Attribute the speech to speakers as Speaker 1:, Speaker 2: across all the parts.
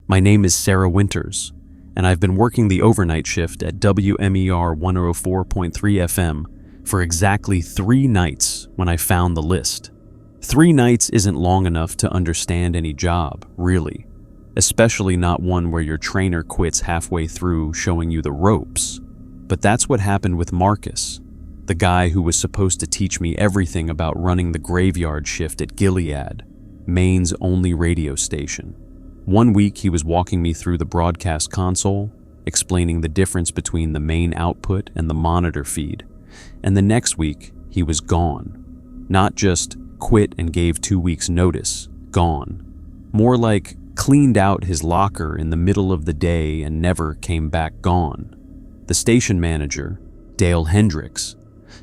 Speaker 1: My name is Sarah Winters, and I've been working the overnight shift at WMER 104.3 FM for exactly 3 nights when I found the list. 3 nights isn't long enough to understand any job, really, especially not one where your trainer quits halfway through showing you the ropes. But that's what happened with Marcus, the guy who was supposed to teach me everything about running the graveyard shift at Gilead, Maine's only radio station. One week he was walking me through the broadcast console, explaining the difference between the main output and the monitor feed, and the next week he was gone. Not just quit and gave 2 weeks notice, gone. More like cleaned out his locker in the middle of the day and never came back, gone. The station manager, Dale Hendricks,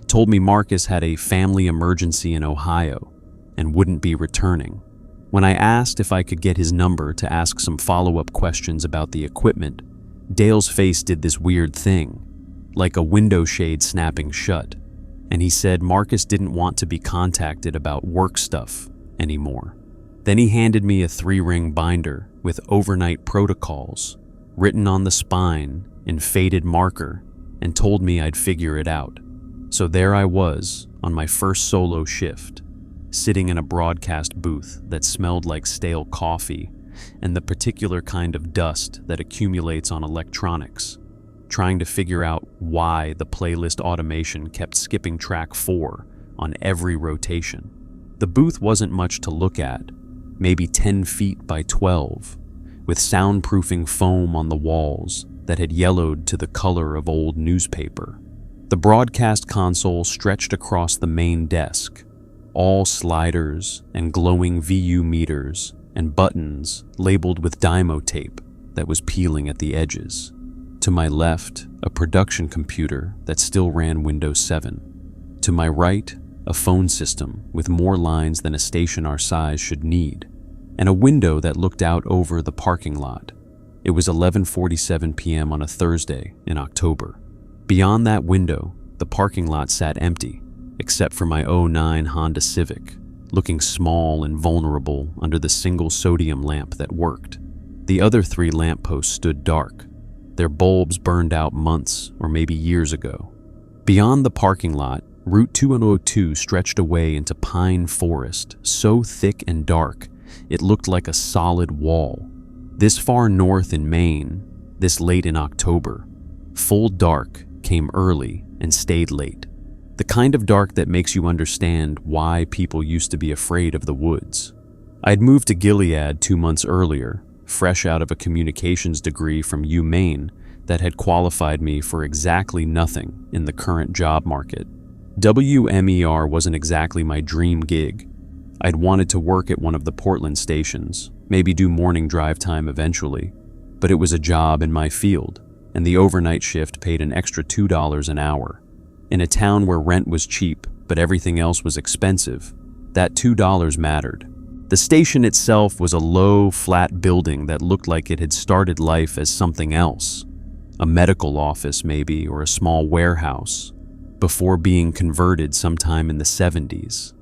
Speaker 1: told me Marcus had a family emergency in Ohio and wouldn't be returning. When I asked if I could get his number to ask some follow-up questions about the equipment, Dale's face did this weird thing, like a window shade snapping shut, and he said Marcus didn't want to be contacted about work stuff anymore. Then he handed me a 3-ring binder with overnight protocols written on the spine in faded marker and told me I'd figure it out. So there I was on my first solo shift, sitting in a broadcast booth that smelled like stale coffee and the particular kind of dust that accumulates on electronics, trying to figure out why the playlist automation kept skipping track 4 on every rotation. The booth wasn't much to look at, maybe 10 feet by 12, with soundproofing foam on the walls that had yellowed to the color of old newspaper. The broadcast console stretched across the main desk, all sliders and glowing VU meters and buttons labeled with Dymo tape that was peeling at the edges. To my left, a production computer that still ran Windows 7. To my right, a phone system with more lines than a station our size should need, and a window that looked out over the parking lot. It was 11:47 p.m. on a Thursday in October. Beyond that window, the parking lot sat empty, except for my '09 Honda Civic, looking small and vulnerable under the single sodium lamp that worked. The other 3 lampposts stood dark, their bulbs burned out months or maybe years ago. Beyond the parking lot, Route 202 stretched away into pine forest, so thick and dark it looked like a solid wall. This far north in Maine, this late in October, full dark came early and stayed late. The kind of dark that makes you understand why people used to be afraid of the woods. I'd moved to Gilead 2 months earlier, fresh out of a communications degree from Maine that had qualified me for exactly nothing in the current job market. WMER wasn't exactly my dream gig. I'd wanted to work at one of the Portland stations, maybe do morning drive time eventually, but it was a job in my field, and the overnight shift paid an extra $2 an hour. In a town where rent was cheap, but everything else was expensive, that $2 mattered. The station itself was a low, flat building that looked like it had started life as something else, a medical office maybe, or a small warehouse, before being converted sometime in the 70s.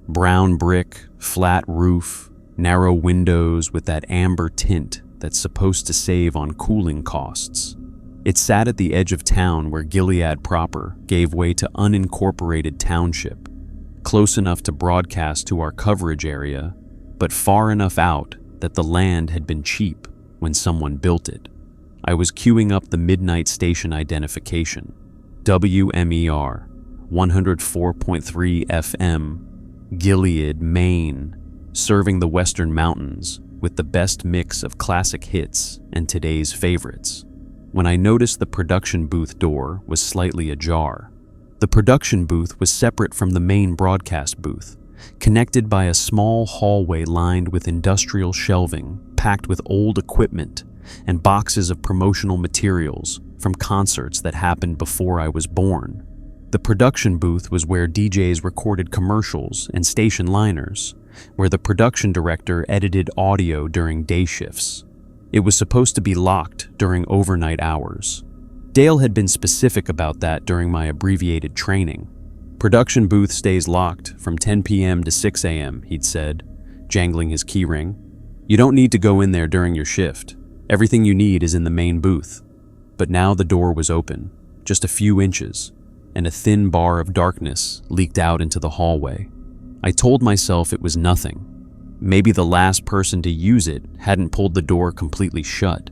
Speaker 1: Brown brick, flat roof, narrow windows with that amber tint that's supposed to save on cooling costs. It sat at the edge of town where Gilead proper gave way to unincorporated township, close enough to broadcast to our coverage area, but far enough out that the land had been cheap when someone built it. I was queuing up the midnight station identification, WMER, 104.3 FM, Gilead, Maine, serving the Western Mountains with the best mix of classic hits and today's favorites, when I noticed the production booth door was slightly ajar. The production booth was separate from the main broadcast booth, connected by a small hallway lined with industrial shelving packed with old equipment and boxes of promotional materials from concerts that happened before I was born. The production booth was where DJs recorded commercials and station liners, where the production director edited audio during day shifts. It was supposed to be locked during overnight hours. Dale had been specific about that during my abbreviated training. Production booth stays locked from 10 p.m. to 6 a.m., he'd said, jangling his keyring. You don't need to go in there during your shift. Everything you need is in the main booth. But now the door was open, just a few inches, and a thin bar of darkness leaked out into the hallway. I told myself it was nothing. Maybe the last person to use it hadn't pulled the door completely shut.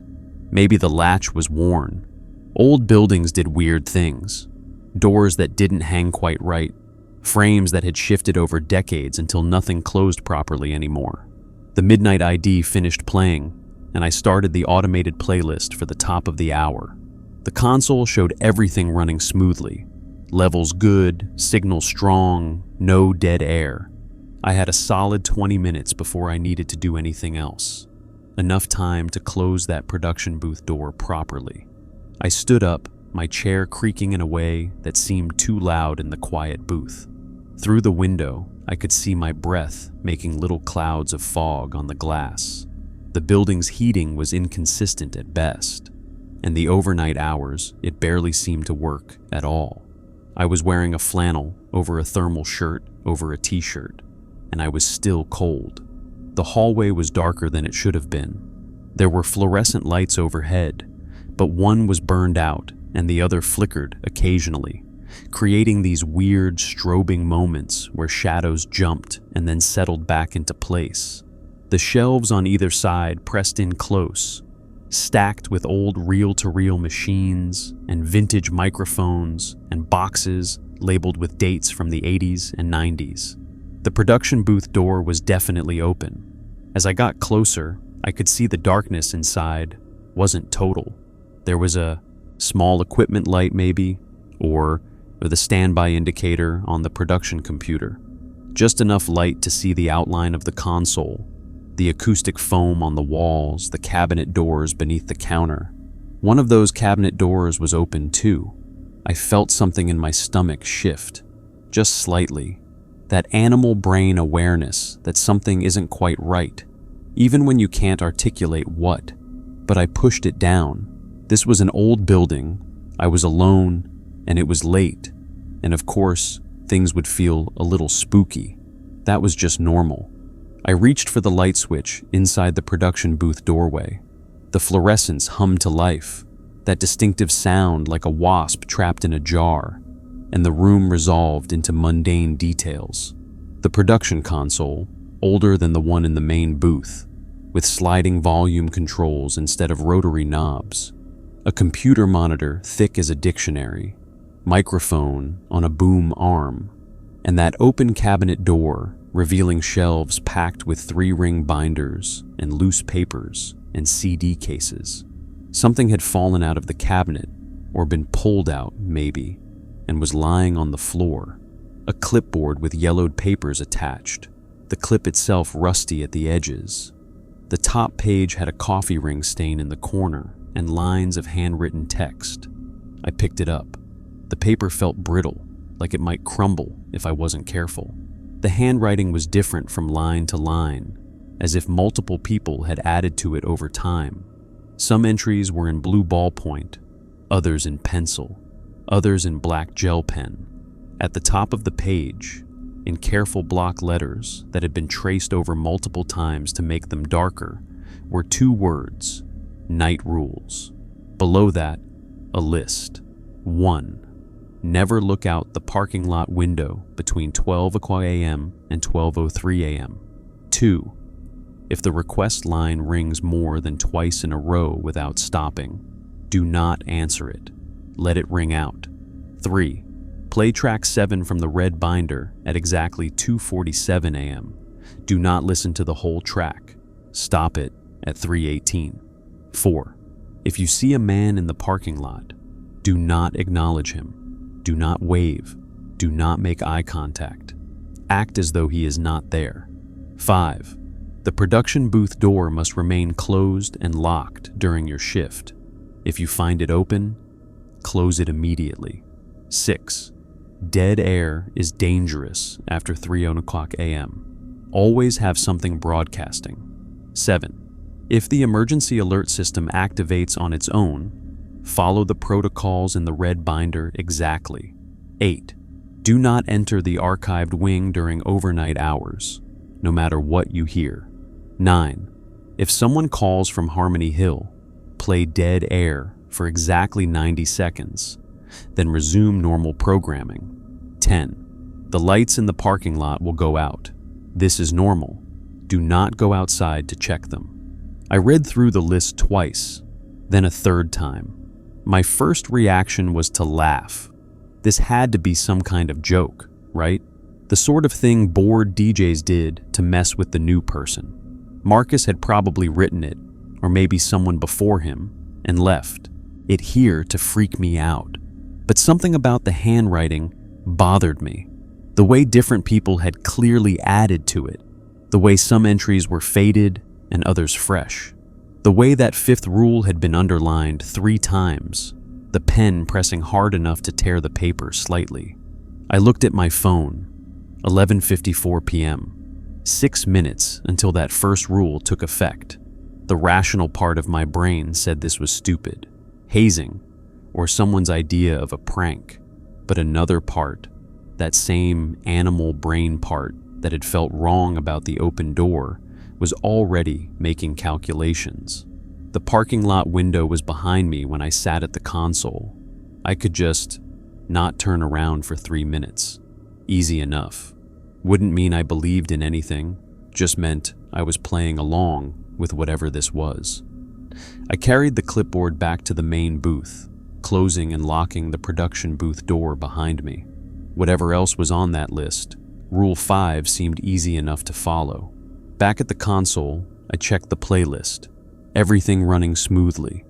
Speaker 1: Maybe the latch was worn. Old buildings did weird things. Doors that didn't hang quite right. Frames that had shifted over decades until nothing closed properly anymore. The Midnight ID finished playing, and I started the automated playlist for the top of the hour. The console showed everything running smoothly. Levels good, signal strong, no dead air. I had a solid 20 minutes before I needed to do anything else. Enough time to close that production booth door properly. I stood up, my chair creaking in a way that seemed too loud in the quiet booth. Through the window, I could see my breath making little clouds of fog on the glass. The building's heating was inconsistent at best, and the overnight hours, it barely seemed to work at all. I was wearing a flannel over a thermal shirt over a t-shirt, and I was still cold. The hallway was darker than it should have been. There were fluorescent lights overhead, but one was burned out and the other flickered occasionally, creating these weird strobing moments where shadows jumped and then settled back into place. The shelves on either side pressed in close, stacked with old reel-to-reel machines and vintage microphones and boxes labeled with dates from the 80s and 90s. The production booth door was definitely open. As I got closer, I could see the darkness inside wasn't total. There was a small equipment light maybe, or the standby indicator on the production computer. Just enough light to see the outline of the console, the acoustic foam on the walls, the cabinet doors beneath the counter. One of those cabinet doors was open too. I felt something in my stomach shift, just slightly. That animal brain awareness that something isn't quite right, even when you can't articulate what. But I pushed it down. This was an old building, I was alone, and it was late. And of course, things would feel a little spooky. That was just normal. I reached for the light switch inside the production booth doorway. The fluorescence hummed to life, that distinctive sound like a wasp trapped in a jar, and the room resolved into mundane details. The production console, older than the one in the main booth, with sliding volume controls instead of rotary knobs. A computer monitor thick as a dictionary, microphone on a boom arm, and that open cabinet door revealing shelves packed with 3-ring binders and loose papers and CD cases. Something had fallen out of the cabinet, or been pulled out, maybe, and was lying on the floor. A clipboard with yellowed papers attached, the clip itself rusty at the edges. The top page had a coffee ring stain in the corner and lines of handwritten text. I picked it up. The paper felt brittle, like it might crumble if I wasn't careful. The handwriting was different from line to line, as if multiple people had added to it over time. Some entries were in blue ballpoint, others in pencil, others in black gel pen. At the top of the page, in careful block letters that had been traced over multiple times to make them darker, were 2 words: night rules. Below that, a list. 1. Never look out the parking lot window between 12 a.m. and 12:03 a.m. 2. If the request line rings more than twice in a row without stopping, do not answer it. Let it ring out. 3. Play track 7 from the red binder at exactly 2:47 a.m. Do not listen to the whole track. Stop it at 3:18. 4. If you see a man in the parking lot, do not acknowledge him. Do not wave. Do not make eye contact. Act as though he is not there. 5. The production booth door must remain closed and locked during your shift. If you find it open, close it immediately. 6. Dead air is dangerous after 3:00 a.m. Always have something broadcasting. 7. If the emergency alert system activates on its own, follow the protocols in the red binder exactly. 8. Do not enter the archived wing during overnight hours, no matter what you hear. 9. If someone calls from Harmony Hill, play dead air for exactly 90 seconds, then resume normal programming. 10. The lights in the parking lot will go out. This is normal. Do not go outside to check them. I read through the list twice, then a third time. My first reaction was to laugh. This had to be some kind of joke, right? The sort of thing bored DJs did to mess with the new person. Marcus had probably written it, or maybe someone before him, and left it here to freak me out. But something about the handwriting bothered me. The way different people had clearly added to it. The way some entries were faded and others fresh. The way that fifth rule had been underlined 3 times, the pen pressing hard enough to tear the paper slightly. I looked at my phone. 11:54 p.m. 6 minutes until that first rule took effect. The rational part of my brain said this was stupid, hazing, or someone's idea of a prank. But another part, that same animal brain part that had felt wrong about the open door, was already making calculations. The parking lot window was behind me when I sat at the console. I could just not turn around for 3 minutes. Easy enough. Wouldn't mean I believed in anything, just meant I was playing along with whatever this was. I carried the clipboard back to the main booth, closing and locking the production booth door behind me. Whatever else was on that list, Rule 5 seemed easy enough to follow. Back at the console, I checked the playlist. Everything running smoothly.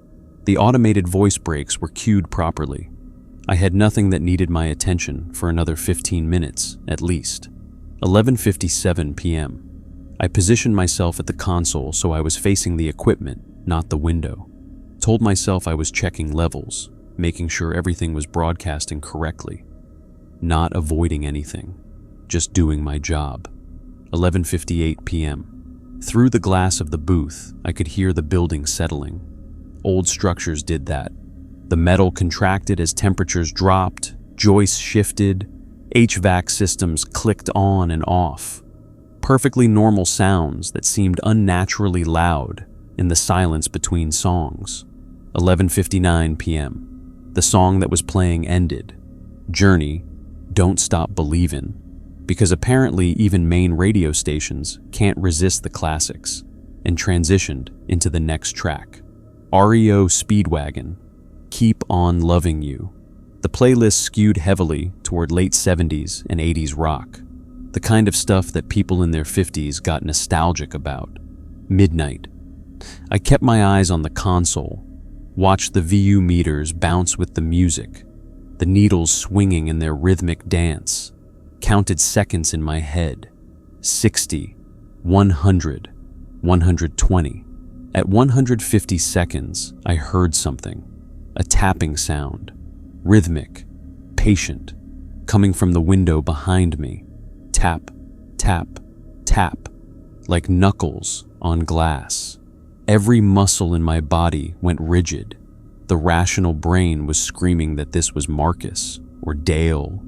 Speaker 1: The automated voice breaks were cued properly. I had nothing that needed my attention for another 15 minutes, at least. 11:57 p.m. I positioned myself at the console so I was facing the equipment, not the window. Told myself I was checking levels, making sure everything was broadcasting correctly. Not avoiding anything, just doing my job. 11:58 p.m. Through the glass of the booth, I could hear the building settling. Old structures did that. The metal contracted as temperatures dropped, joists shifted, HVAC systems clicked on and off. Perfectly normal sounds that seemed unnaturally loud in the silence between songs. 11:59 p.m. The song that was playing ended. Journey, Don't Stop Believin', because apparently even Maine radio stations can't resist the classics, and transitioned into the next track. REO Speedwagon, Keep On Loving You. The playlist skewed heavily toward late 70s and 80s rock, the kind of stuff that people in their 50s got nostalgic about. Midnight. I kept my eyes on the console, watched the VU meters bounce with the music, the needles swinging in their rhythmic dance, counted seconds in my head. 60, 100, 120. At 150 seconds, I heard something. A tapping sound, rhythmic, patient, coming from the window behind me. Tap, tap, tap, like knuckles on glass. Every muscle in my body went rigid. The rational brain was screaming that this was Marcus, or Dale,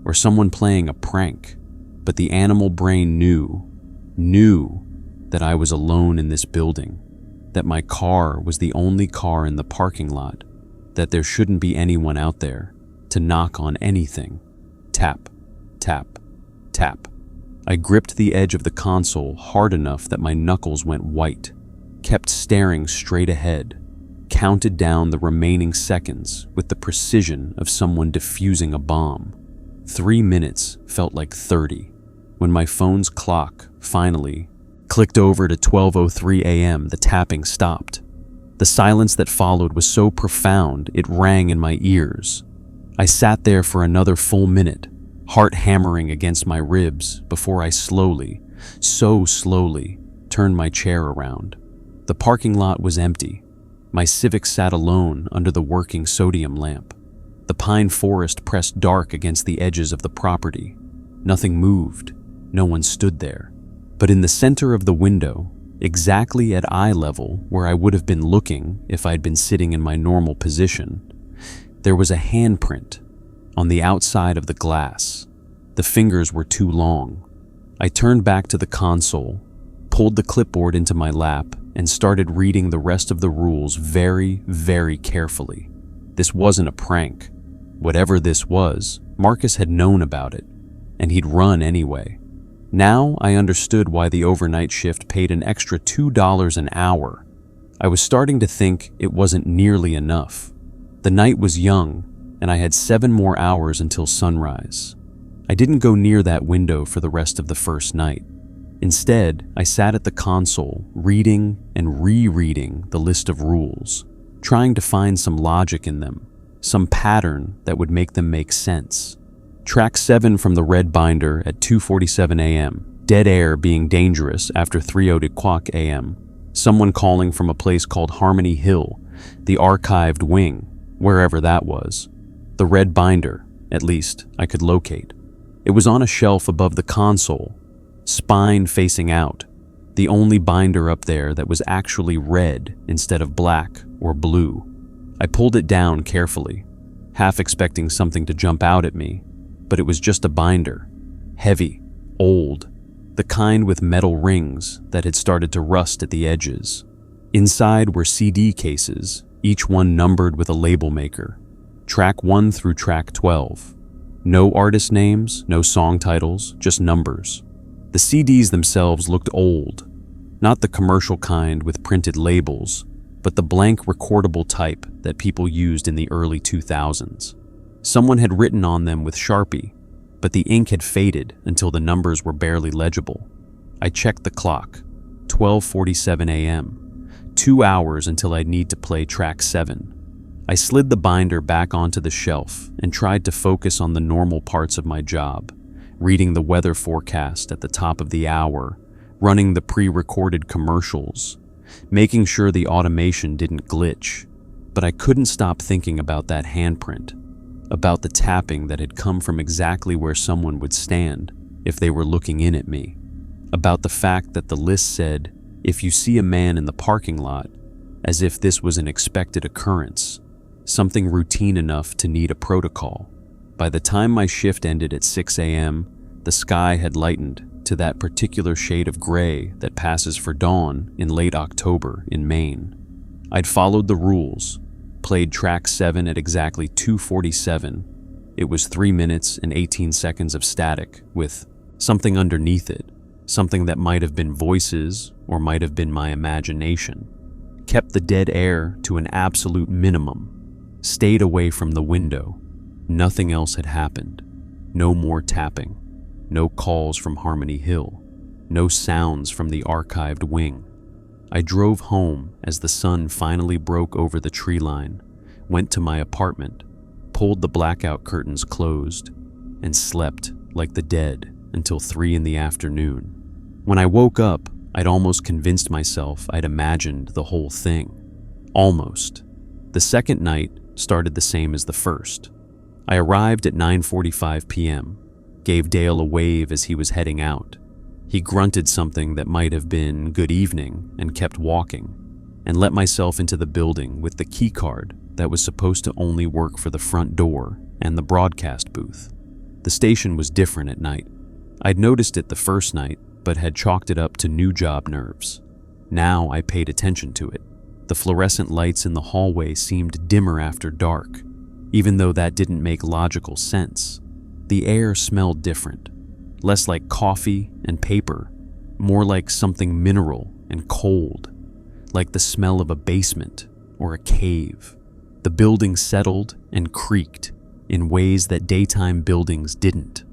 Speaker 1: or someone playing a prank. But the animal brain knew that I was alone in this building, that my car was the only car in the parking lot, that there shouldn't be anyone out there to knock on anything. Tap, tap, tap. I gripped the edge of the console hard enough that my knuckles went white, kept staring straight ahead, counted down the remaining seconds with the precision of someone defusing a bomb. 3 minutes felt like 30. When my phone's clock finally clicked over to 12:03 a.m., the tapping stopped. The silence that followed was so profound it rang in my ears. I sat there for another full minute, heart hammering against my ribs before I slowly, so slowly, turned my chair around. The parking lot was empty. My Civic sat alone under the working sodium lamp. The pine forest pressed dark against the edges of the property. Nothing moved. No one stood there. But in the center of the window, exactly at eye level where I would have been looking if I'd been sitting in my normal position, there was a handprint on the outside of the glass. The fingers were too long. I turned back to the console, pulled the clipboard into my lap, and started reading the rest of the rules very, very carefully. This wasn't a prank. Whatever this was, Marcus had known about it, and he'd run anyway. Now I understood why the overnight shift paid an extra $2 an hour. I was starting to think it wasn't nearly enough. The night was young, and I had 7 more hours until sunrise. I didn't go near that window for the rest of the first night. Instead, I sat at the console, reading and rereading the list of rules, trying to find some logic in them, some pattern that would make them make sense. Track 7 from the red binder at 2:47 a.m., dead air being dangerous after 3:00 a.m., someone calling from a place called Harmony Hill, the archived wing, wherever that was. The red binder, at least, I could locate. It was on a shelf above the console, spine facing out, the only binder up there that was actually red instead of black or blue. I pulled it down carefully, half expecting something to jump out at me, but it was just a binder, heavy, old, the kind with metal rings that had started to rust at the edges. Inside were CD cases, each one numbered with a label maker, track 1 through track 12. No artist names, no song titles, just numbers. The CDs themselves looked old, not the commercial kind with printed labels, but the blank recordable type that people used in the early 2000s. Someone had written on them with Sharpie, but the ink had faded until the numbers were barely legible. I checked the clock, 12:47 a.m., 2 hours until I'd need to play track 7. I slid the binder back onto the shelf and tried to focus on the normal parts of my job, reading the weather forecast at the top of the hour, running the pre-recorded commercials, making sure the automation didn't glitch. But I couldn't stop thinking about that handprint, about the tapping that had come from exactly where someone would stand if they were looking in at me, about the fact that the list said, "If you see a man in the parking lot," as if this was an expected occurrence, something routine enough to need a protocol. By the time my shift ended at 6 a.m., the sky had lightened to that particular shade of gray that passes for dawn in late October in Maine. I'd followed the rules, played track 7 at exactly 2:47. It was 3 minutes and 18 seconds of static with something underneath it, something that might have been voices or might have been my imagination. Kept the dead air to an absolute minimum, stayed away from the window. Nothing else had happened. No more tapping. No calls from Harmony Hill. No sounds from the archived wing. I drove home as the sun finally broke over the tree line, went to my apartment, pulled the blackout curtains closed, and slept like the dead until 3 in the afternoon. When I woke up, I'd almost convinced myself I'd imagined the whole thing. Almost. The second night started the same as the first. I arrived at 9:45 p.m., gave Dale a wave as he was heading out. He grunted something that might have been "good evening" and kept walking, and let myself into the building with the key card that was supposed to only work for the front door and the broadcast booth. The station was different at night. I'd noticed it the first night, but had chalked it up to new job nerves. Now I paid attention to it. The fluorescent lights in the hallway seemed dimmer after dark, even though that didn't make logical sense. The air smelled different, less like coffee and paper, more like something mineral and cold, like the smell of a basement or a cave. The building settled and creaked in ways that daytime buildings didn't.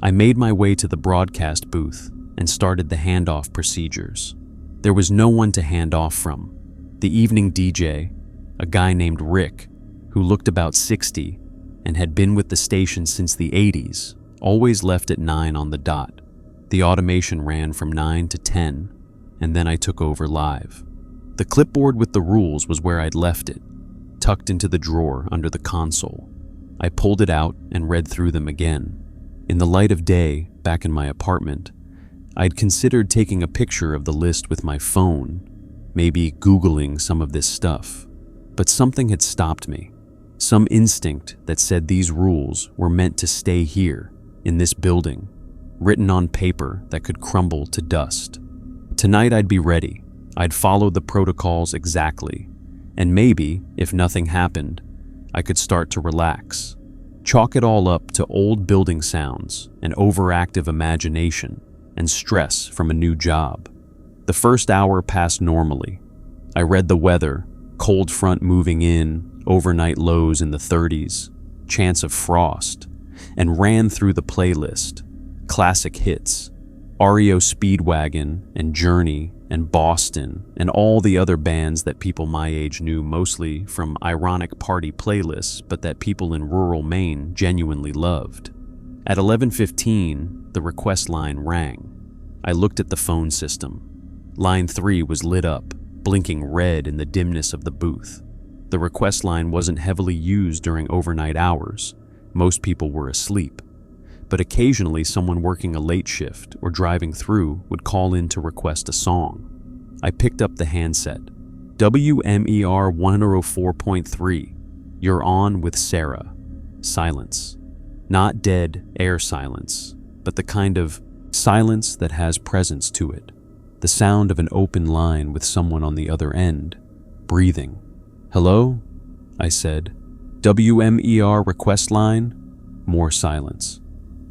Speaker 1: I made my way to the broadcast booth and started the handoff procedures. There was no one to hand off from. The evening DJ, a guy named Rick, who looked about 60 and had been with the station since the 80s, always left at 9 on the dot. The automation ran from 9 to 10, and then I took over live. The clipboard with the rules was where I'd left it, tucked into the drawer under the console. I pulled it out and read through them again. In the light of day, back in my apartment, I'd considered taking a picture of the list with my phone, maybe Googling some of this stuff. But something had stopped me. Some instinct that said these rules were meant to stay here, in this building, written on paper that could crumble to dust. Tonight I'd be ready. I'd followed the protocols exactly, and maybe, if nothing happened, I could start to relax. Chalk it all up to old building sounds, an overactive imagination, and stress from a new job. The first hour passed normally. I read the weather, cold front moving in, overnight lows in the 30s, chance of frost, and ran through the playlist. Classic hits, REO Speedwagon and Journey and Boston and all the other bands that people my age knew mostly from ironic party playlists but that people in rural Maine genuinely loved. At 11:15, the request line rang. I looked at the phone system. Line 3 was lit up, blinking red in the dimness of the booth. The request line wasn't heavily used during overnight hours. Most people were asleep. But occasionally someone working a late shift or driving through would call in to request a song. I picked up the handset. WMER 104.3. You're on with Sarah. Silence. Not dead air silence, but the kind of silence that has presence to it. The sound of an open line with someone on the other end, breathing. Hello? I said. WMER request line? More silence.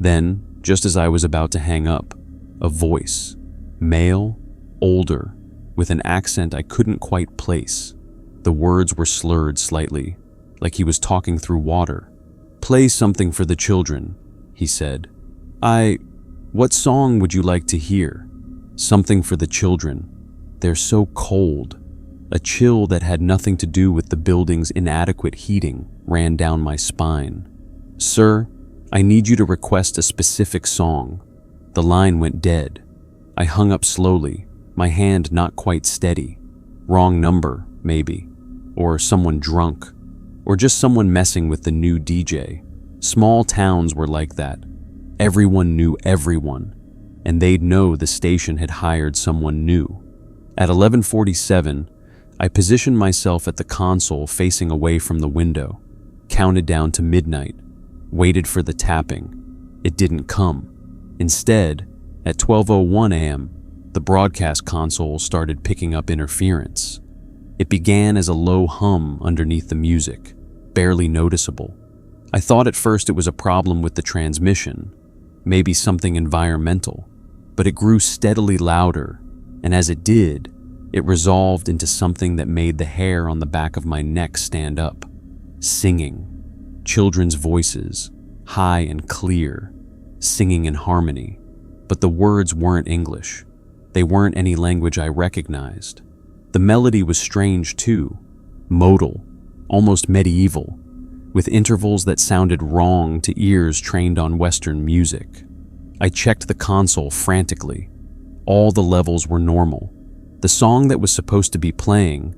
Speaker 1: Then, just as I was about to hang up, a voice, male, older, with an accent I couldn't quite place. The words were slurred slightly, like he was talking through water. Play something for the children, he said. What song would you like to hear? Something for the children. They're so cold. A chill that had nothing to do with the building's inadequate heating ran down my spine. Sir, I need you to request a specific song. The line went dead. I hung up slowly, my hand not quite steady. Wrong number, maybe. Or someone drunk. Or just someone messing with the new DJ. Small towns were like that. Everyone knew everyone, and they'd know the station had hired someone new. At 11:47, I positioned myself at the console facing away from the window, counted down to midnight, waited for the tapping. It didn't come. Instead, at 12:01 a.m., the broadcast console started picking up interference. It began as a low hum underneath the music, barely noticeable. I thought at first it was a problem with the transmission, maybe something environmental, but it grew steadily louder, and as it did, it resolved into something that made the hair on the back of my neck stand up. Singing. Children's voices, high and clear, singing in harmony. But the words weren't English. They weren't any language I recognized. The melody was strange too, modal, almost medieval, with intervals that sounded wrong to ears trained on Western music. I checked the console frantically. All the levels were normal. The song that was supposed to be playing,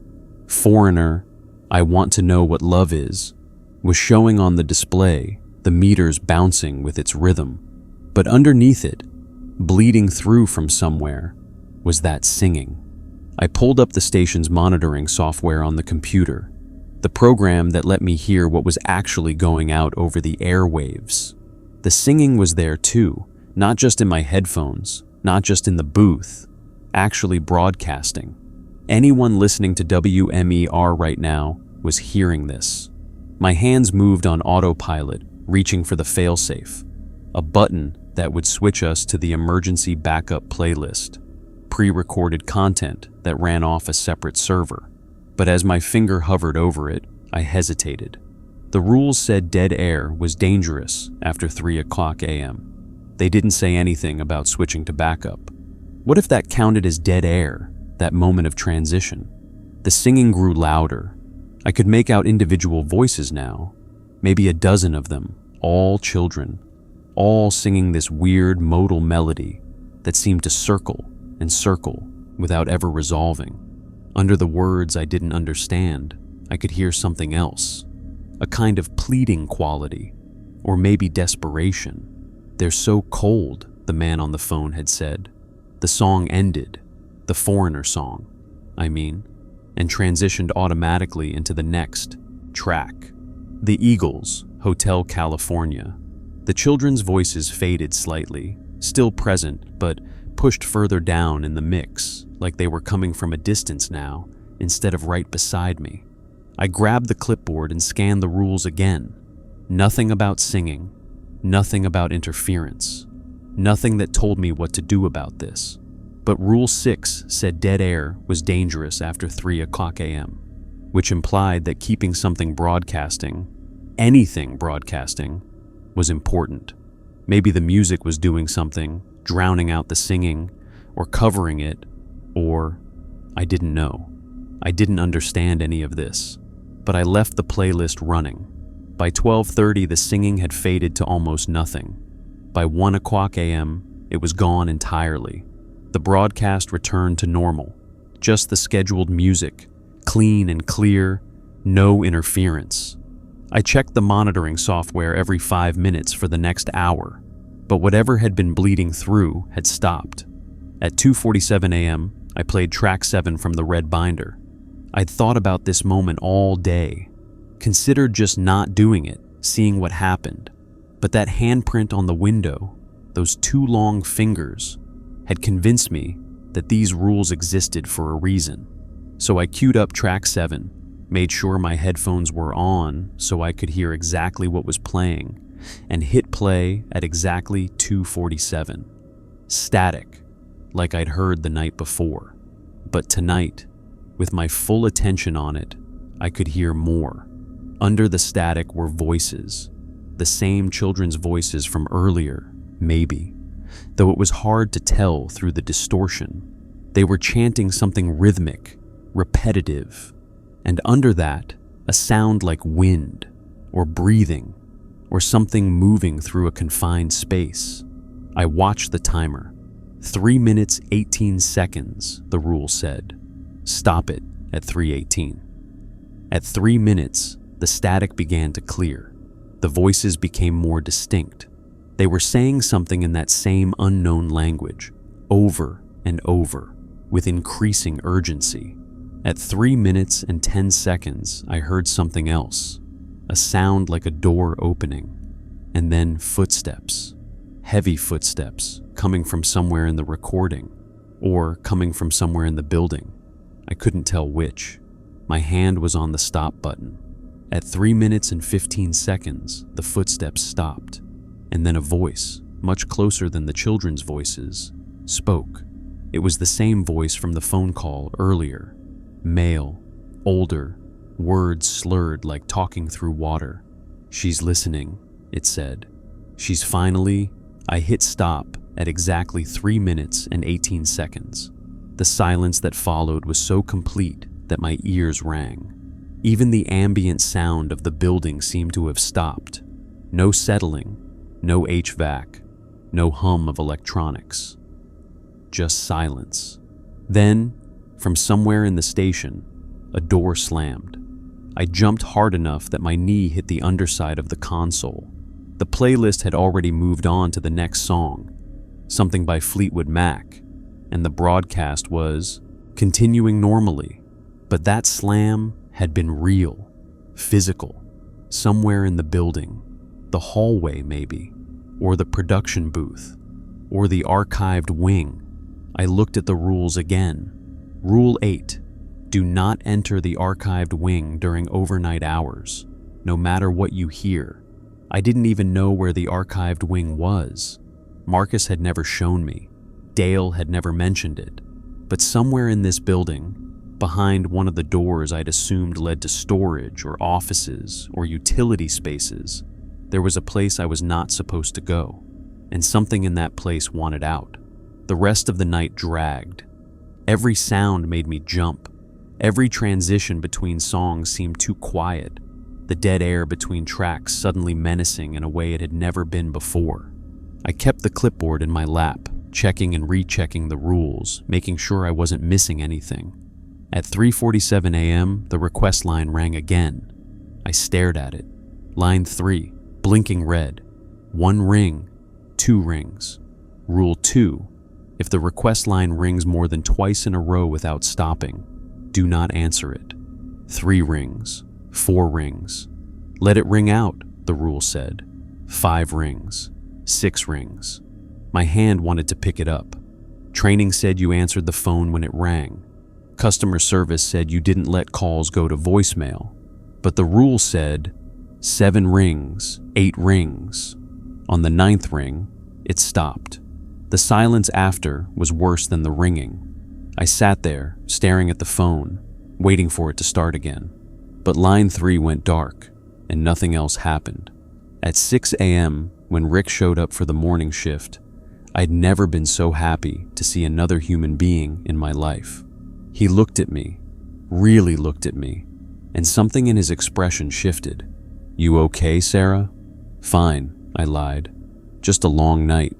Speaker 1: Foreigner, I Want to Know What Love Is, was showing on the display, the meters bouncing with its rhythm. But underneath it, bleeding through from somewhere, was that singing. I pulled up the station's monitoring software on the computer, the program that let me hear what was actually going out over the airwaves. The singing was there too, not just in my headphones, not just in the booth, actually broadcasting. Anyone listening to WMER right now was hearing this. My hands moved on autopilot, reaching for the failsafe, a button that would switch us to the emergency backup playlist, pre-recorded content that ran off a separate server. But as my finger hovered over it, I hesitated. The rules said dead air was dangerous after 3:00 a.m. They didn't say anything about switching to backup. What if that counted as dead air, that moment of transition? The singing grew louder. I could make out individual voices now, maybe a dozen of them, all children, all singing this weird modal melody that seemed to circle and circle without ever resolving. Under the words I didn't understand, I could hear something else, a kind of pleading quality, or maybe desperation. They're so cold, the man on the phone had said. The song ended, the Foreigner song, and transitioned automatically into the next track. The Eagles, Hotel California. The children's voices faded slightly, still present, but pushed further down in the mix, like they were coming from a distance now, instead of right beside me. I grabbed the clipboard and scanned the rules again. Nothing about singing, nothing about interference, nothing that told me what to do about this. But Rule 6 said dead air was dangerous after 3 o'clock a.m., which implied that keeping something broadcasting, anything broadcasting, was important. Maybe the music was doing something, drowning out the singing, or covering it, or I didn't know. I didn't understand any of this, but I left the playlist running. By 12:30, the singing had faded to almost nothing. By 1 o'clock a.m., it was gone entirely. The broadcast returned to normal, just the scheduled music, clean and clear, no interference. I checked the monitoring software every 5 minutes for the next hour, but whatever had been bleeding through had stopped. At 2:47 a.m., I played track 7 from the red binder. I'd thought about this moment all day, considered just not doing it, seeing what happened. But that handprint on the window, those 2 long fingers, had convinced me that these rules existed for a reason. So I queued up track 7, made sure my headphones were on so I could hear exactly what was playing, and hit play at exactly 2:47. Static, like I'd heard the night before. But tonight, with my full attention on it, I could hear more. Under the static were voices, the same children's voices from earlier, maybe, though it was hard to tell through the distortion. They were chanting something rhythmic, repetitive, and under that, a sound like wind, or breathing, or something moving through a confined space. I watched the timer. 3 minutes 18 seconds, the rule said. Stop it at 3:18. At 3 minutes, the static began to clear. The voices became more distinct. They were saying something in that same unknown language, over and over, with increasing urgency. At 3 minutes and 10 seconds, I heard something else, a sound like a door opening, and then footsteps, heavy footsteps, coming from somewhere in the recording, or coming from somewhere in the building. I couldn't tell which. My hand was on the stop button. At 3 minutes and 15 seconds, the footsteps stopped, and then a voice, much closer than the children's voices, spoke. It was the same voice from the phone call earlier. Male, older, words slurred like talking through water. She's listening, it said. She's finally... I hit stop at exactly 3 minutes and 18 seconds. The silence that followed was so complete that my ears rang. Even the ambient sound of the building seemed to have stopped. No settling, no HVAC, no hum of electronics. Just silence. Then, from somewhere in the station, a door slammed. I jumped hard enough that my knee hit the underside of the console. The playlist had already moved on to the next song, something by Fleetwood Mac, and the broadcast was continuing normally. But that slam had been real, physical, somewhere in the building, the hallway maybe, or the production booth, or the archived wing. I looked at the rules again. Rule 8, do not enter the archived wing during overnight hours, no matter what you hear. I didn't even know where the archived wing was. Marcus had never shown me. Dale had never mentioned it. But somewhere in this building, behind one of the doors I'd assumed led to storage or offices or utility spaces, there was a place I was not supposed to go, and something in that place wanted out. The rest of the night dragged. Every sound made me jump. Every transition between songs seemed too quiet, the dead air between tracks suddenly menacing in a way it had never been before. I kept the clipboard in my lap, checking and rechecking the rules, making sure I wasn't missing anything. At 3:47 a.m., the request line rang again. I stared at it. Line 3, blinking red. 1 ring, 2 rings. Rule 2, if the request line rings more than twice in a row without stopping, do not answer it. 3 rings, 4 rings. Let it ring out, the rule said. 5 rings, 6 rings. My hand wanted to pick it up. Training said you answered the phone when it rang. Customer service said you didn't let calls go to voicemail. But the rule said 7 rings, 8 rings. On the 9th ring, it stopped. The silence after was worse than the ringing. I sat there, staring at the phone, waiting for it to start again. But line 3 went dark, and nothing else happened. At 6 a.m., when Rick showed up for the morning shift, I'd never been so happy to see another human being in my life. He looked at me, really looked at me, and something in his expression shifted. "You okay, Sarah?" "Fine," I lied. "Just a long night.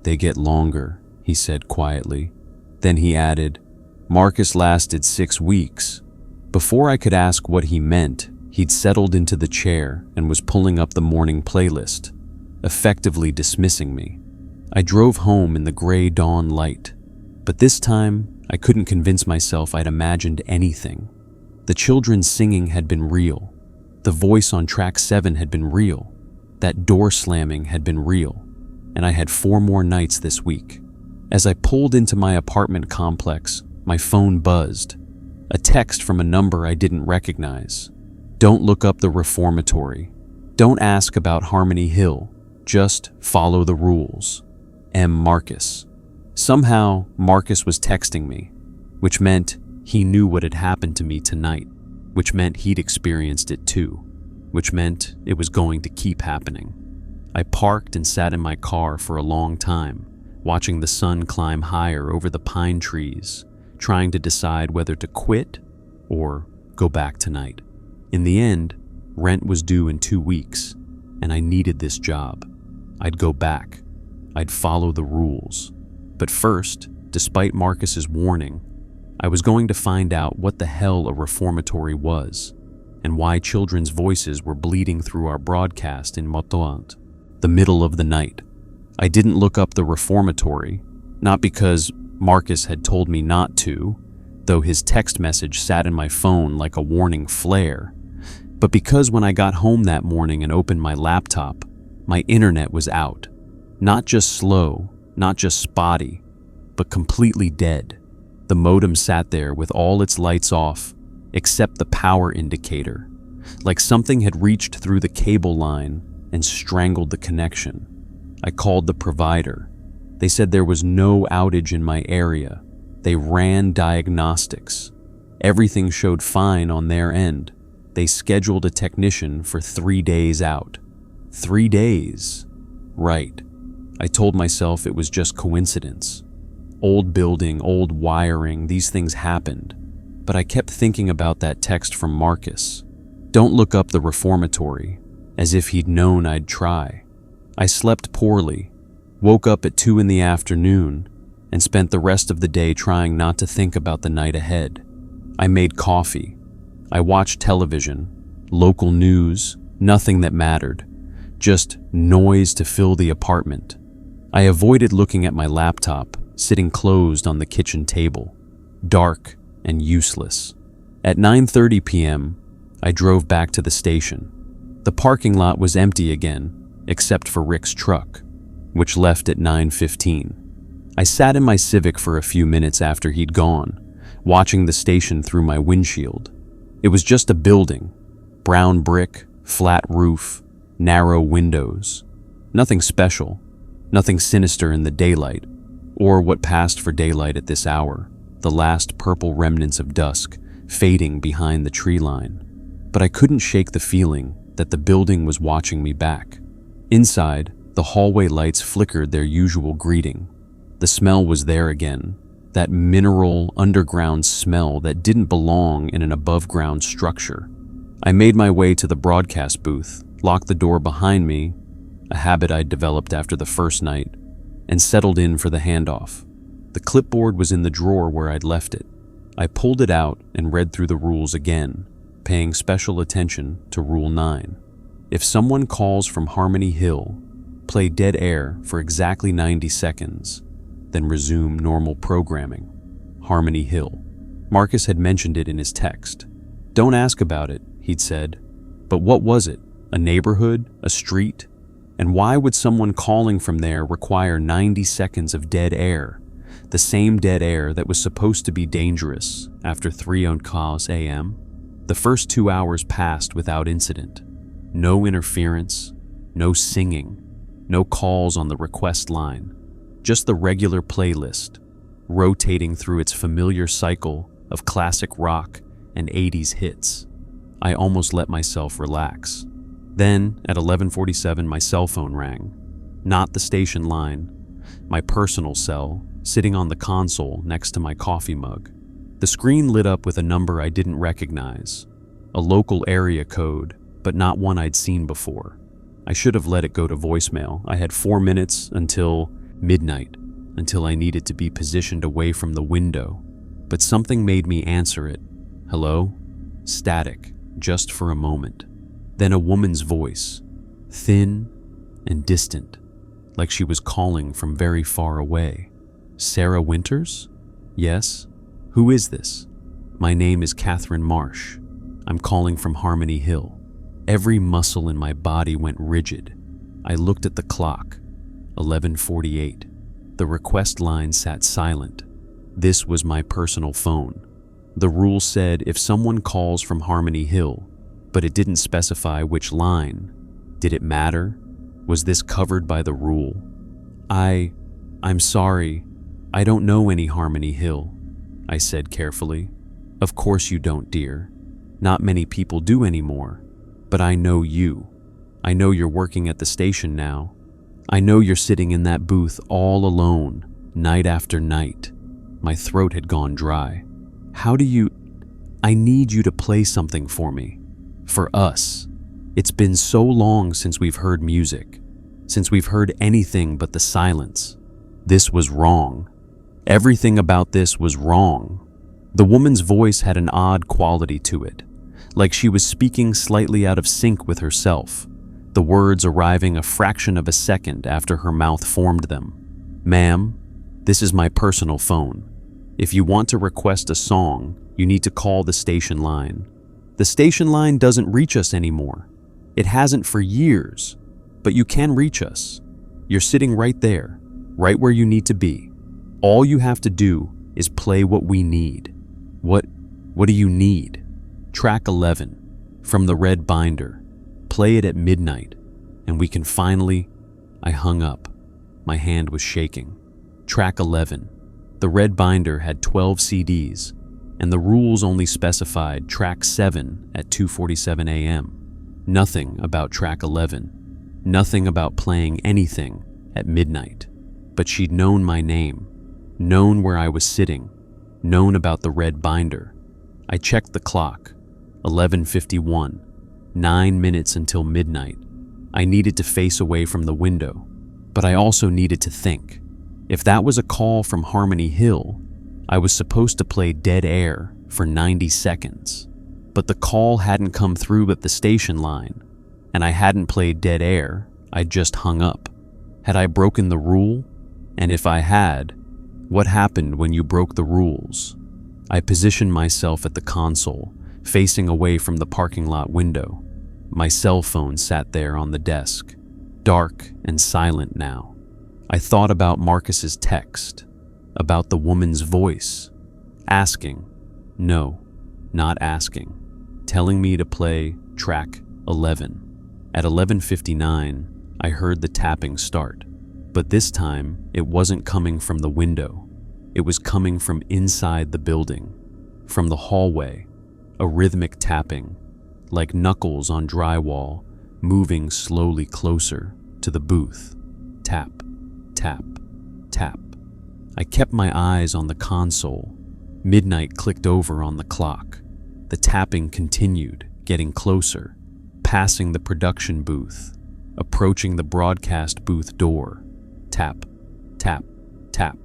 Speaker 1: They get longer," he said quietly. Then he added, "Marcus lasted 6 weeks." Before I could ask what he meant, he'd settled into the chair and was pulling up the morning playlist, effectively dismissing me. I drove home in the gray dawn light, but this time I couldn't convince myself I'd imagined anything. The children singing had been real. The voice on track 7 had been real. That door slamming had been real. And I had 4 more nights this week. As I pulled into my apartment complex, my phone buzzed. A text from a number I didn't recognize. "Don't look up the reformatory. Don't ask about Harmony Hill. Just follow the rules. M. Marcus." Somehow, Marcus was texting me, which meant he knew what had happened to me tonight, which meant he'd experienced it too, which meant it was going to keep happening. I parked and sat in my car for a long time, watching the sun climb higher over the pine trees, trying to decide whether to quit or go back tonight. In the end, rent was due in 2 weeks, and I needed this job. I'd go back. I'd follow the rules. But first, despite Marcus's warning, I was going to find out what the hell a reformatory was, and why children's voices were bleeding through our broadcast in Motoant, the middle of the night. I didn't look up the reformatory, not because Marcus had told me not to, though his text message sat in my phone like a warning flare, but because when I got home that morning and opened my laptop, my internet was out. Not just slow, not just spotty, but completely dead. The modem sat there with all its lights off, except the power indicator, like something had reached through the cable line and strangled the connection. I called the provider. They said there was no outage in my area. They ran diagnostics. Everything showed fine on their end. They scheduled a technician for 3 days out. 3 days? Right. I told myself it was just coincidence. Old building, old wiring, these things happened. But I kept thinking about that text from Marcus. Don't look up the reformatory, as if he'd known I'd try. I slept poorly, woke up at 2 in the afternoon, and spent the rest of the day trying not to think about the night ahead. I made coffee. I watched television, local news, nothing that mattered, just noise to fill the apartment. I avoided looking at my laptop, sitting closed on the kitchen table, dark and useless. At 9:30 p.m., I drove back to the station. The parking lot was empty again, except for Rick's truck, which left at 9:15. I sat in my Civic for a few minutes after he'd gone, watching the station through my windshield. It was just a building, brown brick, flat roof, narrow windows. Nothing special, nothing sinister in the daylight, or what passed for daylight at this hour, the last purple remnants of dusk fading behind the tree line. But I couldn't shake the feeling that the building was watching me back. Inside, the hallway lights flickered their usual greeting. The smell was there again, that mineral underground smell that didn't belong in an above-ground structure. I made my way to the broadcast booth, locked the door behind me, a habit I'd developed after the first night, and settled in for the handoff. The clipboard was in the drawer where I'd left it. I pulled it out and read through the rules again, paying special attention to Rule 9. If someone calls from Harmony Hill, play dead air for exactly 90 seconds, then resume normal programming. Harmony Hill. Marcus had mentioned it in his text. Don't ask about it, he'd said. But what was it? A neighborhood? A street? And why would someone calling from there require 90 seconds of dead air? The same dead air that was supposed to be dangerous after 3:00 a.m. The first 2 hours passed without incident. No interference, no singing, no calls on the request line. Just the regular playlist, rotating through its familiar cycle of classic rock and 80s hits. I almost let myself relax. Then, at 11:47, my cell phone rang. Not the station line, my personal cell, sitting on the console next to my coffee mug. The screen lit up with a number I didn't recognize, a local area code, but not one I'd seen before. I should have let it go to voicemail. I had 4 minutes until midnight, until I needed to be positioned away from the window. But something made me answer it. Hello? Static, just for a moment. Then a woman's voice, thin and distant, like she was calling from very far away. Sarah Winters? Yes? Who is this? My name is Catherine Marsh. I'm calling from Harmony Hill. Every muscle in my body went rigid. I looked at the clock. 11:48. The request line sat silent. This was my personal phone. The rule said if someone calls from Harmony Hill, but it didn't specify which line. Did it matter? Was this covered by the rule? I'm sorry. I don't know any Harmony Hill, I said carefully. Of course you don't, dear. Not many people do anymore. But I know you. I know you're working at the station now. I know you're sitting in that booth all alone, night after night. My throat had gone dry. I need you to play something for me. For us. It's been so long since we've heard music, since we've heard anything but the silence. This was wrong. Everything about this was wrong. The woman's voice had an odd quality to it, like she was speaking slightly out of sync with herself, the words arriving a fraction of a second after her mouth formed them. Ma'am, this is my personal phone. If you want to request a song, you need to call the station line. The station line doesn't reach us anymore. It hasn't for years, but you can reach us. You're sitting right there, right where you need to be. All you have to do is play what we need. What do you need? Track 11, from the red binder. Play it at midnight, and we can finally... I hung up. My hand was shaking. Track 11. The red binder had 12 CDs, and the rules only specified track 7 at 2:47 a.m. Nothing about track 11. Nothing about playing anything at midnight. But she'd known my name, known where I was sitting, known about the red binder. I checked the clock. 11:51. 9 minutes until midnight. I needed to face away from the window, but I also needed to think. If that was a call from Harmony Hill, I was supposed to play Dead Air for 90 seconds. But the call hadn't come through at the station line, and I hadn't played Dead Air, I'd just hung up. Had I broken the rule? And if I had, what happened when you broke the rules? I positioned myself at the console, facing away from the parking lot window. My cell phone sat there on the desk, dark and silent now. I thought about Marcus's text, about the woman's voice, asking, no, not asking, telling me to play track 11. At 11:59, I heard the tapping start, but this time it wasn't coming from the window. It was coming from inside the building, from the hallway, a rhythmic tapping, like knuckles on drywall, moving slowly closer to the booth. Tap, tap, tap. I kept my eyes on the console. Midnight clicked over on the clock. The tapping continued, getting closer, passing the production booth, approaching the broadcast booth door. Tap, tap, tap.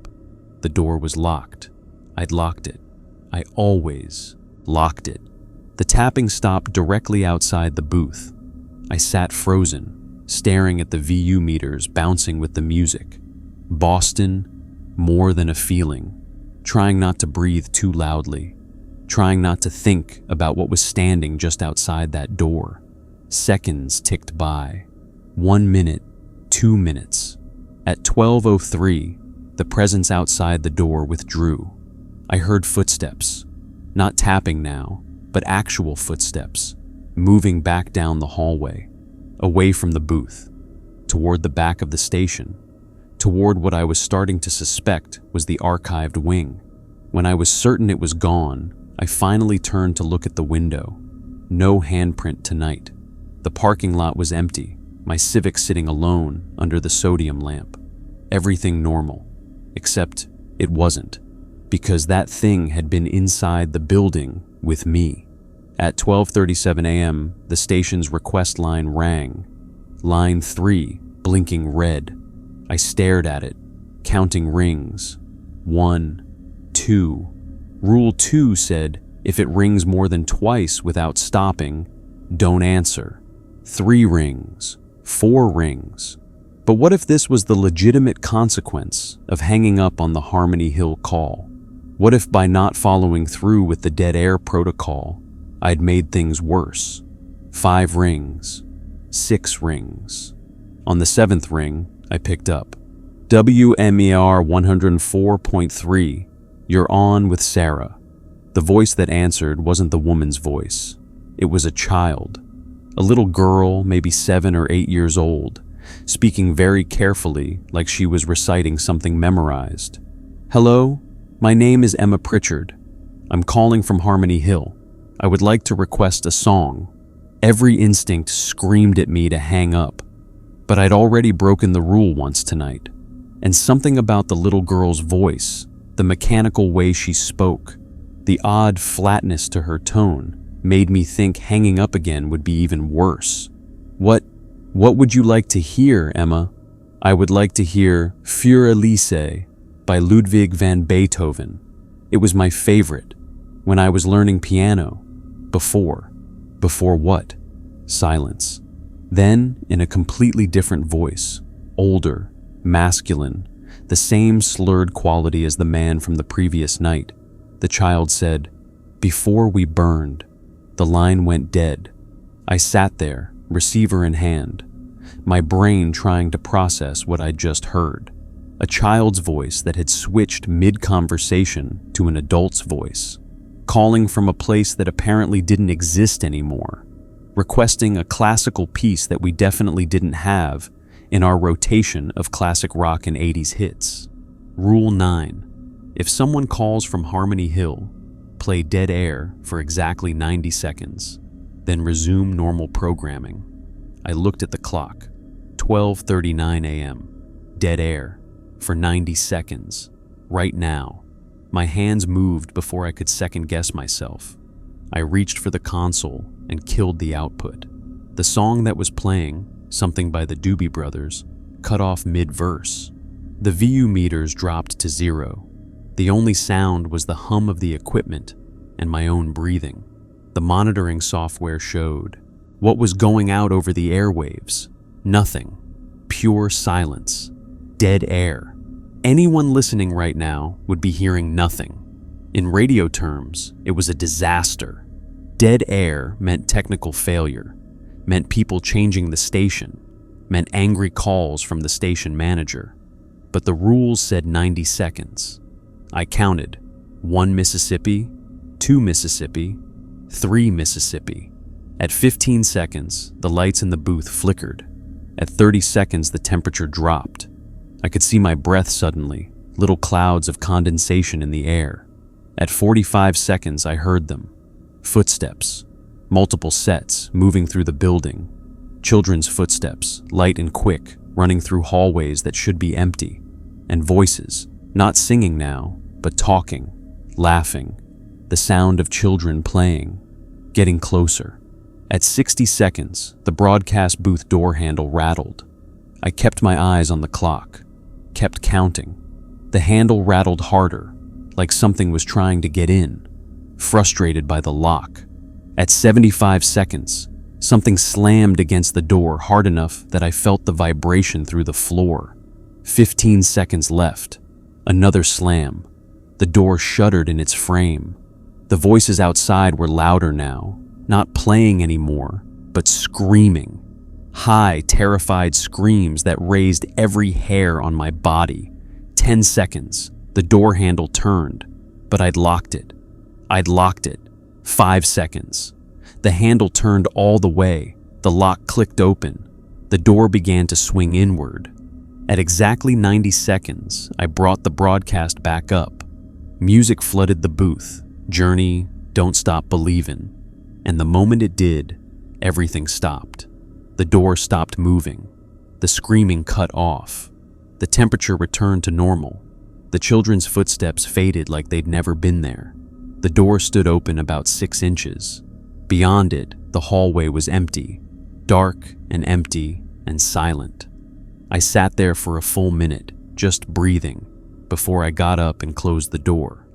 Speaker 1: The door was locked. I'd locked it. I always locked it. The tapping stopped directly outside the booth. I sat frozen, staring at the VU meters bouncing with the music. Boston, more than a feeling. Trying not to breathe too loudly. Trying not to think about what was standing just outside that door. Seconds ticked by. 1 minute, 2 minutes. At 12:03, the presence outside the door withdrew. I heard footsteps, not tapping now, but actual footsteps, moving back down the hallway, away from the booth, toward the back of the station, toward what I was starting to suspect was the archived wing. When I was certain it was gone, I finally turned to look at the window. No handprint tonight. The parking lot was empty, my Civic sitting alone under the sodium lamp. Everything normal, except it wasn't, because that thing had been inside the building with me. At 12:37 a.m., the station's request line rang. Line 3, blinking red. I stared at it, counting rings. 1, 2. Rule 2 said, if it rings more than twice without stopping, don't answer. 3 rings, 4 rings. But what if this was the legitimate consequence of hanging up on the Harmony Hill call? What if by not following through with the dead air protocol, I'd made things worse? 5 rings, 6 rings. On the 7th ring, I picked up. WMER 104.3, you're on with Sarah. The voice that answered wasn't the woman's voice. It was a child. A little girl, maybe 7 or 8 years old, speaking very carefully like she was reciting something memorized. Hello, my name is Emma Pritchard. I'm calling from Harmony Hill. I would like to request a song. Every instinct screamed at me to hang up, but I'd already broken the rule once tonight. And something about the little girl's voice, the mechanical way she spoke, the odd flatness to her tone, made me think hanging up again would be even worse. What would you like to hear, Emma? I would like to hear Für Elise by Ludwig van Beethoven. It was my favorite when I was learning piano. Before what? Silence. Then, in a completely different voice, older, masculine, the same slurred quality as the man from the previous night, the child said, before we burned. The line went dead. I sat there, receiver in hand, my brain trying to process what I'd just heard. A child's voice that had switched mid-conversation to an adult's voice, calling from a place that apparently didn't exist anymore, requesting a classical piece that we definitely didn't have in our rotation of classic rock and 80s hits. Rule 9. If someone calls from Harmony Hill, play dead air for exactly 90 seconds, then resume normal programming. I looked at the clock. 12:39 a.m. Dead air for 90 seconds. Right now. My hands moved before I could second-guess myself. I reached for the console and killed the output. The song that was playing, something by the Doobie Brothers, cut off mid-verse. The VU meters dropped to 0. The only sound was the hum of the equipment and my own breathing. The monitoring software showed what was going out over the airwaves. Nothing. Pure silence. Dead air. Anyone listening right now would be hearing nothing. In radio terms, it was a disaster. Dead air meant technical failure, meant people changing the station, meant angry calls from the station manager. But the rules said 90 seconds. I counted 1 Mississippi, 2 Mississippi, 3 Mississippi. At 15 seconds, the lights in the booth flickered. At 30 seconds, the temperature dropped. I could see my breath suddenly, little clouds of condensation in the air. At 45 seconds, I heard them. Footsteps, multiple sets moving through the building. Children's footsteps, light and quick, running through hallways that should be empty. And voices, not singing now, but talking, laughing. The sound of children playing, getting closer. At 60 seconds, the broadcast booth door handle rattled. I kept my eyes on the clock, kept counting. The handle rattled harder, like something was trying to get in, frustrated by the lock. At 75 seconds, something slammed against the door hard enough that I felt the vibration through the floor. 15 seconds left. Another slam. The door shuddered in its frame. The voices outside were louder now, not playing anymore, but screaming. High, terrified screams that raised every hair on my body. 10 seconds. The door handle turned, but I'd locked it. 5 seconds. The handle turned all the way. The lock clicked open. The door began to swing inward. At exactly 90 seconds, I brought the broadcast back up. Music flooded the booth. Journey, Don't Stop Believin'. And the moment it did, everything stopped. The door stopped moving. The screaming cut off. The temperature returned to normal. The children's footsteps faded like they'd never been there. The door stood open about 6 inches. Beyond it, the hallway was empty, dark and empty and silent. I sat there for a full minute, just breathing, before I got up and closed the door.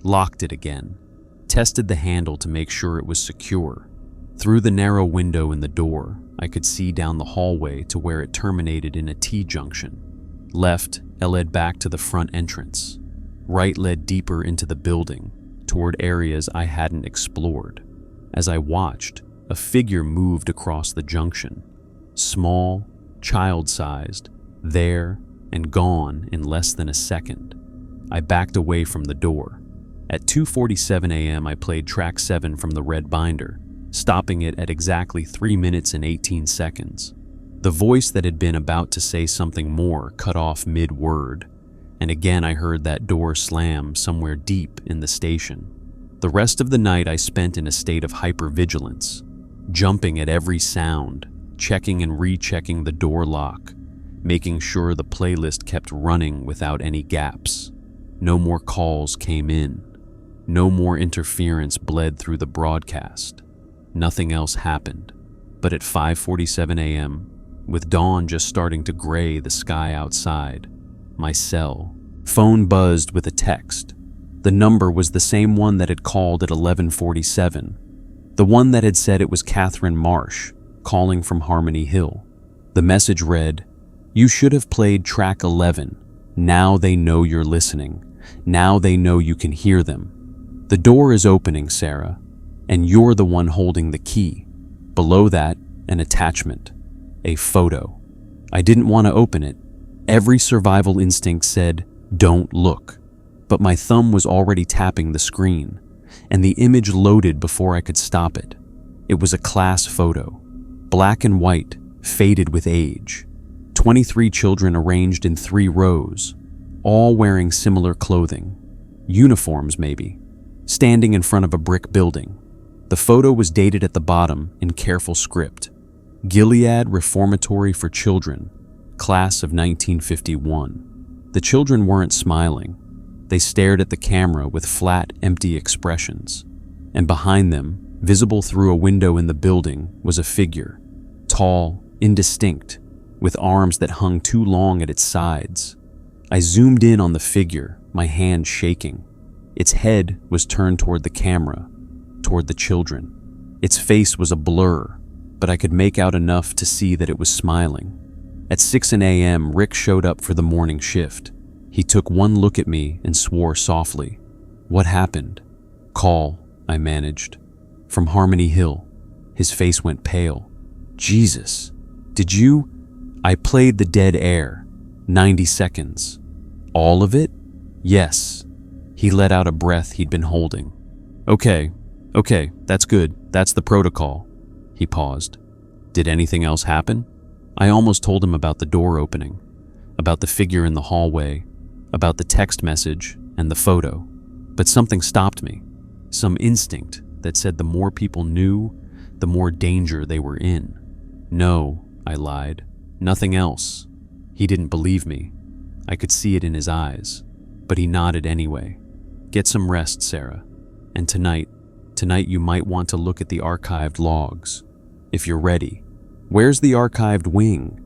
Speaker 1: Locked it again. Tested the handle to make sure it was secure. Through the narrow window in the door, I could see down the hallway to where it terminated in a T-junction. Left, it led back to the front entrance. Right led deeper into the building, toward areas I hadn't explored. As I watched, a figure moved across the junction. Small, child-sized, there and gone in less than a second. I backed away from the door. At 2:47 a.m. I played track 7 from the red binder, stopping it at exactly 3 minutes and 18 seconds. The voice that had been about to say something more cut off mid-word, and again I heard that door slam somewhere deep in the station. The rest of the night I spent in a state of hypervigilance, jumping at every sound, checking and rechecking the door lock, making sure the playlist kept running without any gaps. No more calls came in. No more interference bled through the broadcast. Nothing else happened. But at 5:47 a.m., with dawn just starting to gray the sky outside, my cell phone buzzed with a text. The number was the same one that had called at 11:47, the one that had said it was Catherine Marsh, calling from Harmony Hill. The message read, "You should have played track 11. Now they know you're listening. Now they know you can hear them. The door is opening, Sarah, and you're the one holding the key." Below that, an attachment, a photo. I didn't want to open it. Every survival instinct said, "Don't look." But my thumb was already tapping the screen, and the image loaded before I could stop it. It was a class photo, black and white, faded with age. 23 children arranged in 3 rows, all wearing similar clothing, uniforms maybe, standing in front of a brick building. The photo was dated at the bottom in careful script. Gilead Reformatory for Children, class of 1951. The children weren't smiling. They stared at the camera with flat, empty expressions. And behind them, visible through a window in the building, was a figure, tall, indistinct, with arms that hung too long at its sides. I zoomed in on the figure, my hand shaking. Its head was turned toward the camera, toward the children. Its face was a blur, but I could make out enough to see that it was smiling. At 6 a.m., Rick showed up for the morning shift. He took one look at me and swore softly. "What happened?" "Call," I managed. "From Harmony Hill." His face went pale. "Jesus, did you?" I played the dead air. 90 seconds. "All of it?" "Yes." He let out a breath he'd been holding. Okay, that's good. That's the protocol." He paused. "Did anything else happen?" I almost told him about the door opening, about the figure in the hallway, about the text message and the photo. But something stopped me. Some instinct that said the more people knew, the more danger they were in. "No," I lied. "Nothing else." He didn't believe me. I could see it in his eyes, but he nodded anyway. "Get some rest, Sarah. And tonight you might want to look at the archived logs. If you're ready." "Where's the archived wing?"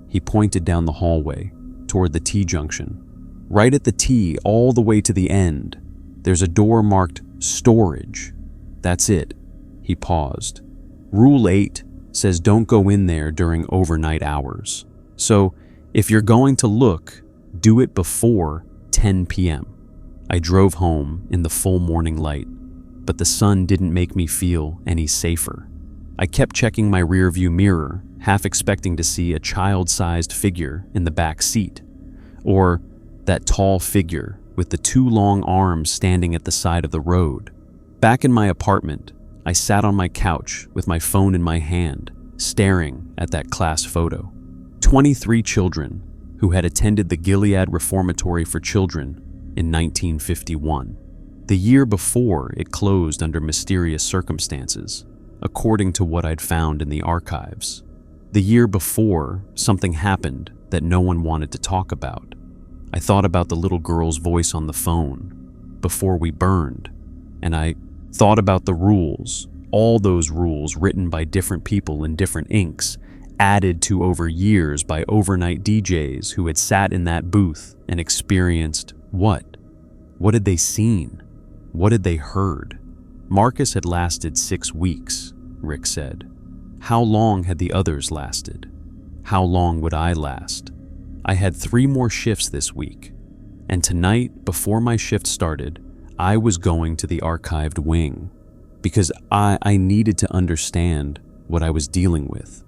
Speaker 1: He pointed down the hallway, toward the T-junction. "Right at the T, all the way to the end. There's a door marked storage. That's it." He paused. "Rule 8 says don't go in there during overnight hours. So, if you're going to look, do it before 10 p.m. I drove home in the full morning light, but the sun didn't make me feel any safer. I kept checking my rearview mirror, half expecting to see a child-sized figure in the back seat, or That tall figure with the two long arms standing at the side of the road. Back in my apartment, I sat on my couch with my phone in my hand, staring at that class photo. 23 children who had attended the Gilead Reformatory for Children in 1951. The year before, it closed under mysterious circumstances, according to what I'd found in the archives. The year before, something happened that no one wanted to talk about. I thought about the little girl's voice on the phone before we burned, and I thought about the rules, all those rules written by different people in different inks, added to over years by overnight DJs who had sat in that booth and experienced what? What had they seen? What had they heard? Marcus had lasted 6 weeks, Rick said. How long had the others lasted? How long would I last? I had 3 more shifts this week, and tonight, before my shift started, I was going to the archived wing because I needed to understand what I was dealing with.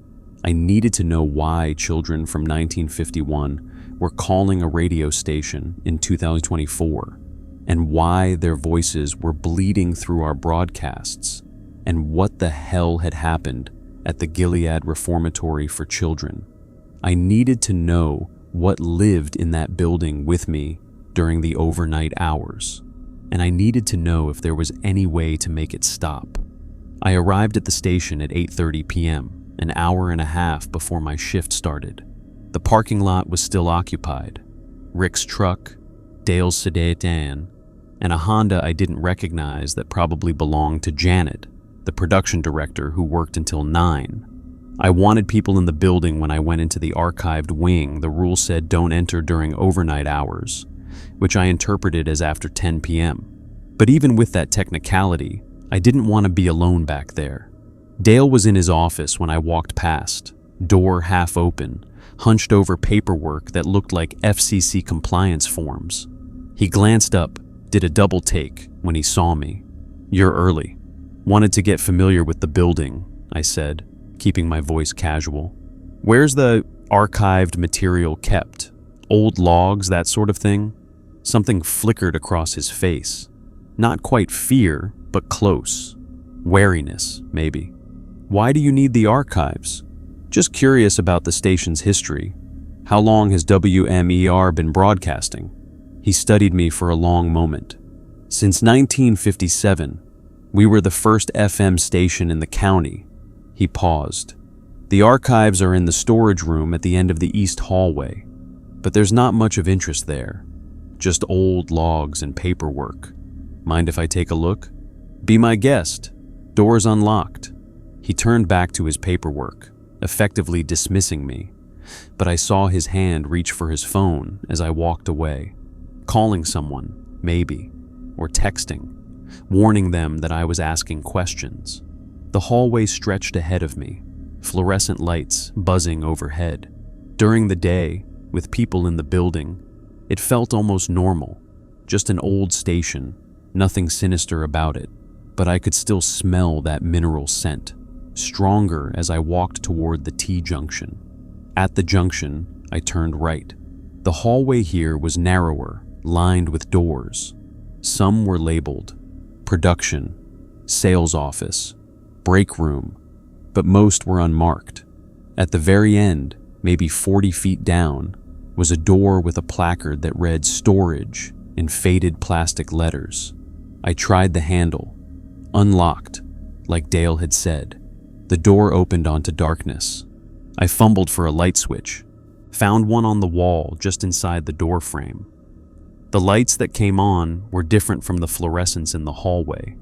Speaker 1: I needed to know why children from 1951 were calling a radio station in 2024, and why their voices were bleeding through our broadcasts, and what the hell had happened at the Gilead Reformatory for Children. I needed to know what lived in that building with me during the overnight hours, and I needed to know if there was any way to make it stop. I arrived at the station at 8:30 p.m., an hour and a half before my shift started. The parking lot was still occupied. Rick's truck, Dale's sedan, and a Honda I didn't recognize that probably belonged to Janet, the production director who worked until 9. I wanted people in the building when I went into the archived wing. The rule said don't enter during overnight hours, which I interpreted as after 10 p.m. But even with that technicality, I didn't want to be alone back there. Dale was in his office when I walked past, door half open, hunched over paperwork that looked like FCC compliance forms. He glanced up, did a double take when he saw me. "You're early. Wanted to get familiar with the building," I said, keeping my voice casual. "Where's the archived material kept? Old logs, that sort of thing?" Something flickered across his face. Not quite fear, but close. Wariness, maybe. "Why do you need the archives?" "Just curious about the station's history. How long has WMER been broadcasting?" He studied me for a long moment. "Since 1957. We were the first FM station in the county." He paused. "The archives are in the storage room at the end of the east hallway, but there's not much of interest there. Just old logs and paperwork. Mind if I take a look?" "Be my guest. Door's unlocked." He turned back to his paperwork, effectively dismissing me, but I saw his hand reach for his phone as I walked away. Calling someone, maybe, or texting, warning them that I was asking questions. The hallway stretched ahead of me, fluorescent lights buzzing overhead. During the day, with people in the building, it felt almost normal, just an old station, nothing sinister about it, but I could still smell that mineral scent, stronger as I walked toward the T-junction. At the junction, I turned right. The hallway here was narrower, lined with doors. Some were labeled production, sales office, break room, but most were unmarked. At the very end, maybe 40 feet down, was a door with a placard that read storage in faded plastic letters. I tried the handle. Unlocked, like Dale had said. The door opened onto darkness. I fumbled for a light switch, found one on the wall just inside the door frame. The lights that came on were different from the fluorescents in the hallway.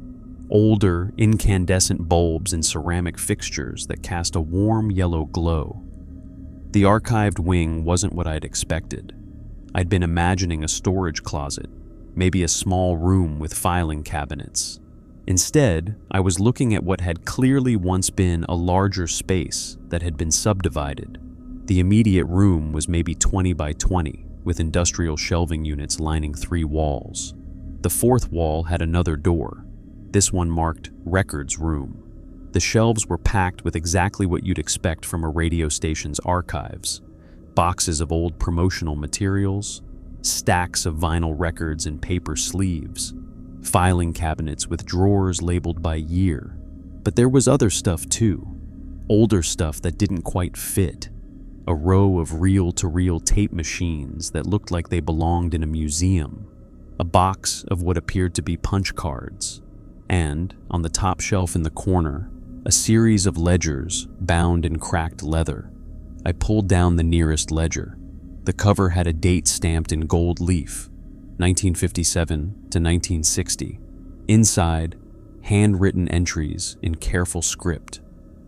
Speaker 1: Older, incandescent bulbs and ceramic fixtures that cast a warm yellow glow. The archived wing wasn't what I'd expected. I'd been imagining a storage closet, maybe a small room with filing cabinets. Instead, I was looking at what had clearly once been a larger space that had been subdivided. The immediate room was maybe 20 by 20, with industrial shelving units lining 3 walls. The 4th wall had another door, this one marked Records Room. The shelves were packed with exactly what you'd expect from a radio station's archives. Boxes of old promotional materials, stacks of vinyl records in paper sleeves, filing cabinets with drawers labeled by year. But there was other stuff too, older stuff that didn't quite fit. A row of reel-to-reel tape machines that looked like they belonged in a museum, a box of what appeared to be punch cards, and, on the top shelf in the corner, a series of ledgers bound in cracked leather. I pulled down the nearest ledger. The cover had a date stamped in gold leaf, 1957 to 1960. Inside, handwritten entries in careful script.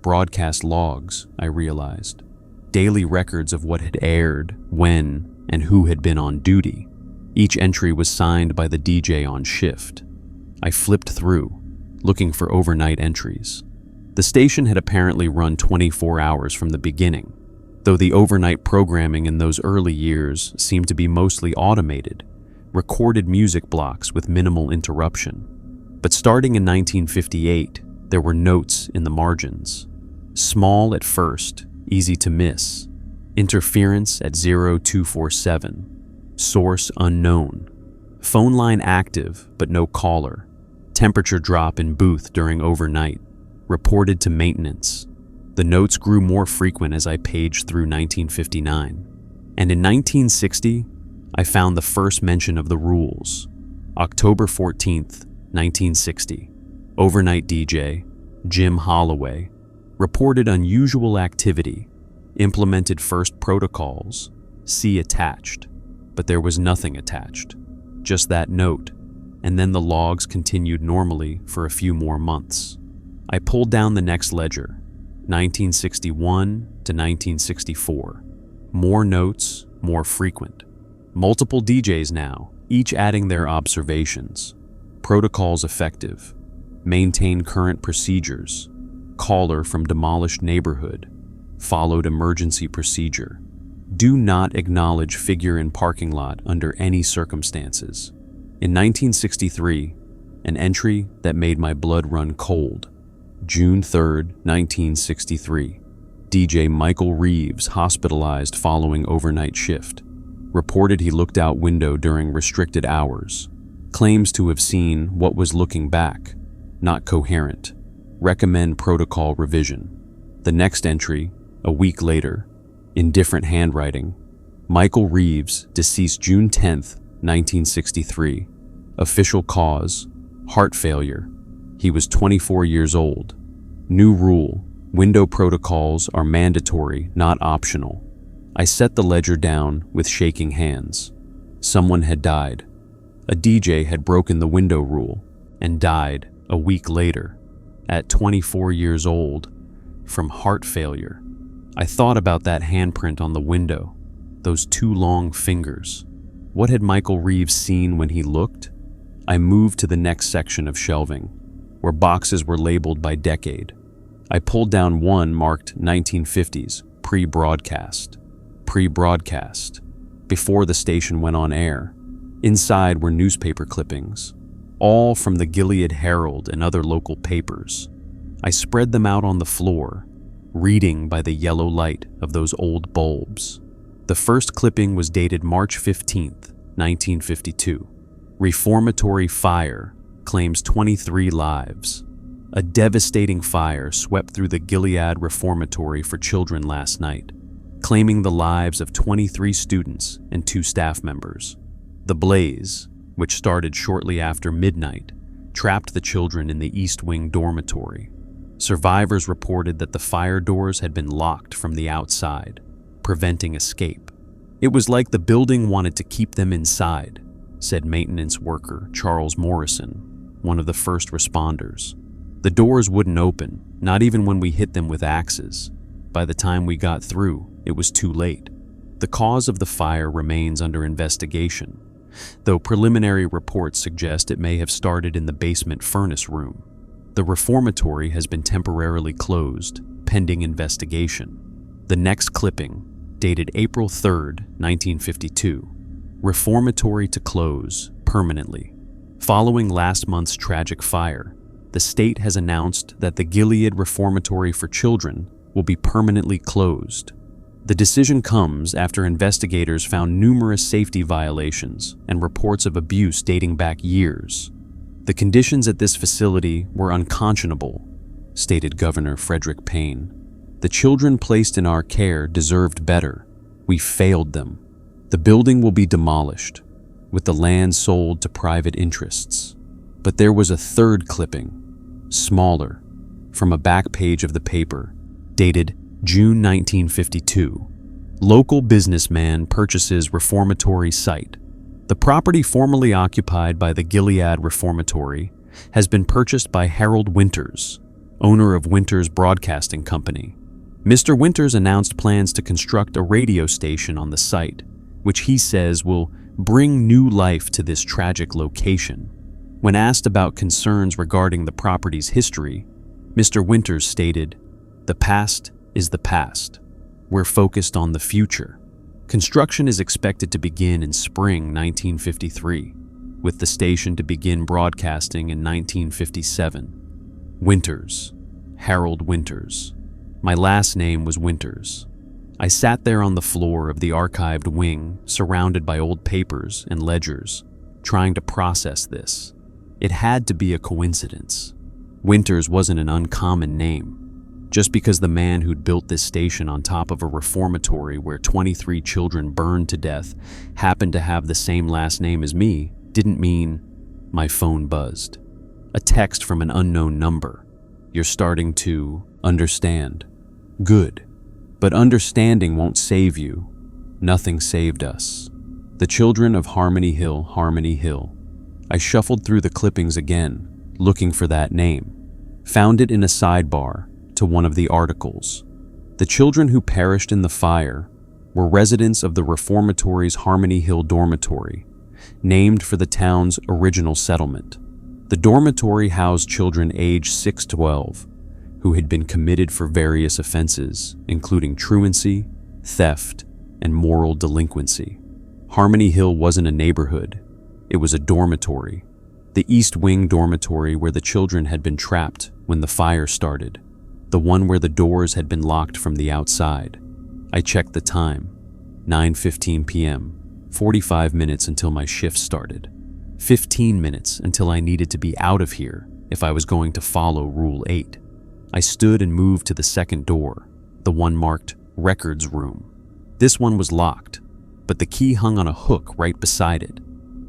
Speaker 1: Broadcast logs, I realized. Daily records of what had aired, when, and who had been on duty. Each entry was signed by the DJ on shift. I flipped through, looking for overnight entries. The station had apparently run 24 hours from the beginning, though the overnight programming in those early years seemed to be mostly automated, recorded music blocks with minimal interruption. But starting in 1958, there were notes in the margins. Small at first, easy to miss. Interference at 0247. Source unknown. Phone line active, but no caller. Temperature drop in booth during overnight. Reported to maintenance. The notes grew more frequent as I paged through 1959. And in 1960, I found the first mention of the rules. October 14th, 1960. Overnight DJ, Jim Holloway, reported unusual activity, implemented first protocols, see attached, but there was nothing attached, just that note, and then the logs continued normally for a few more months. I pulled down the next ledger, 1961 to 1964. More notes, more frequent. Multiple DJs now, each adding their observations. Protocols effective. Maintain current procedures. Caller from demolished neighborhood. Followed emergency procedure. Do not acknowledge figure in parking lot under any circumstances. In 1963, an entry that made my blood run cold. June 3rd, 1963. DJ Michael Reeves hospitalized following overnight shift. Reported he looked out window during restricted hours. Claims to have seen what was looking back. Not coherent. Recommend protocol revision. The next entry, a week later, in different handwriting. Michael Reeves, deceased June 10th, 1963. Official cause, heart failure. He was 24 years old. New rule, window protocols are mandatory, not optional. I set the ledger down with shaking hands. Someone had died. A DJ had broken the window rule and died a week later, at 24 years old, from heart failure. I thought about that handprint on the window, those two long fingers. What had Michael Reeves seen when he looked? I moved to the next section of shelving, where boxes were labeled by decade. I pulled down one marked 1950s, pre-broadcast. Pre-broadcast, before the station went on air. Inside were newspaper clippings, all from the Gilead Herald and other local papers. I spread them out on the floor, reading by the yellow light of those old bulbs. The first clipping was dated March 15th, 1952. Reformatory fire claims 23 lives. A devastating fire swept through the Gilead Reformatory for Children last night, claiming the lives of 23 students and 2 staff members. The blaze, which started shortly after midnight, trapped the children in the East Wing dormitory. Survivors reported that the fire doors had been locked from the outside, preventing escape. It was like the building wanted to keep them inside, said maintenance worker Charles Morrison, one of the first responders. The doors wouldn't open, not even when we hit them with axes. By the time we got through, it was too late. The cause of the fire remains under investigation, though preliminary reports suggest it may have started in the basement furnace room. The reformatory has been temporarily closed, pending investigation. The next clipping, dated April 3rd, 1952. Reformatory to close, permanently. Following last month's tragic fire, the state has announced that the Gilead Reformatory for Children will be permanently closed. The decision comes after investigators found numerous safety violations and reports of abuse dating back years. The conditions at this facility were unconscionable, stated Governor Frederick Payne. The children placed in our care deserved better. We failed them. The building will be demolished, with the land sold to private interests. But there was a third clipping, smaller, from a back page of the paper, dated June 1952. Local businessman purchases reformatory site. The property formerly occupied by the Gilead Reformatory has been purchased by Harold Winters, owner of Winters Broadcasting Company. Mr. Winters announced plans to construct a radio station on the site, which he says will bring new life to this tragic location. When asked about concerns regarding the property's history, Mr. Winters stated, "The past is the past. We're focused on the future." Construction is expected to begin in spring 1953, with the station to begin broadcasting in 1957. Winters, Harold Winters. My last name was Winters. I sat there on the floor of the archived wing, surrounded by old papers and ledgers, trying to process this. It had to be a coincidence. Winters wasn't an uncommon name. Just because the man who'd built this station on top of a reformatory where 23 children burned to death happened to have the same last name as me didn't mean. My phone buzzed. A text from an unknown number. "You're starting to understand." Good. But understanding won't save you. Nothing saved us. The children of Harmony Hill, Harmony Hill. I shuffled through the clippings again, looking for that name. Found it in a sidebar to one of the articles. The children who perished in the fire were residents of the reformatory's Harmony Hill Dormitory, named for the town's original settlement. The dormitory housed children aged 6 to 12 who had been committed for various offenses, including truancy, theft, and moral delinquency. Harmony Hill wasn't a neighborhood, it was a dormitory, the East Wing dormitory where the children had been trapped when the fire started, the one where the doors had been locked from the outside. I checked the time, 9:15 p.m., 45 minutes until my shift started, 15 minutes until I needed to be out of here if I was going to follow Rule 8. I stood and moved to the second door, the one marked Records Room. This one was locked, but the key hung on a hook right beside it,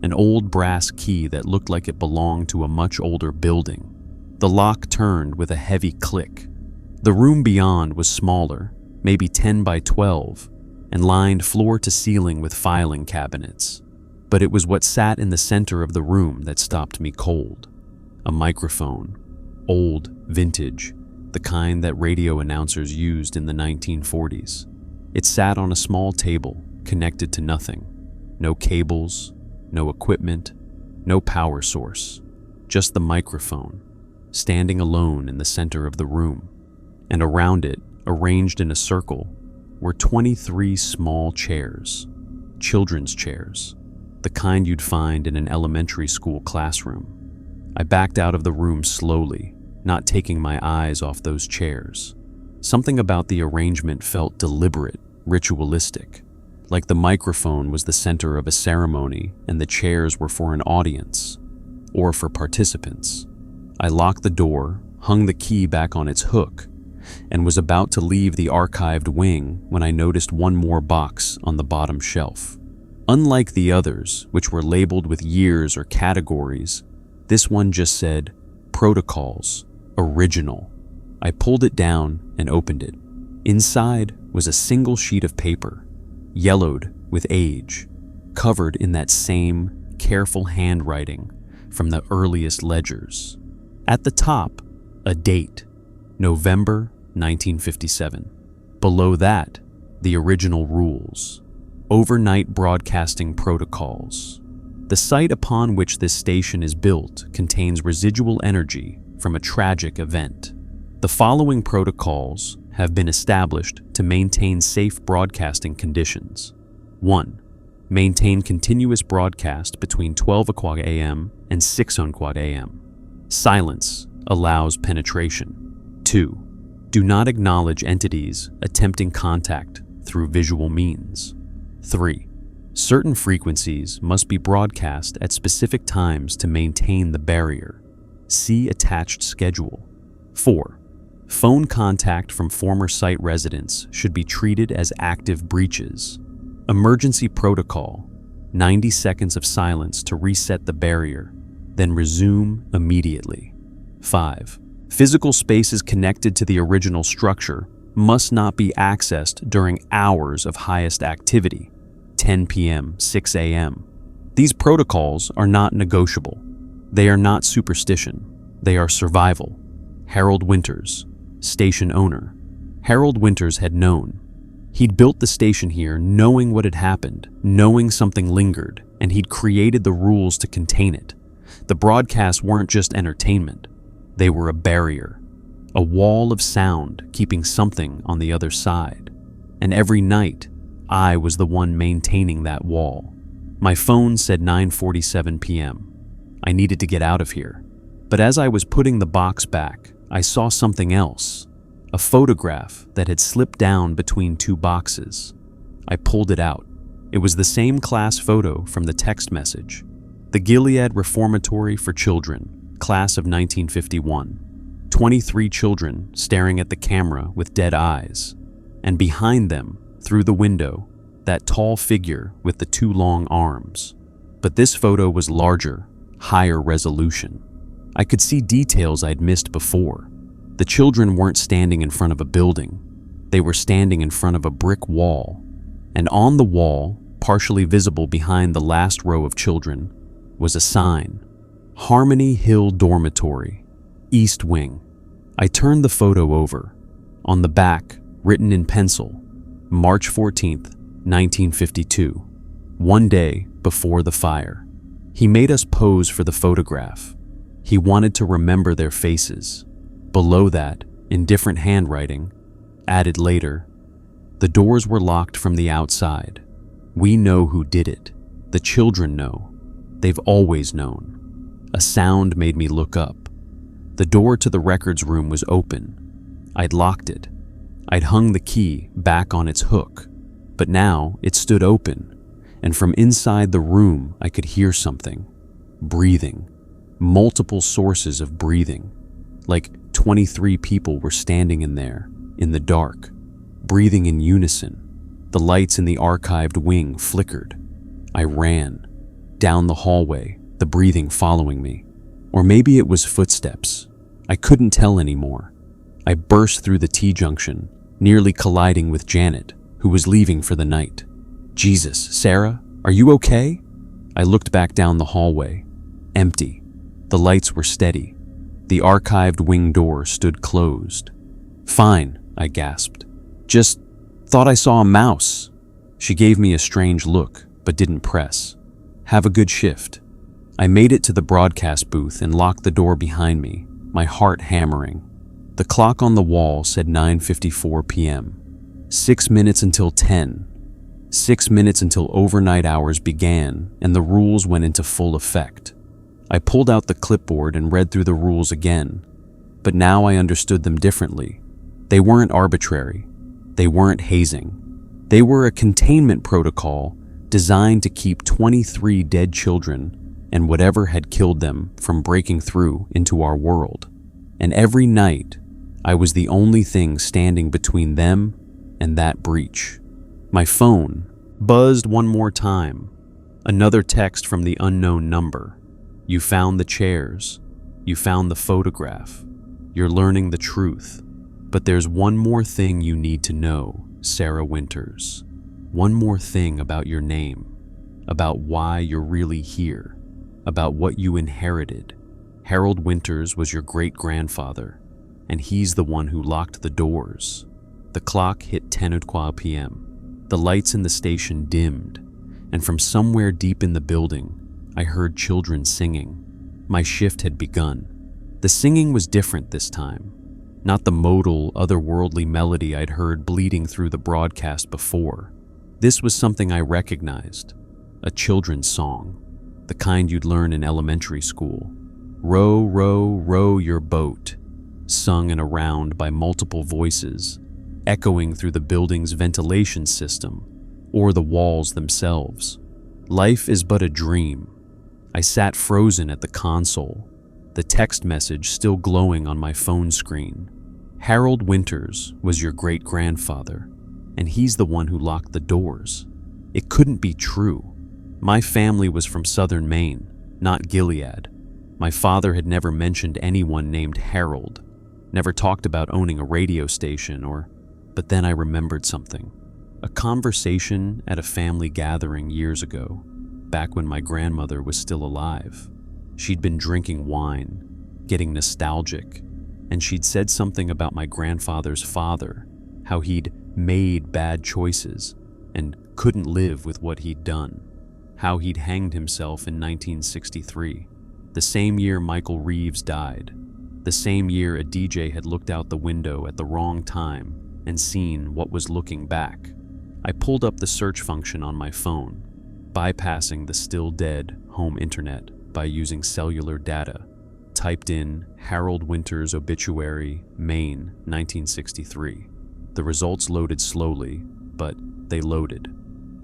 Speaker 1: an old brass key that looked like it belonged to a much older building. The lock turned with a heavy click. The room beyond was smaller, maybe 10 by 12, and lined floor to ceiling with filing cabinets. But it was what sat in the center of the room that stopped me cold. A microphone, old, vintage, the kind that radio announcers used in the 1940s. It sat on a small table, connected to nothing. No cables, no equipment, no power source. Just the microphone, standing alone in the center of the room. And around it, arranged in a circle, were 23 small chairs. Children's chairs, the kind you'd find in an elementary school classroom. I backed out of the room slowly, not taking my eyes off those chairs. Something about the arrangement felt deliberate, ritualistic, like the microphone was the center of a ceremony and the chairs were for an audience, or for participants. I locked the door, hung the key back on its hook, and was about to leave the archived wing when I noticed one more box on the bottom shelf. Unlike the others, which were labeled with years or categories, this one just said, Protocols, Original. I pulled it down and opened it. Inside was a single sheet of paper, yellowed with age, covered in that same careful handwriting from the earliest ledgers. At the top, a date, November 1957. Below that, the original rules, overnight broadcasting protocols. The site upon which this station is built contains residual energy from a tragic event. The following protocols have been established to maintain safe broadcasting conditions. 1. Maintain continuous broadcast between 12 o'clock a.m. and 6 o'clock a.m. Silence allows penetration. 2. Do not acknowledge entities attempting contact through visual means. 3. Certain frequencies must be broadcast at specific times to maintain the barrier. See attached schedule. 4. Phone contact from former site residents should be treated as active breaches. Emergency protocol: 90 seconds of silence to reset the barrier, then resume immediately. 5. Physical spaces connected to the original structure must not be accessed during hours of highest activity, 10 p.m., 6 a.m. These protocols are not negotiable. They are not superstition. They are survival. Harold Winters, station owner. Harold Winters had known. He'd built the station here knowing what had happened, knowing something lingered, and he'd created the rules to contain it. The broadcasts weren't just entertainment. They were a barrier, a wall of sound keeping something on the other side. And every night, I was the one maintaining that wall. My phone said 9:47 p.m. I needed to get out of here. But as I was putting the box back, I saw something else. A photograph that had slipped down between two boxes. I pulled it out. It was the same class photo from the text message. The Gilead Reformatory for Children, class of 1951. 23 children staring at the camera with dead eyes. And behind them, through the window, that tall figure with the two long arms. But this photo was larger, higher resolution. I could see details I'd missed before. The children weren't standing in front of a building. They were standing in front of a brick wall. And on the wall, partially visible behind the last row of children, was a sign. Harmony Hill Dormitory, East Wing. I turned the photo over. On the back, written in pencil, March 14th, 1952. One day before the fire. He made us pose for the photograph. He wanted to remember their faces. Below that, in different handwriting, added later, the doors were locked from the outside. We know who did it. The children know. They've always known. A sound made me look up. The door to the records room was open. I'd locked it. I'd hung the key back on its hook, but now it stood open, and from inside the room I could hear something. Breathing. Multiple sources of breathing. Like 23 people were standing in there, in the dark, breathing in unison. The lights in the archived wing flickered. I ran. Down the hallway, the breathing following me. Or maybe it was footsteps. I couldn't tell anymore. I burst through the T-junction, nearly colliding with Janet, who was leaving for the night. Jesus, Sarah, are you okay? I looked back down the hallway. Empty. The lights were steady. The archived wing door stood closed. Fine, I gasped. Just thought I saw a mouse. She gave me a strange look, but didn't press. Have a good shift. I made it to the broadcast booth and locked the door behind me, my heart hammering. The clock on the wall said 9:54 p.m. 6 minutes until 10. 6 minutes until overnight hours began and the rules went into full effect. I pulled out the clipboard and read through the rules again, but now I understood them differently. They weren't arbitrary. They weren't hazing. They were a containment protocol designed to keep 23 dead children and whatever had killed them from breaking through into our world. And every night, I was the only thing standing between them and that breach. My phone buzzed one more time. Another text from the unknown number. You found the chairs. You found the photograph. You're learning the truth. But there's one more thing you need to know, Sarah Winters. One more thing about your name. About why you're really here. About what you inherited. Harold Winters was your great-grandfather, and he's the one who locked the doors. The clock hit 10:00 p.m. The lights in the station dimmed, and from somewhere deep in the building, I heard children singing. My shift had begun. The singing was different this time. Not the modal, otherworldly melody I'd heard bleeding through the broadcast before. This was something I recognized. A children's song. The kind you'd learn in elementary school. Row, row, row your boat. Sung in a round by multiple voices. echoing through the building's ventilation system or the walls themselves. Life is but a dream. I sat frozen at the console, the text message still glowing on my phone screen. Harold Winters was your great-grandfather, and he's the one who locked the doors. It couldn't be true. My family was from southern Maine, not Gilead. My father had never mentioned anyone named Harold, never talked about owning a radio station but then I remembered something. A conversation at a family gathering years ago, back when my grandmother was still alive. She'd been drinking wine, getting nostalgic, and she'd said something about my grandfather's father, how he'd made bad choices and couldn't live with what he'd done, how he'd hanged himself in 1963, the same year Michael Reeves died, the same year a DJ had looked out the window at the wrong time and seen what was looking back. I pulled up the search function on my phone, bypassing the still dead home internet by using cellular data, typed in Harold Winters obituary, Maine, 1963. The results loaded slowly, but they loaded.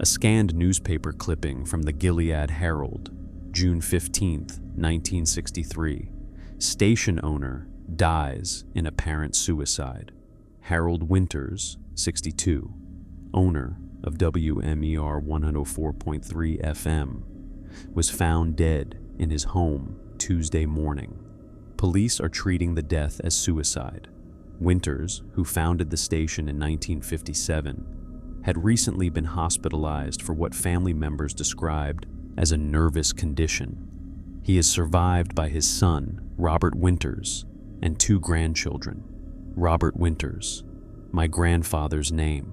Speaker 1: A scanned newspaper clipping from the Gilead Herald, June 15th, 1963. Station owner dies in apparent suicide. Harold Winters, 62, owner of WMER 104.3 FM, was found dead in his home Tuesday morning. Police are treating the death as suicide. Winters, who founded the station in 1957, had recently been hospitalized for what family members described as a nervous condition. He is survived by his son, Robert Winters, and 2 grandchildren. Robert Winters, my grandfather's name.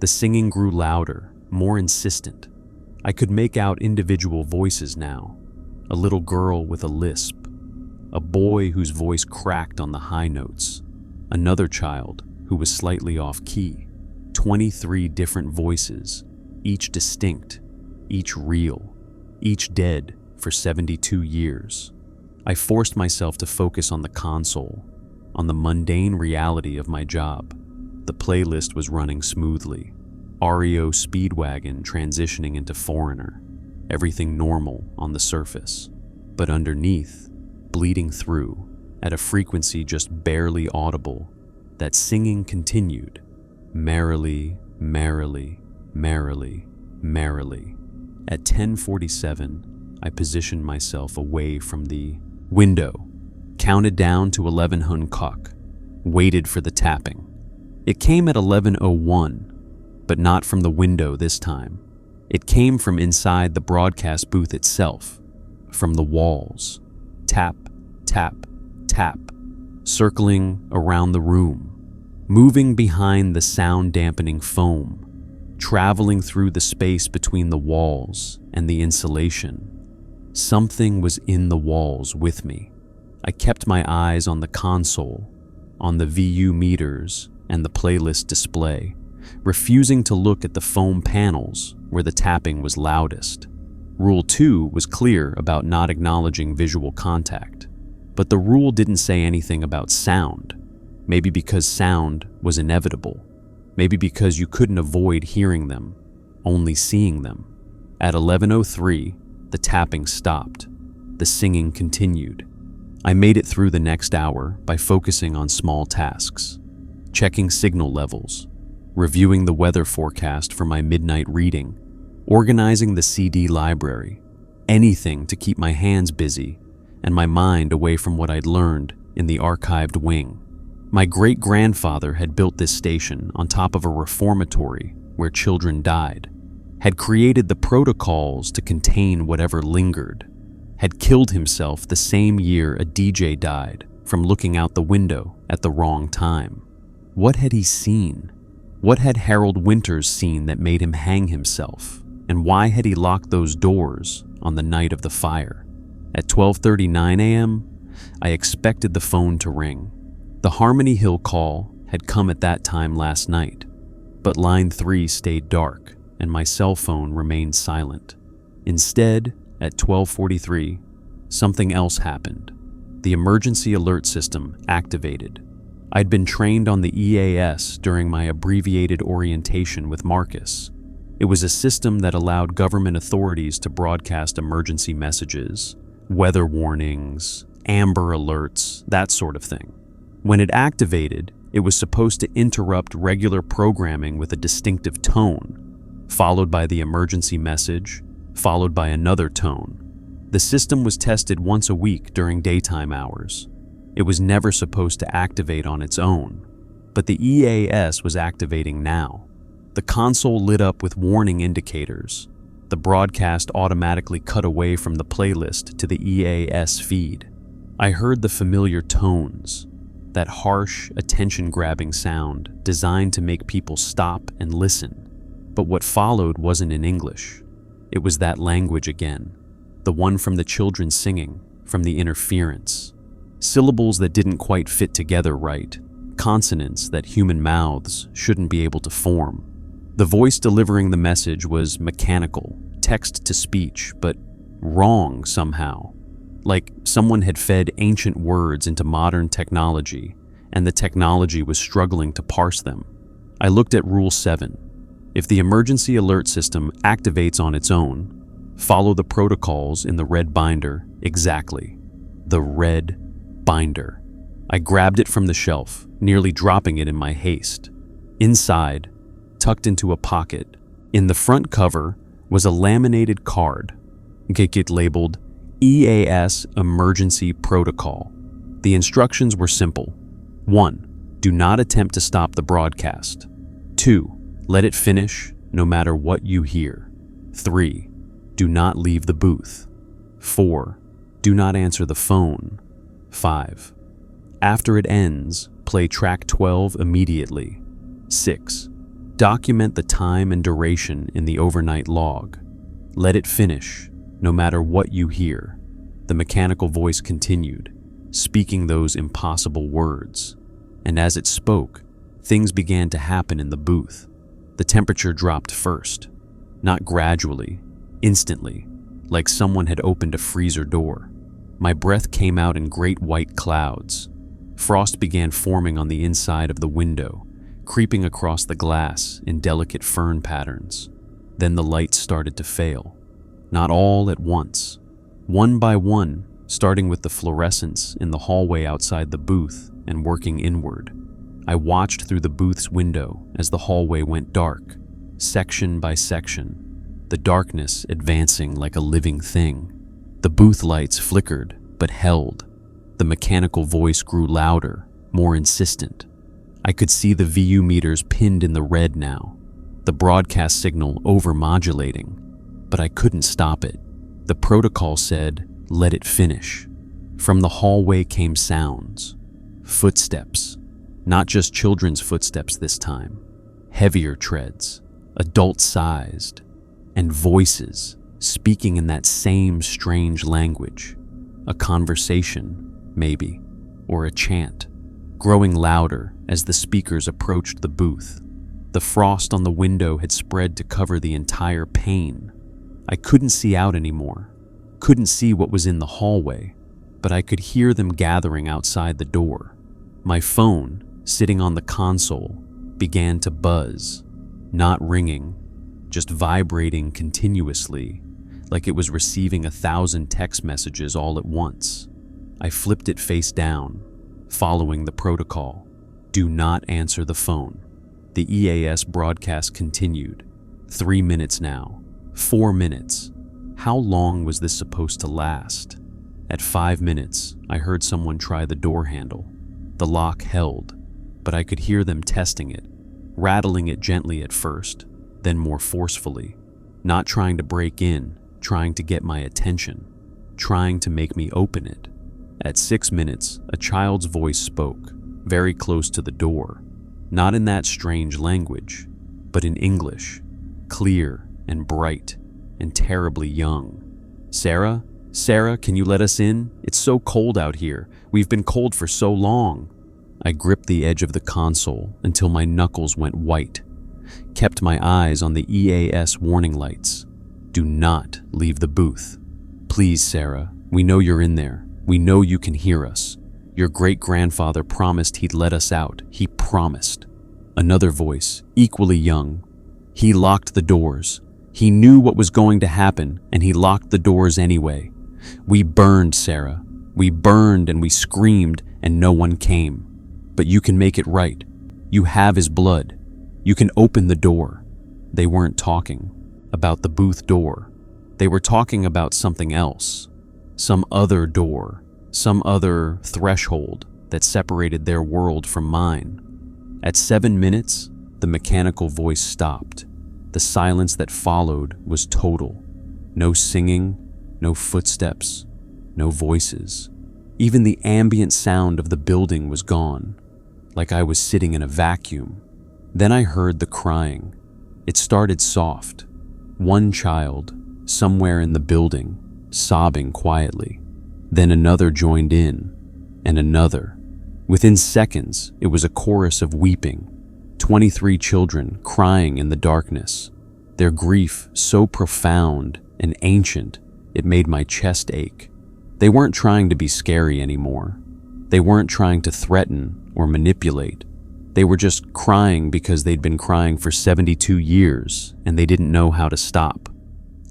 Speaker 1: The singing grew louder, more insistent. I could make out individual voices now. A little girl with a lisp, a boy whose voice cracked on the high notes, another child who was slightly off-key. 23 different voices, each distinct, each real, each dead for 72 years. I forced myself to focus on the console, on the mundane reality of my job. The playlist was running smoothly. REO Speedwagon transitioning into Foreigner. Everything normal on the surface. But underneath, bleeding through, at a frequency just barely audible, that singing continued. Merrily, merrily, merrily, merrily. At 10:47, I positioned myself away from the window, counted down to 11 Huncock, waited for the tapping. It came at 11:01, but not from the window this time. It came from inside the broadcast booth itself, from the walls. Tap, tap, tap, circling around the room, moving behind the sound-dampening foam, traveling through the space between the walls and the insulation. Something was in the walls with me. I kept my eyes on the console, on the VU meters and the playlist display, refusing to look at the foam panels where the tapping was loudest. Rule 2 was clear about not acknowledging visual contact, but the rule didn't say anything about sound. Maybe because sound was inevitable. Maybe because you couldn't avoid hearing them, only seeing them. At 11:03, the tapping stopped. The singing continued. I made it through the next hour by focusing on small tasks, checking signal levels, reviewing the weather forecast for my midnight reading, organizing the CD library, anything to keep my hands busy and my mind away from what I'd learned in the archived wing. My great-grandfather had built this station on top of a reformatory where children died, had created the protocols to contain whatever lingered, had killed himself the same year a DJ died from looking out the window at the wrong time. What had he seen? What had Harold Winters seen that made him hang himself? And why had he locked those doors on the night of the fire? At 12:39 a.m., I expected the phone to ring. The Harmony Hill call had come at that time last night, but line 3 stayed dark and my cell phone remained silent. Instead, at 12:43, something else happened. The emergency alert system activated. I'd been trained on the EAS during my abbreviated orientation with Marcus. It was a system that allowed government authorities to broadcast emergency messages, weather warnings, amber alerts, that sort of thing. When it activated, it was supposed to interrupt regular programming with a distinctive tone, followed by the emergency message, followed by another tone. The system was tested once a week during daytime hours. It was never supposed to activate on its own, but the EAS was activating now. The console lit up with warning indicators. The broadcast automatically cut away from the playlist to the EAS feed. I heard the familiar tones, that harsh, attention-grabbing sound designed to make people stop and listen. But what followed wasn't in English. It was that language again, the one from the children singing, from the interference. Syllables that didn't quite fit together right, consonants that human mouths shouldn't be able to form. The voice delivering the message was mechanical, text-to-speech, but wrong somehow. Like someone had fed ancient words into modern technology, and the technology was struggling to parse them. I looked at Rule 7. If the emergency alert system activates on its own, follow the protocols in the red binder exactly. The red binder. I grabbed it from the shelf, nearly dropping it in my haste. Inside, tucked into a pocket, in the front cover was a laminated card, labeled EAS Emergency Protocol. The instructions were simple. 1. Do not attempt to stop the broadcast. 2. Let it finish, no matter what you hear. 3. Do not leave the booth. 4. Do not answer the phone. 5. After it ends, play track 12 immediately. 6. Document the time and duration in the overnight log. Let it finish, no matter what you hear. The mechanical voice continued, speaking those impossible words. And as it spoke, things began to happen in the booth. The temperature dropped first, not gradually, instantly, like someone had opened a freezer door. My breath came out in great white clouds. Frost began forming on the inside of the window, creeping across the glass in delicate fern patterns. Then the lights started to fail. Not all at once. One by one, starting with the fluorescence in the hallway outside the booth and working inward. I watched through the booth's window as the hallway went dark, section by section, the darkness advancing like a living thing. The booth lights flickered, but held. The mechanical voice grew louder, more insistent. I could see the VU meters pinned in the red now, the broadcast signal over-modulating, but I couldn't stop it. The protocol said, let it finish. From the hallway came sounds, footsteps, not just children's footsteps this time, heavier treads, adult-sized, and voices speaking in that same strange language, a conversation, maybe, or a chant, growing louder as the speakers approached the booth. The frost on the window had spread to cover the entire pane. I couldn't see out anymore, couldn't see what was in the hallway, but I could hear them gathering outside the door. My phone, sitting on the console, began to buzz, not ringing, just vibrating continuously, like it was receiving 1,000 text messages all at once. I flipped it face down, following the protocol. Do not answer the phone. The EAS broadcast continued. 3 minutes now. 4 minutes. How long was this supposed to last? At 5 minutes, I heard someone try the door handle. The lock held, but I could hear them testing it, rattling it gently at first, then more forcefully, not trying to break in, trying to get my attention, trying to make me open it. At 6 minutes, a child's voice spoke, very close to the door, not in that strange language, but in English, clear and bright and terribly young. Sarah? Sarah, can you let us in? It's so cold out here. We've been cold for so long. I gripped the edge of the console until my knuckles went white, kept my eyes on the EAS warning lights. Do not leave the booth. Please, Sarah, we know you're in there. We know you can hear us. Your great-grandfather promised he'd let us out. He promised. Another voice, equally young. He locked the doors. He knew what was going to happen, and he locked the doors anyway. We burned, Sarah. We burned and we screamed, and no one came. But you can make it right. You have his blood. You can open the door. They weren't talking about the booth door. They were talking about something else. Some other door. Some other threshold that separated their world from mine. At 7 minutes, the mechanical voice stopped. The silence that followed was total. No singing, no footsteps, no voices. Even the ambient sound of the building was gone, like I was sitting in a vacuum. Then I heard the crying. It started soft. One child, somewhere in the building, sobbing quietly. Then another joined in, and another. Within seconds, it was a chorus of weeping. 23 children crying in the darkness. Their grief so profound and ancient, it made my chest ache. They weren't trying to be scary anymore. They weren't trying to threaten or manipulate. They were just crying because they'd been crying for 72 years and they didn't know how to stop.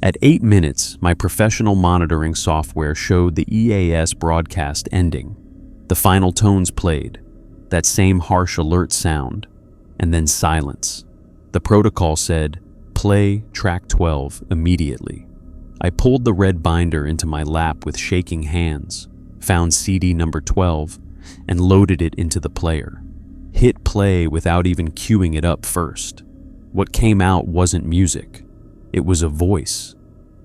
Speaker 1: At 8 minutes, my professional monitoring software showed the EAS broadcast ending. The final tones played, that same harsh alert sound, and then silence. The protocol said, "Play track 12 immediately." I pulled the red binder into my lap with shaking hands, found CD number 12, and loaded it into the player. Hit play without even queuing it up first. What came out wasn't music. It was a voice.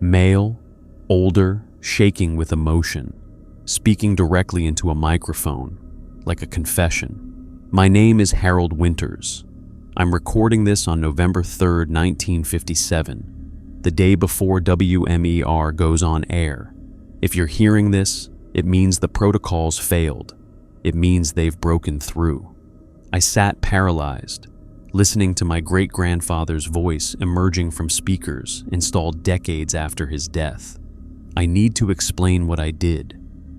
Speaker 1: Male, older, shaking with emotion, speaking directly into a microphone, like a confession. "My name is Harold Winters. I'm recording this on November 3rd, 1957, the day before WMER goes on air. If you're hearing this, it means the protocols failed. It means they've broken through." I sat paralyzed, listening to my great-grandfather's voice emerging from speakers installed decades after his death. I need to explain what I did.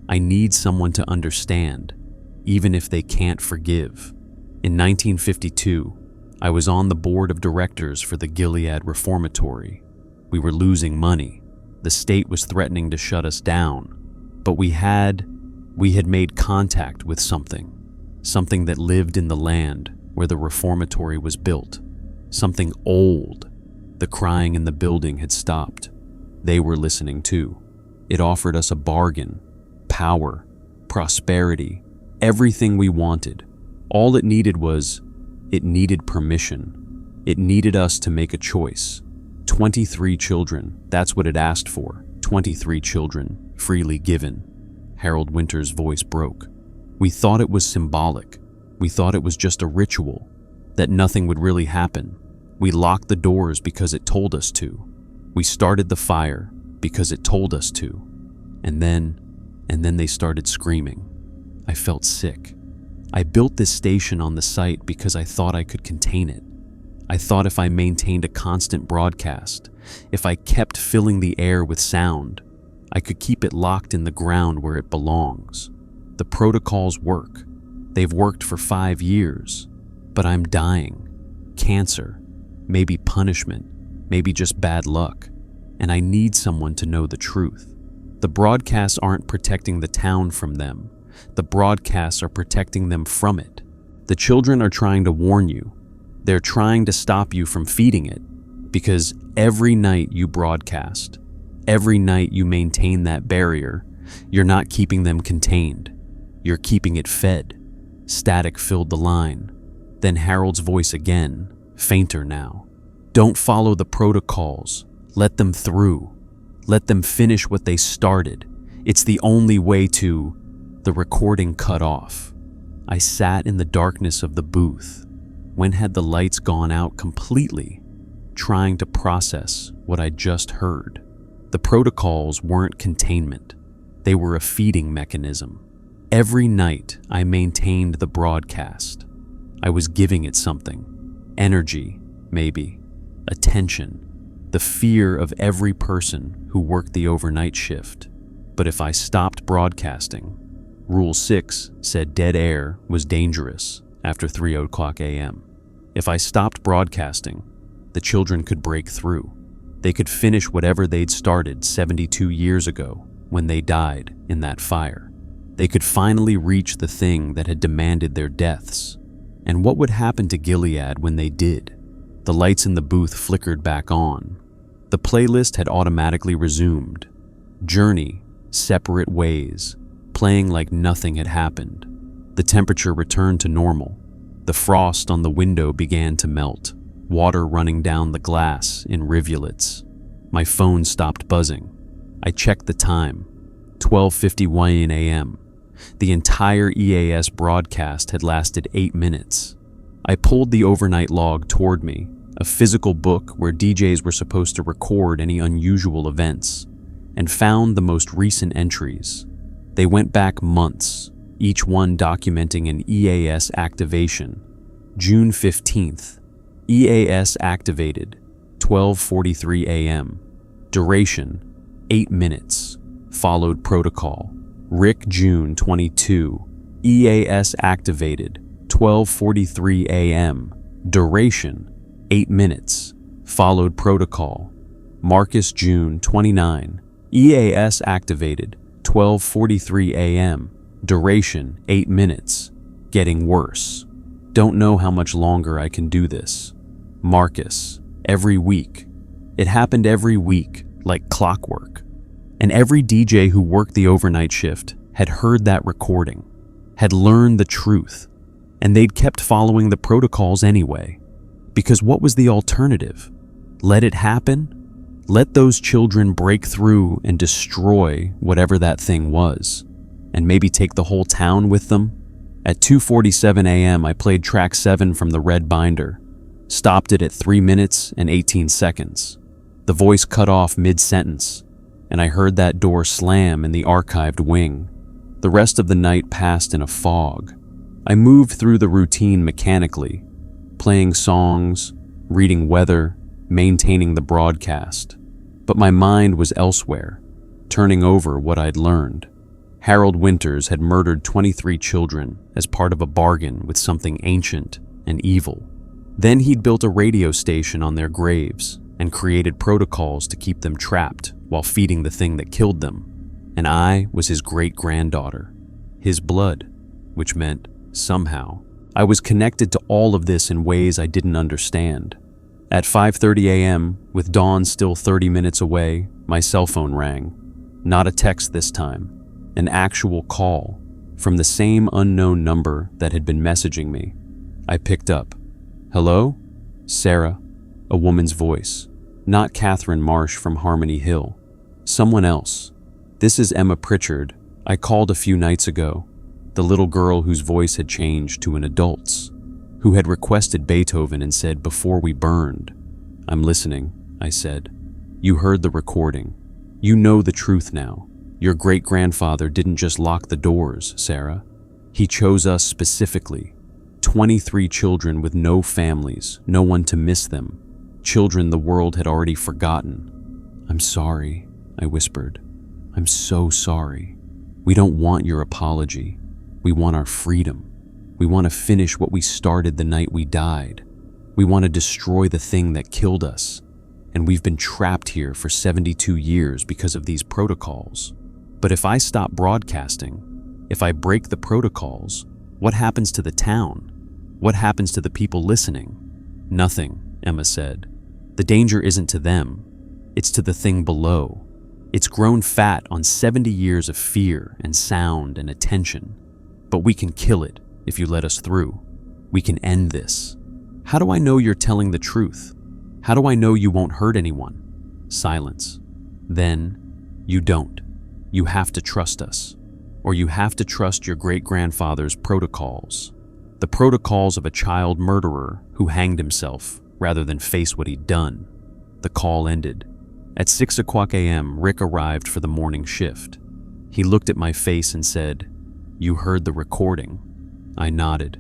Speaker 1: I need someone to understand, even if they can't forgive. In 1952, I was on the board of directors for the Gilead Reformatory. We were losing money. The state was threatening to shut us down. But we had made contact with something that lived in the land where the reformatory was built. Something old. The crying in the building had stopped. They were listening too. It offered us a bargain, power, prosperity, everything we wanted. All it needed permission. It needed us to make a choice. 23 children, that's what it asked for. 23 children, freely given. Harold Winters' voice broke. We thought it was symbolic. We thought it was just a ritual, that nothing would really happen. We locked the doors because it told us to. We started the fire because it told us to. And then they started screaming. I felt sick. I built this station on the site because I thought I could contain it. I thought if I maintained a constant broadcast, if I kept filling the air with sound, I could keep it locked in the ground where it belongs. The protocols work. They've worked for 5 years, but I'm dying. Cancer, maybe punishment, maybe just bad luck, and I need someone to know the truth. The broadcasts aren't protecting the town from them. The broadcasts are protecting them from it. The children are trying to warn you. They're trying to stop you from feeding it, because every night you broadcast, every night you maintain that barrier, you're not keeping them contained. You're keeping it fed. Static filled the line. Then Harold's voice again, fainter now. Don't follow the protocols. Let them through. Let them finish what they started. It's the only way to... The recording cut off. I sat in the darkness of the booth. When had the lights gone out completely? Trying to process what I just heard. The protocols weren't containment. They were a feeding mechanism. Every night, I maintained the broadcast. I was giving it something. Energy, maybe. Attention. The fear of every person who worked the overnight shift. But if I stopped broadcasting, Rule 6 said dead air was dangerous after 3 o'clock a.m. If I stopped broadcasting, the children could break through. They could finish whatever they'd started 72 years ago when they died in that fire. They could finally reach the thing that had demanded their deaths. And what would happen to Gilead when they did? The lights in the booth flickered back on. The playlist had automatically resumed. Journey, Separate Ways, playing like nothing had happened. The temperature returned to normal. The frost on the window began to melt, water running down the glass in rivulets. My phone stopped buzzing. I checked the time, 12:51 a.m. The entire EAS broadcast had lasted 8 minutes. I pulled the overnight log toward me, a physical book where DJs were supposed to record any unusual events, and found the most recent entries. They went back months, each one documenting an EAS activation. June 15th, EAS activated, 12:43 a.m. Duration, 8 minutes. Followed protocol. Rick, June 22, EAS activated, 12:43 a.m. Duration, 8 minutes. Followed protocol. Marcus, June 29, EAS activated, 12:43 a.m. Duration, 8 minutes. Getting worse. Don't know how much longer I can do this. Marcus, every week. It happened every week, like clockwork. And every DJ who worked the overnight shift had heard that recording, had learned the truth, and they'd kept following the protocols anyway. Because what was the alternative? Let it happen? Let those children break through and destroy whatever that thing was, and maybe take the whole town with them? At 2:47 a.m., I played track 7 from the red binder, stopped it at 3 minutes and 18 seconds. The voice cut off mid-sentence, and I heard that door slam in the archived wing. The rest of the night passed in a fog. I moved through the routine mechanically, playing songs, reading weather, maintaining the broadcast. But my mind was elsewhere, turning over what I'd learned. Harold Winters had murdered 23 children as part of a bargain with something ancient and evil. Then he'd built a radio station on their graves and created protocols to keep them trapped while feeding the thing that killed them. And I was his great-granddaughter, his blood, which meant, somehow, I was connected to all of this in ways I didn't understand. At 5:30 a.m., with dawn still 30 minutes away, my cell phone rang. Not a text this time, an actual call from the same unknown number that had been messaging me. I picked up. Hello? Sarah, a woman's voice. Not Catherine Marsh from Harmony Hill. Someone else. This is Emma Pritchard. I called a few nights ago. The little girl whose voice had changed to an adult's, who had requested Beethoven and said, "Before we burned." "I'm listening," I said. "You heard the recording. You know the truth now. Your great-grandfather didn't just lock the doors, Sarah. He chose us specifically. 23 children with no families, no one to miss them. Children the world had already forgotten." "I'm sorry," I whispered. "I'm so sorry. We don't want your apology. We want our freedom. We want to finish what we started the night we died. We want to destroy the thing that killed us. And we've been trapped here for 72 years because of these protocols. But if I stop broadcasting, if I break the protocols, what happens to the town? What happens to the people listening?" "Nothing," Emma said. "The danger isn't to them. It's to the thing below. It's grown fat on 70 years of fear and sound and attention. But we can kill it if you let us through. We can end this." "How do I know you're telling the truth? How do I know you won't hurt anyone?" Silence. "Then, you don't. You have to trust us. Or you have to trust your great-grandfather's protocols. The protocols of a child murderer who hanged himself rather than face what he'd done." The call ended. At 6 o'clock a.m., Rick arrived for the morning shift. He looked at my face and said, "You heard the recording?" I nodded.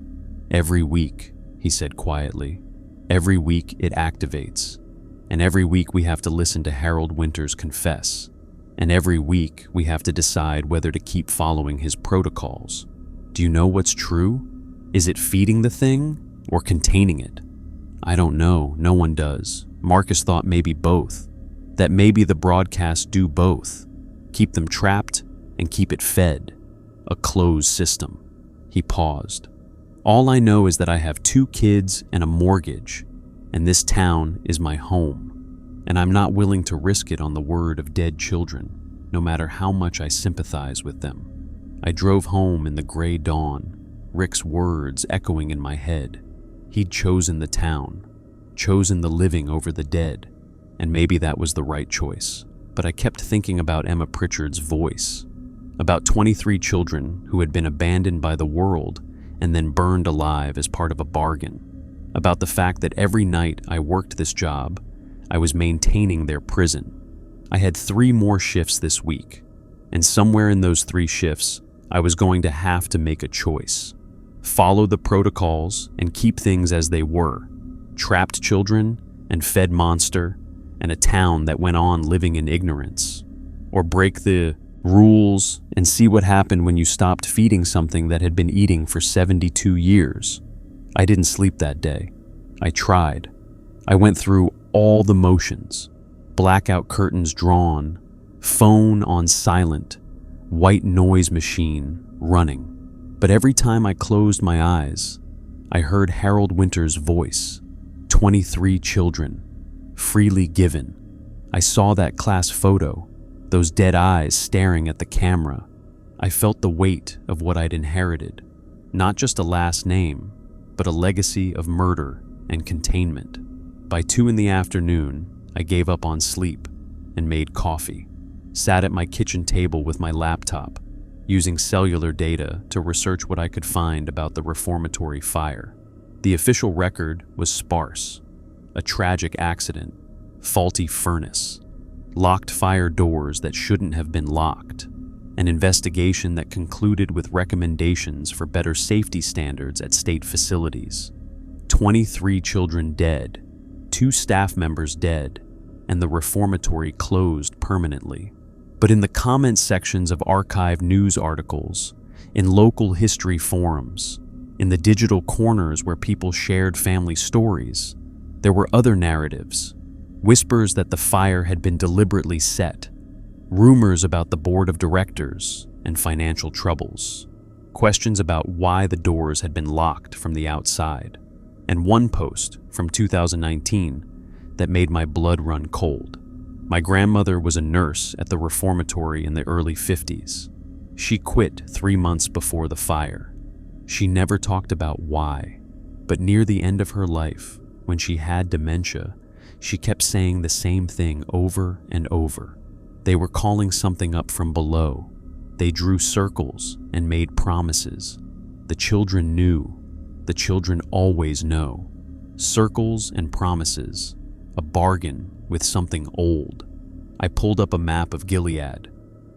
Speaker 1: "Every week," he said quietly. "Every week it activates. And every week we have to listen to Harold Winters confess. And every week, we have to decide whether to keep following his protocols. Do you know what's true? Is it feeding the thing or containing it? I don't know. No one does. Marcus thought maybe both. That maybe the broadcasts do both. Keep them trapped and keep it fed. A closed system. He paused. All I know is that I have 2 kids and a mortgage, and this town is my home. And I'm not willing to risk it on the word of dead children, no matter how much I sympathize with them. I drove home in the gray dawn, Rick's words echoing in my head. He'd chosen the town, chosen the living over the dead, and maybe that was the right choice. But I kept thinking about Emma Pritchard's voice, about 23 children who had been abandoned by the world and then burned alive as part of a bargain, about the fact that every night I worked this job, I was maintaining their prison. I had 3 more shifts this week, and somewhere in those 3 shifts, I was going to have to make a choice. Follow the protocols and keep things as they were. Trapped children and fed monster and a town that went on living in ignorance. Or break the rules and see what happened when you stopped feeding something that had been eating for 72 years. I didn't sleep that day. I tried. I went through all the motions. Blackout curtains drawn, phone on silent, white noise machine running. But every time I closed my eyes, I heard Harold Winter's voice. 23 children, freely given. I saw that class photo, those dead eyes staring at the camera. I felt the weight of what I'd inherited. Not just a last name, but a legacy of murder and containment. By 2 in the afternoon, I gave up on sleep and made coffee. Sat at my kitchen table with my laptop, using cellular data to research what I could find about the reformatory fire. The official record was sparse. A tragic accident, faulty furnace, locked fire doors that shouldn't have been locked, an investigation that concluded with recommendations for better safety standards at state facilities. 23 children dead, 2 staff members dead, and the reformatory closed permanently. But in the comment sections of archived news articles, in local history forums, in the digital corners where people shared family stories, there were other narratives, whispers that the fire had been deliberately set, rumors about the board of directors and financial troubles, questions about why the doors had been locked from the outside, and one post from 2019 that made my blood run cold. My grandmother was a nurse at the reformatory in the early 50s. She quit 3 months before the fire. She never talked about why, but near the end of her life, when she had dementia, she kept saying the same thing over and over. They were calling something up from below. They drew circles and made promises. The children knew. The children always know. Circles and promises. A bargain with something old. I pulled up a map of Gilead,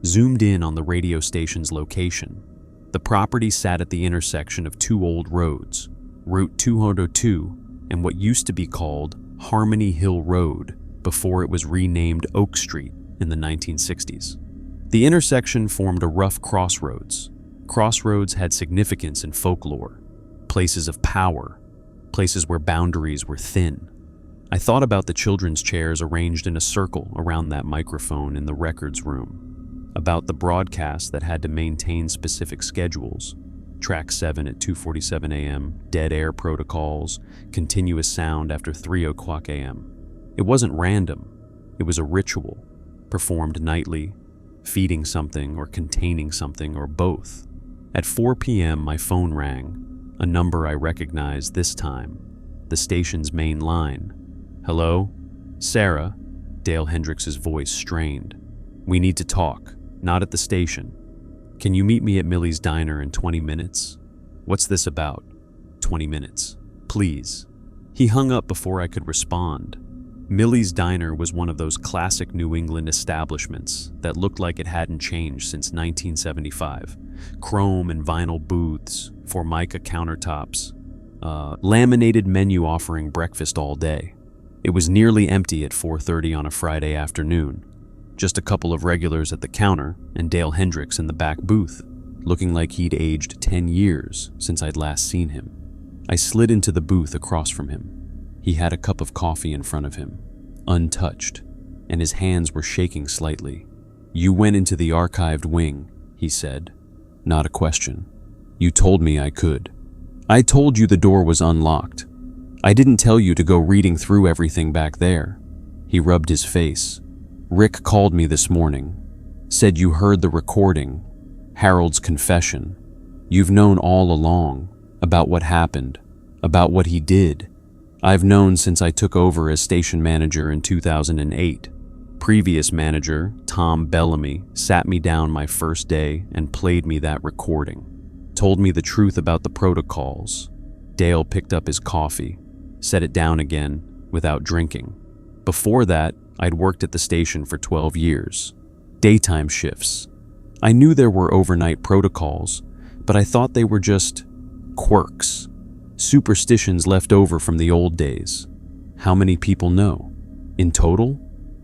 Speaker 1: zoomed in on the radio station's location. The property sat at the intersection of 2 old roads, Route 202 and what used to be called Harmony Hill Road before it was renamed Oak Street in the 1960s. The intersection formed a rough crossroads. Crossroads had significance in folklore, places of power, places where boundaries were thin. I thought about the children's chairs arranged in a circle around that microphone in the records room, about the broadcasts that had to maintain specific schedules, track 7 at 2:47 a.m., dead air protocols, continuous sound after 3 o'clock a.m. It wasn't random, it was a ritual, performed nightly, feeding something or containing something or both. At 4 p.m. my phone rang, a number I recognized this time, the station's main line. "Hello? Sarah?" Dale Hendricks' voice strained. "We need to talk, not at the station. Can you meet me at Millie's Diner in 20 minutes? What's this about? 20 minutes. Please." He hung up before I could respond. Millie's Diner was one of those classic New England establishments that looked like it hadn't changed since 1975. Chrome and vinyl booths, Formica countertops, laminated menu offering breakfast all day. It was nearly empty at 4:30 on a Friday afternoon. just a couple of regulars at the counter and Dale Hendricks in the back booth, looking like he'd aged 10 years since I'd last seen him. I slid into the booth across from him. He had a cup of coffee in front of him, untouched, and his hands were shaking slightly. "You went into the archived wing," he said. "Not a question. You told me I could. I told you the door was unlocked. I didn't tell you to go reading through everything back there." He rubbed his face. "Rick called me this morning. Said you heard the recording, Harold's confession. You've known all along about what happened, about what he did. I've known since I took over as station manager in 2008. Previous manager, Tom Bellamy, sat me down my first day and played me that recording. Told me the truth about the protocols." Dale picked up his coffee, set it down again without drinking. "Before that, I'd worked at the station for 12 years. Daytime shifts. I knew there were overnight protocols, but I thought they were just quirks, superstitions left over from the old days. How many people know? In total?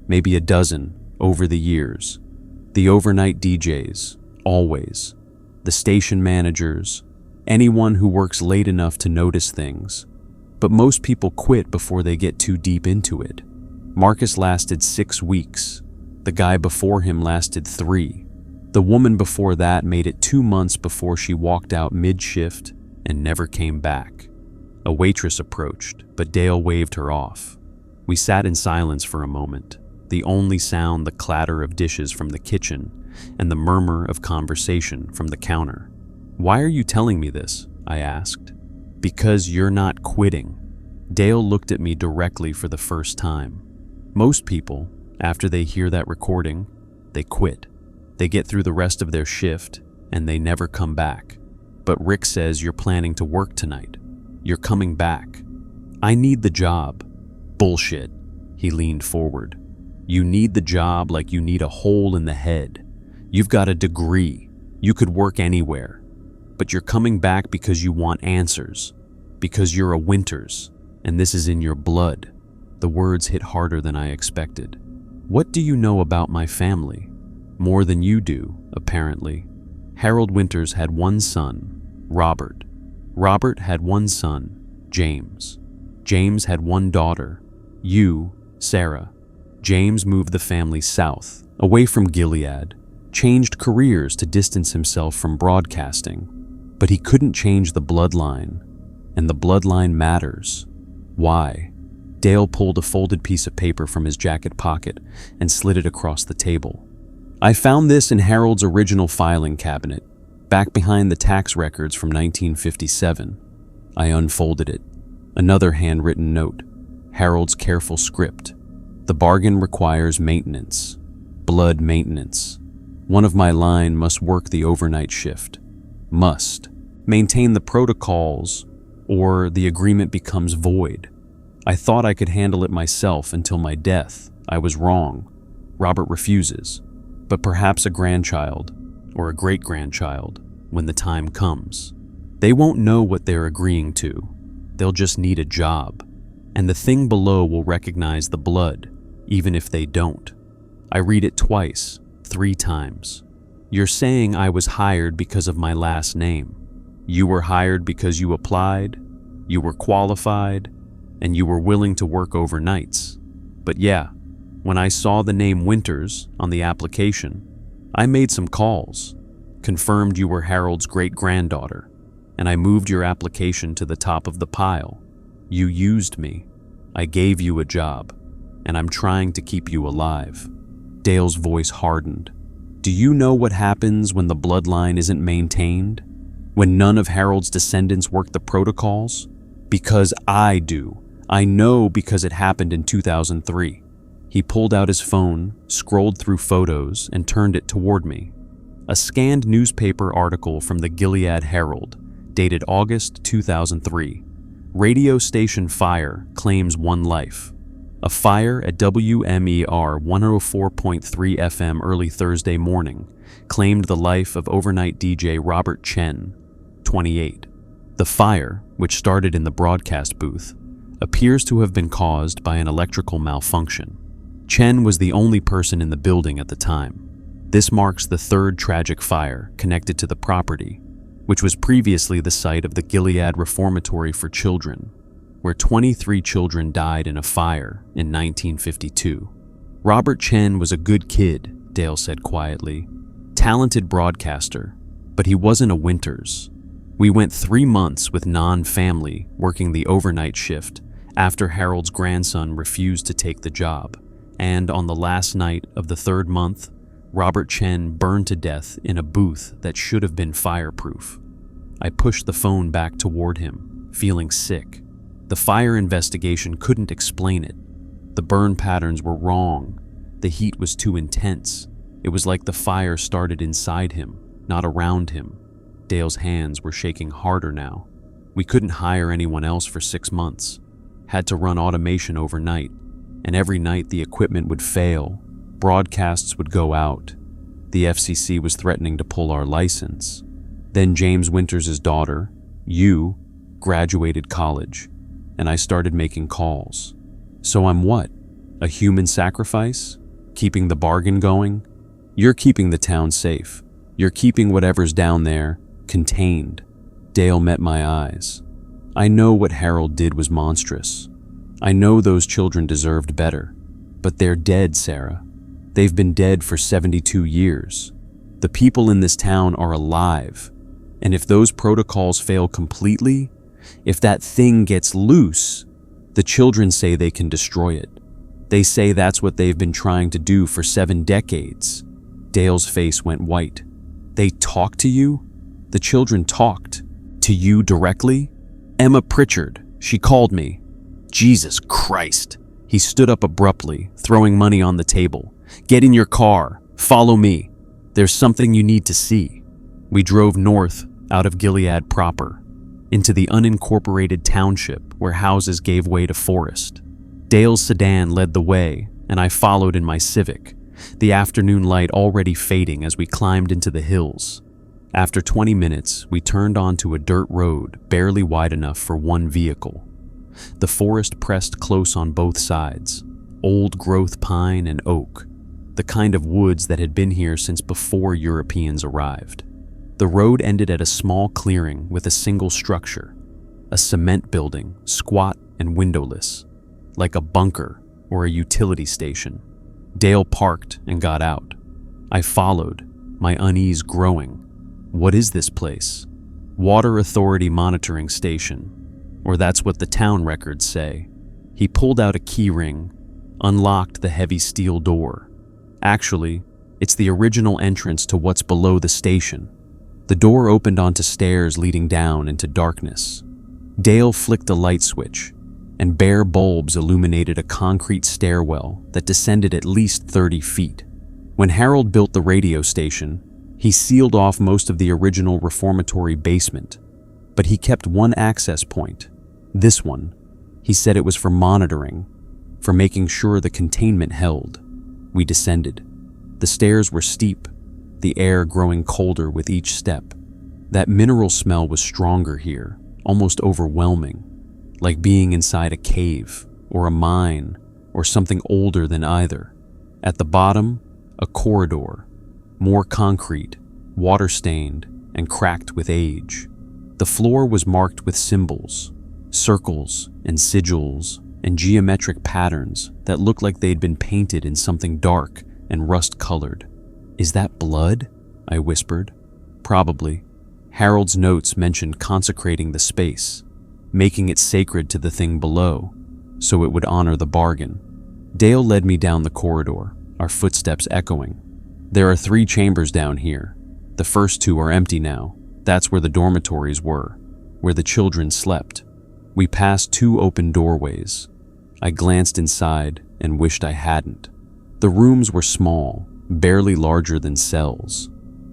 Speaker 1: Maybe a dozen over the years. The overnight DJs, always. The station managers, anyone who works late enough to notice things. But most people quit before they get too deep into it. Marcus lasted 6 weeks. The guy before him lasted 3. The woman before that made it 2 months before she walked out mid-shift and never came back. A waitress approached, but Dale waved her off. We sat in silence for a moment, the only sound the clatter of dishes from the kitchen and the murmur of conversation from the counter. "Why are you telling me this?" I asked. "Because you're not quitting." Dale looked at me directly for the first time. Most people, after they hear that recording, they quit. They get through the rest of their shift and they never come back. But Rick says you're planning to work tonight. You're coming back. I need the job. Bullshit. He leaned forward. You need the job like you need a hole in the head. You've got a degree. You could work anywhere. But you're coming back because you want answers. Because you're a Winters, and this is in your blood. The words hit harder than I expected. What do you know about my family? More than you do, apparently. Harold Winters had one son, Robert. Robert had one son, James. James had one daughter, you, Sarah. James moved the family south, away from Gilead, changed careers to distance himself from broadcasting. But he couldn't change the bloodline, and the bloodline matters. Why? Dale pulled a folded piece of paper from his jacket pocket and slid it across the table. I found this in Harold's original filing cabinet, back behind the tax records from 1957. I unfolded it. Another handwritten note, Harold's careful script. The bargain requires maintenance, blood maintenance. One of my line must work the overnight shift. Must. Maintain the protocols, or the agreement becomes void. I thought I could handle it myself until my death. I was wrong. Robert refuses. But perhaps a grandchild, or a great-grandchild, when the time comes. They won't know what they're agreeing to. They'll just need a job. And the thing below will recognize the blood, even if they don't. I read it twice, 3 times. You're saying I was hired because of my last name. You were hired because you applied, you were qualified, and you were willing to work overnights. But yeah, when I saw the name Winters on the application, I made some calls, confirmed you were Harold's great-granddaughter, and I moved your application to the top of the pile. You used me. I gave you a job, and I'm trying to keep you alive. Dale's voice hardened. Do you know what happens when the bloodline isn't maintained? When none of Harold's descendants work the protocols? Because I do. I know because it happened in 2003. He pulled out his phone, scrolled through photos, and turned it toward me. A scanned newspaper article from the Gilead Herald, dated August 2003. Radio station fire claims 1 life. A fire at WMER 104.3 FM early Thursday morning claimed the life of overnight DJ Robert Chen, 28. The fire, which started in the broadcast booth, appears to have been caused by an electrical malfunction. Chen was the only person in the building at the time. This marks the third tragic fire connected to the property, which was previously the site of the Gilead Reformatory for Children, where 23 children died in a fire in 1952. Robert Chen was a good kid, Dale said quietly. Talented broadcaster, but he wasn't a Winters. We went 3 months with non-family working the overnight shift after Harold's grandson refused to take the job, and on the last night of the 3rd month, Robert Chen burned to death in a booth that should have been fireproof. I pushed the phone back toward him, feeling sick. The fire investigation couldn't explain it. The burn patterns were wrong. The heat was too intense. It was like the fire started inside him, not around him. Dale's hands were shaking harder now. We couldn't hire anyone else for 6 months. Had to run automation overnight, and every night the equipment would fail. Broadcasts would go out. The FCC was threatening to pull our license. Then James Winters' daughter, you, graduated college, and I started making calls. So I'm what? A human sacrifice? Keeping the bargain going? You're keeping the town safe. You're keeping whatever's down there contained. Dale met my eyes. I know what Harold did was monstrous. I know those children deserved better. But they're dead, Sarah. They've been dead for 72 years. The people in this town are alive. And if those protocols fail completely, if that thing gets loose, the children say they can destroy it. They say that's what they've been trying to do for 7 decades. Dale's face went white. They talked to you? The children talked. To you directly? Emma Pritchard. She called me. Jesus Christ. He stood up abruptly, throwing money on the table. Get in your car. Follow me. There's something you need to see. We drove north, out of Gilead proper, into the unincorporated township where houses gave way to forest. Dale's sedan led the way, and I followed in my Civic, the afternoon light already fading as we climbed into the hills. After 20 minutes, we turned onto a dirt road barely wide enough for one vehicle. The forest pressed close on both sides, old-growth pine and oak, the kind of woods that had been here since before Europeans arrived. The road ended at a small clearing with a single structure, a cement building, squat and windowless, like a bunker or a utility station. Dale parked and got out. I followed, my unease growing. What is this place? Water Authority Monitoring Station, or that's what the town records say. He pulled out a key ring, unlocked the heavy steel door. Actually, it's the original entrance to what's below the station. The door opened onto stairs leading down into darkness. Dale flicked a light switch, and bare bulbs illuminated a concrete stairwell that descended at least 30 feet. When Harold built the radio station, he sealed off most of the original reformatory basement, but he kept one access point. This one. He said it was for monitoring, for making sure the containment held. We descended. The stairs were steep, the air growing colder with each step. That mineral smell was stronger here, almost overwhelming, like being inside a cave, or a mine, or something older than either. At the bottom, a corridor, more concrete, water-stained, and cracked with age. The floor was marked with symbols, circles and sigils, and geometric patterns that looked like they'd been painted in something dark and rust-colored. Is that blood? I whispered. Probably. Harold's notes mentioned consecrating the space, making it sacred to the thing below, so it would honor the bargain. Dale led me down the corridor, our footsteps echoing. There are 3 chambers down here. The first 2 are empty now. That's where the dormitories were, where the children slept. We passed 2 open doorways. I glanced inside and wished I hadn't. The rooms were small, barely larger than cells.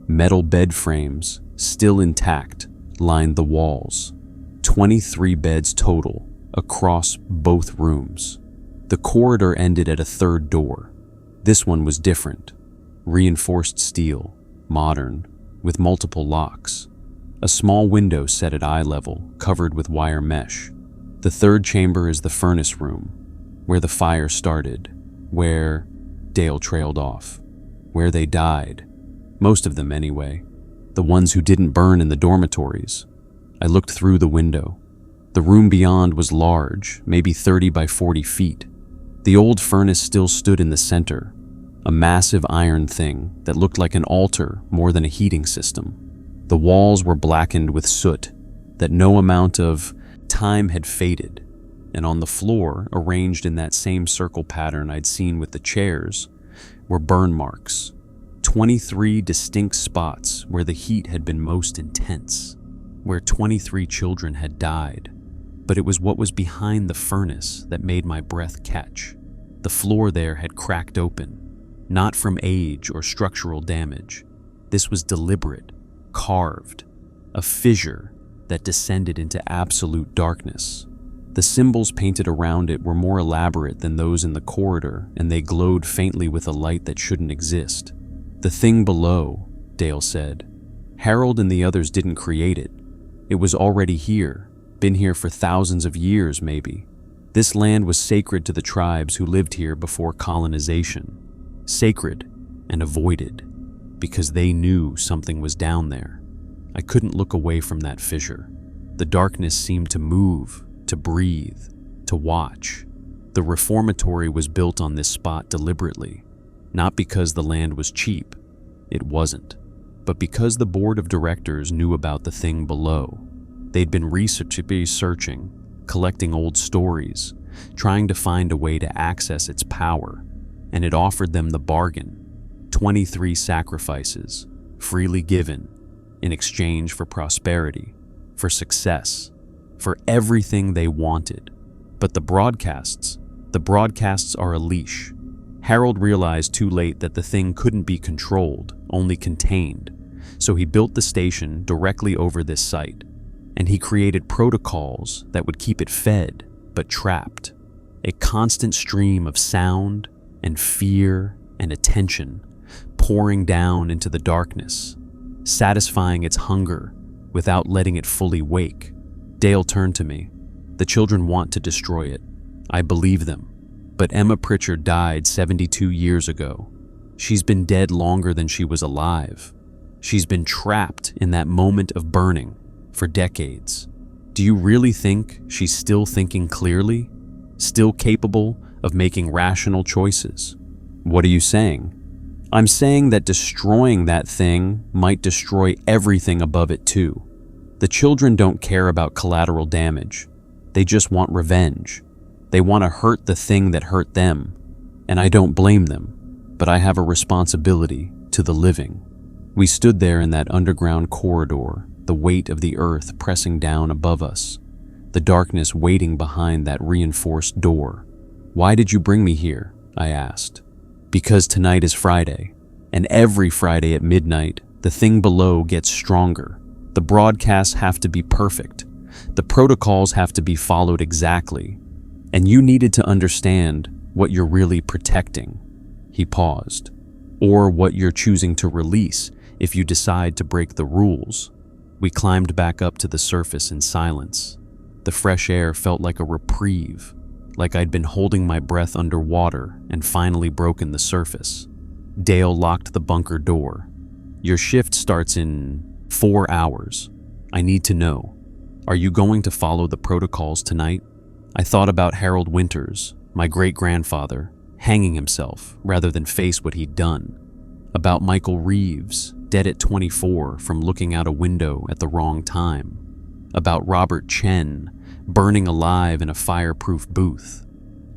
Speaker 1: Metal bed frames, still intact, lined the walls. 23 beds total, across both rooms. The corridor ended at a 3rd door. This one was different. Reinforced steel, modern, with multiple locks. A small window set at eye level, covered with wire mesh. The 3rd chamber is the furnace room, where the fire started, Where, Dale trailed off. Where they died. Most of them anyway. The ones who didn't burn in the dormitories. I looked through the window. The room beyond was large, maybe 30 by 40 feet. The old furnace still stood in the center, a massive iron thing that looked like an altar more than a heating system. The walls were blackened with soot that no amount of time had faded, and on the floor, arranged in that same circle pattern I'd seen with the chairs, were burn marks. 23 distinct spots where the heat had been most intense, where 23 children had died. But it was what was behind the furnace that made my breath catch. The floor there had cracked open, not from age or structural damage. This was deliberate, carved, a fissure that descended into absolute darkness. The symbols painted around it were more elaborate than those in the corridor, and they glowed faintly with a light that shouldn't exist. The thing below, Dale said. Harold and the others didn't create it. It was already here, been here for thousands of years maybe. This land was sacred to the tribes who lived here before colonization. Sacred and avoided, because they knew something was down there. I couldn't look away from that fissure. The darkness seemed to move, to breathe, to watch. The reformatory was built on this spot deliberately, not because the land was cheap. It wasn't. But because the board of directors knew about the thing below. They'd been researching, collecting old stories, trying to find a way to access its power, and it offered them the bargain. 23 sacrifices, freely given, in exchange for prosperity, for success, for everything they wanted. But the broadcasts are a leash. Harold realized too late that the thing couldn't be controlled, only contained. So he built the station directly over this site, and he created protocols that would keep it fed, but trapped. A constant stream of sound and fear and attention pouring down into the darkness, satisfying its hunger without letting it fully wake. Dale turned to me. The children want to destroy it. I believe them. But Emma Pritchard died 72 years ago. She's been dead longer than she was alive. She's been trapped in that moment of burning for decades. Do you really think she's still thinking clearly? Still capable of making rational choices? What are you saying? I'm saying that destroying that thing might destroy everything above it too. The children don't care about collateral damage. They just want revenge. They want to hurt the thing that hurt them. And I don't blame them, but I have a responsibility to the living. We stood there in that underground corridor, the weight of the earth pressing down above us, the darkness waiting behind that reinforced door. Why did you bring me here? I asked. Because tonight is Friday, and every Friday at midnight, the thing below gets stronger. The broadcasts have to be perfect. The protocols have to be followed exactly. And you needed to understand what you're really protecting. He paused. Or what you're choosing to release if you decide to break the rules. We climbed back up to the surface in silence. The fresh air felt like a reprieve, like I'd been holding my breath underwater and finally broken the surface. Dale locked the bunker door. Your shift starts in 4 hours. I need to know. Are you going to follow the protocols tonight? I thought about Harold Winters, my great-grandfather, hanging himself rather than face what he'd done. About Michael Reeves, dead at 24 from looking out a window at the wrong time. About Robert Chen, burning alive in a fireproof booth.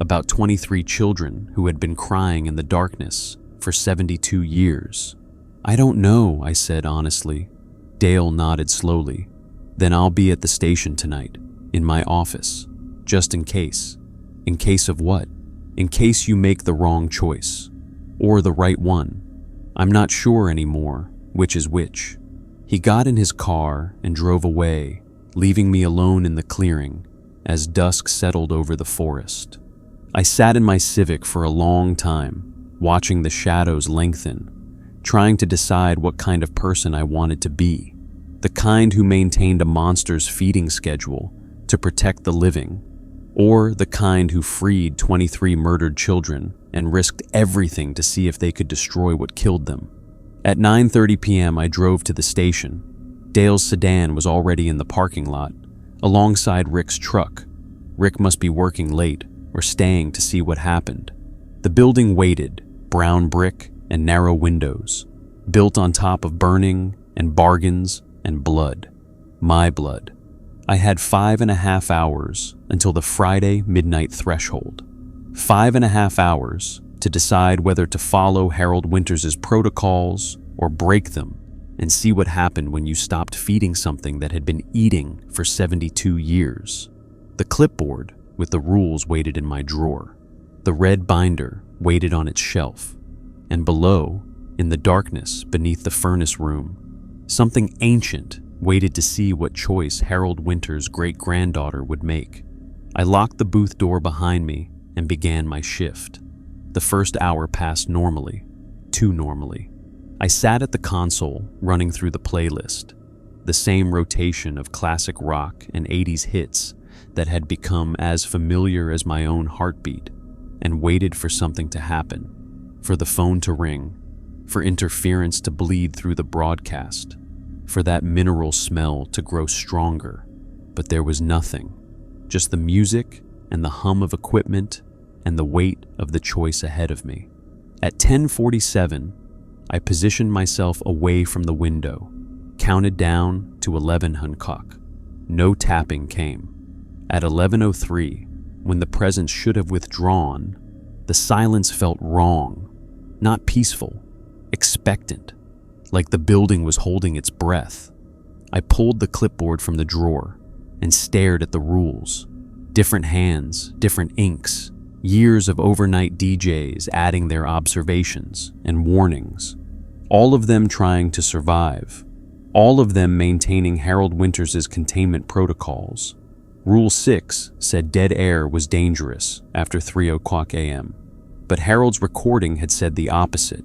Speaker 1: About 23 children who had been crying in the darkness for 72 years. I don't know, I said honestly. Dale nodded slowly. Then I'll be at the station tonight, in my office, just in case. In case of what? In case you make the wrong choice. Or the right one. I'm not sure anymore which is which. He got in his car and drove away, leaving me alone in the clearing as dusk settled over the forest. I sat in my Civic for a long time, watching the shadows lengthen, trying to decide what kind of person I wanted to be. The kind who maintained a monster's feeding schedule to protect the living, or the kind who freed 23 murdered children and risked everything to see if they could destroy what killed them. At 9:30 p.m., I drove to the station. Dale's sedan was already in the parking lot, alongside Rick's truck. Rick must be working late or staying to see what happened. The building waited, brown brick and narrow windows, built on top of burning and bargains and blood. My blood. I had 5.5 hours until the Friday midnight threshold. 5.5 hours to decide whether to follow Harold Winters' protocols or break them and see what happened when you stopped feeding something that had been eating for 72 years. The clipboard with the rules waited in my drawer. The red binder waited on its shelf. And below, in the darkness beneath the furnace room, something ancient waited to see what choice Harold Winters' great-granddaughter would make. I locked the booth door behind me and began my shift. The first hour passed normally, too normally. I sat at the console, running through the playlist, the same rotation of classic rock and 80s hits that had become as familiar as my own heartbeat, and waited for something to happen, for the phone to ring, for interference to bleed through the broadcast, for that mineral smell to grow stronger. But there was nothing, just the music and the hum of equipment and the weight of the choice ahead of me. At 10:47, I positioned myself away from the window, counted down to 11 Hancock. No tapping came. At 11:03, when the presence should have withdrawn, the silence felt wrong, not peaceful, expectant, like the building was holding its breath. I pulled the clipboard from the drawer and stared at the rules. Different hands, different inks, years of overnight DJs adding their observations and warnings, all of them trying to survive, all of them maintaining Harold Winters' containment protocols. Rule 6 said dead air was dangerous after 3:00 a.m., but Harold's recording had said the opposite,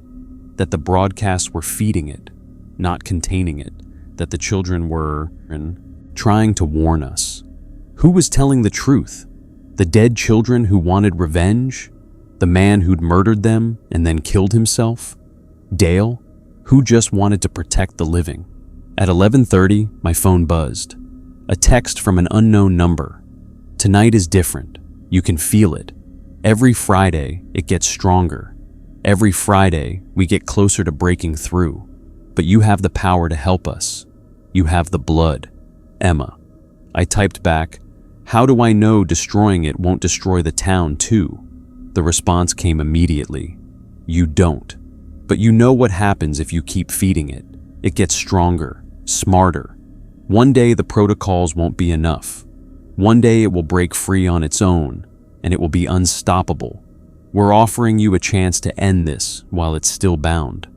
Speaker 1: that the broadcasts were feeding it, not containing it, that the children were trying to warn us. Who was telling the truth? The dead children who wanted revenge? The man who'd murdered them and then killed himself? Dale, who just wanted to protect the living? At 11:30, my phone buzzed. A text from an unknown number. Tonight is different. You can feel it. Every Friday, it gets stronger. Every Friday, we get closer to breaking through. But you have the power to help us. You have the blood. Emma. I typed back, "How do I know destroying it won't destroy the town too?" The response came immediately. "You don't. But you know what happens if you keep feeding it. It gets stronger, smarter. One day the protocols won't be enough. One day it will break free on its own, and it will be unstoppable. We're offering you a chance to end this while it's still bound."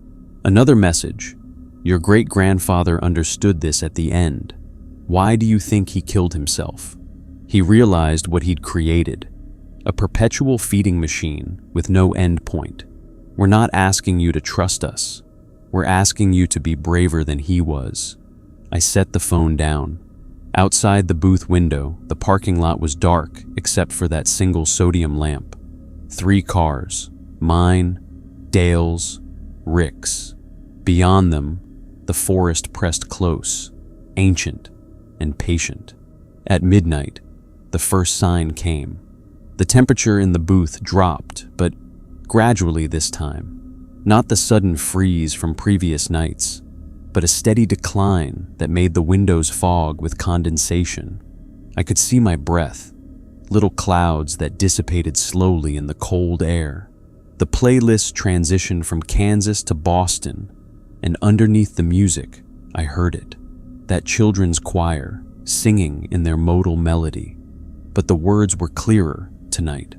Speaker 1: Another message. "Your great-grandfather understood this at the end. Why do you think he killed himself? He realized what he'd created. A perpetual feeding machine with no end point. We're not asking you to trust us. We're asking you to be braver than he was." I set the phone down. Outside the booth window, the parking lot was dark except for that single sodium lamp. 3 cars. Mine, Dale's, Rick's. Beyond them, the forest pressed close, ancient and patient. At midnight, the first sign came. The temperature in the booth dropped, but gradually this time. Not the sudden freeze from previous nights, but a steady decline that made the windows fog with condensation. I could see my breath, little clouds that dissipated slowly in the cold air. The playlist transitioned from Kansas to Boston, and underneath the music, I heard it. That children's choir, singing in their modal melody. But the words were clearer tonight.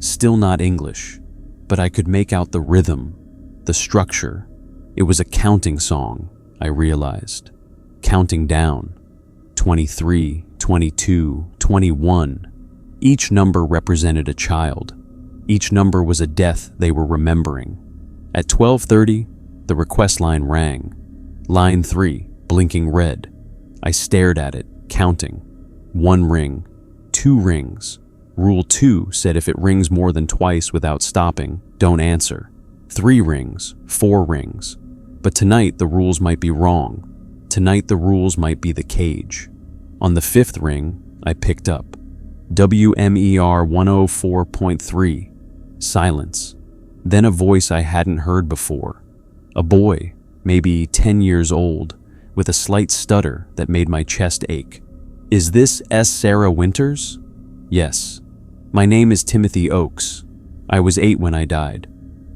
Speaker 1: Still not English, but I could make out the rhythm, the structure. It was a counting song, I realized. Counting down. 23, 22, 21. Each number represented a child. Each number was a death they were remembering. At 12:30, the request line rang. Line 3, blinking red. I stared at it, counting. 1 ring, 2 rings, Rule 2 said if it rings more than twice without stopping, don't answer. 3 rings, 4 rings. But tonight the rules might be wrong. Tonight the rules might be the cage. On the 5th ring, I picked up. WMER 104.3. Silence. Then a voice I hadn't heard before. A boy, maybe 10 years old, with a slight stutter that made my chest ache. Is this S. Sarah Winters? Yes. My name is Timothy Oakes. I was 8 when I died.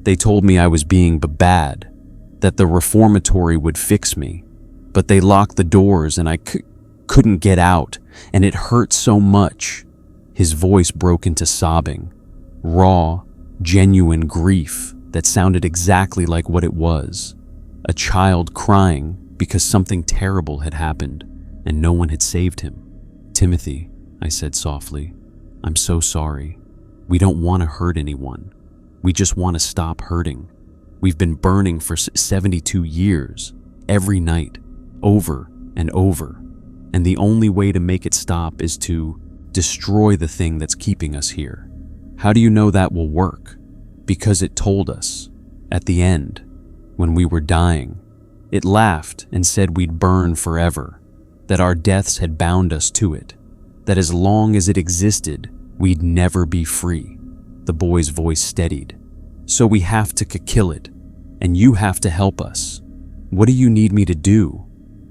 Speaker 1: They told me I was being bad, that the reformatory would fix me, but they locked the doors and I couldn't get out, and it hurt so much. His voice broke into sobbing, raw, genuine grief that sounded exactly like what it was. A child crying because something terrible had happened and no one had saved him. Timothy, I said softly, I'm so sorry. We don't want to hurt anyone. We just want to stop hurting. We've been burning for 72 years, every night, over and over. And the only way to make it stop is to destroy the thing that's keeping us here. How do you know that will work? Because it told us, at the end, when we were dying, it laughed and said we'd burn forever, that our deaths had bound us to it, that as long as it existed, we'd never be free. The boy's voice steadied. So we have to kill it, and you have to help us. What do you need me to do?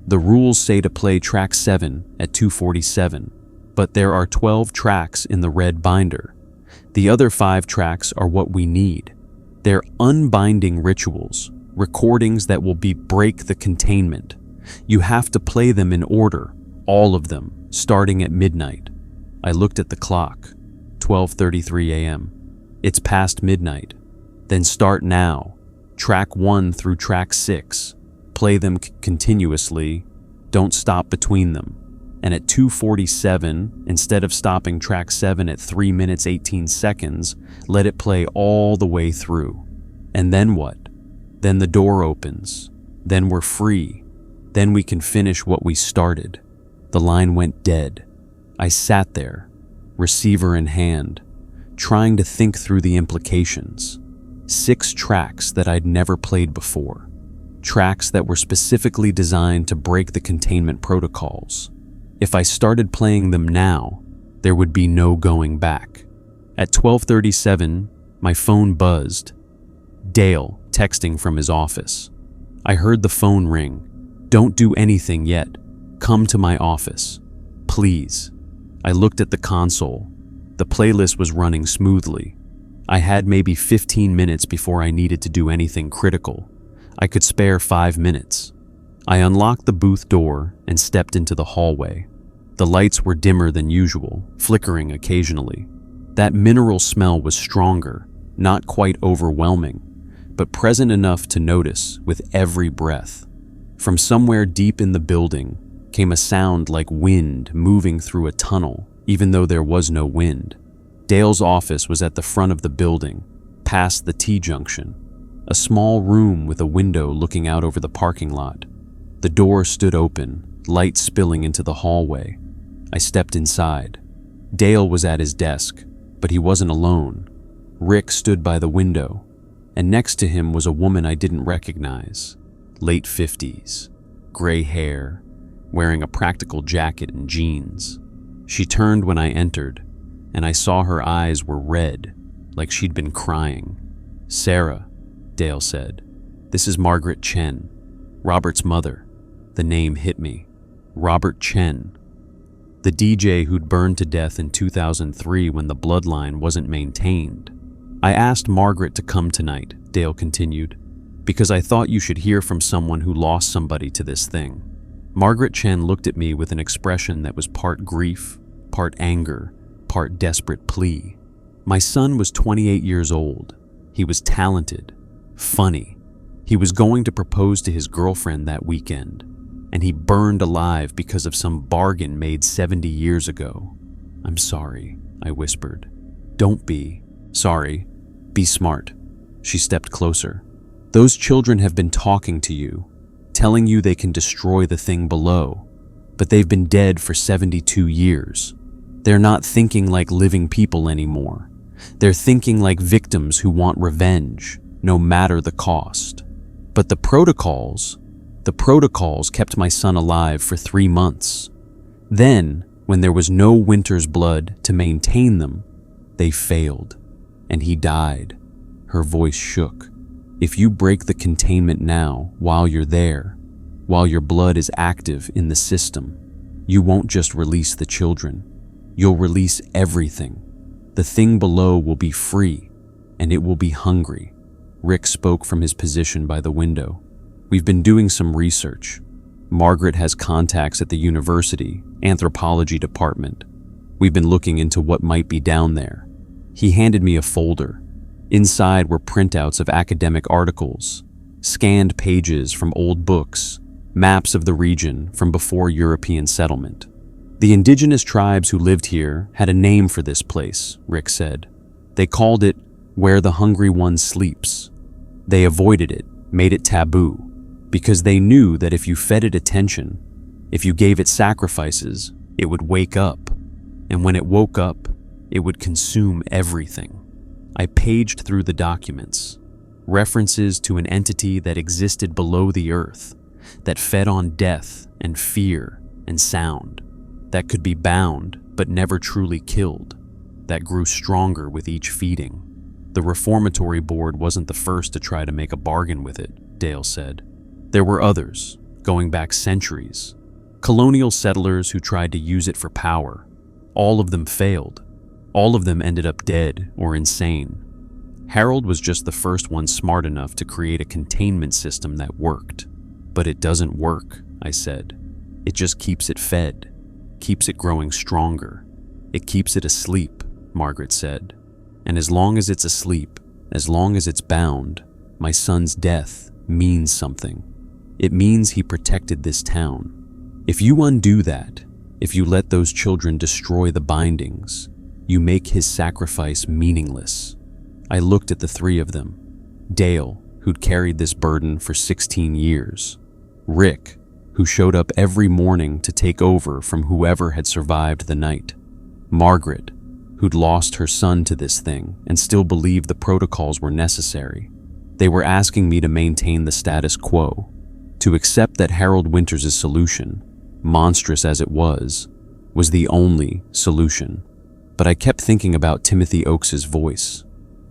Speaker 1: The rules say to play track 7 at 2:47, but there are 12 tracks in the red binder. The other 5 tracks are what we need. They're unbinding rituals, recordings that will break the containment. You have to play them in order, all of them, starting at midnight. I looked at the clock, 12:33 a.m. It's past midnight. Then start now, track 1 through track 6. Play them continuously, don't stop between them. And at 2:47, instead of stopping track 7 at 3 minutes 18 seconds, let it play all the way through. And then what? Then the door opens. Then we're free. Then we can finish what we started. The line went dead. I sat there, receiver in hand, trying to think through the implications. 6 tracks that I'd never played before. Tracks that were specifically designed to break the containment protocols. If I started playing them now, there would be no going back. At 12:37, my phone buzzed. Dale, texting from his office. I heard the phone ring. Don't do anything yet. Come to my office. Please. I looked at the console. The playlist was running smoothly. I had maybe 15 minutes before I needed to do anything critical. I could spare 5 minutes. I unlocked the booth door and stepped into the hallway. The lights were dimmer than usual, flickering occasionally. That mineral smell was stronger, not quite overwhelming, but present enough to notice with every breath. From somewhere deep in the building came a sound like wind moving through a tunnel, even though there was no wind. Dale's office was at the front of the building, past the T-junction, a small room with a window looking out over the parking lot. The door stood open, light spilling into the hallway. I stepped inside. Dale was at his desk, but he wasn't alone. Rick stood by the window, and next to him was a woman I didn't recognize. Late 50s, gray hair, wearing a practical jacket and jeans. She turned when I entered, and I saw her eyes were red, like she'd been crying. Sarah, Dale said. This is Margaret Chen, Robert's mother. The name hit me. Robert Chen. The DJ who'd burned to death in 2003 when the bloodline wasn't maintained. I asked Margaret to come tonight, Dale continued, because I thought you should hear from someone who lost somebody to this thing. Margaret Chen looked at me with an expression that was part grief, part anger, part desperate plea. My son was 28 years old. He was talented, funny. He was going to propose to his girlfriend that weekend, and he burned alive because of some bargain made 70 years ago. I'm sorry, I whispered. Don't be. Sorry. Be smart. She stepped closer. Those children have been talking to you, telling you they can destroy the thing below, but they've been dead for 72 years. They're not thinking like living people anymore. They're thinking like victims who want revenge, no matter the cost. But the protocols kept my son alive for 3 months. Then, when there was no winter's blood to maintain them, they failed, and he died. Her voice shook. If you break the containment now, while you're there, while your blood is active in the system, you won't just release the children. You'll release everything. The thing below will be free, and it will be hungry. Rick spoke from his position by the window. We've been doing some research. Margaret has contacts at the university, anthropology department. We've been looking into what might be down there. He handed me a folder. Inside were printouts of academic articles, scanned pages from old books, maps of the region from before European settlement. The indigenous tribes who lived here had a name for this place, Rick said. They called it where the hungry one sleeps. They avoided it, made it taboo, because they knew that if you fed it attention, if you gave it sacrifices, it would wake up. And when it woke up, it would consume everything. I paged through the documents, references to an entity that existed below the earth, that fed on death and fear and sound, that could be bound but never truly killed, that grew stronger with each feeding. The reformatory board wasn't the first to try to make a bargain with it, Dale said. There were others, going back centuries. Colonial settlers who tried to use it for power. All of them failed. All of them ended up dead or insane. Harold was just the first one smart enough to create a containment system that worked. But it doesn't work, I said. It just keeps it fed, keeps it growing stronger. It keeps it asleep, Margaret said. And as long as it's asleep, as long as it's bound, my son's death means something. It means he protected this town. If you undo that, if you let those children destroy the bindings, you make his sacrifice meaningless. I looked at the 3 of them. Dale, who'd carried this burden for 16 years. Rick, who showed up every morning to take over from whoever had survived the night. Margaret, who'd lost her son to this thing and still believed the protocols were necessary. They were asking me to maintain the status quo, to accept that Harold Winters' solution, monstrous as it was the only solution. But I kept thinking about Timothy Oakes' voice,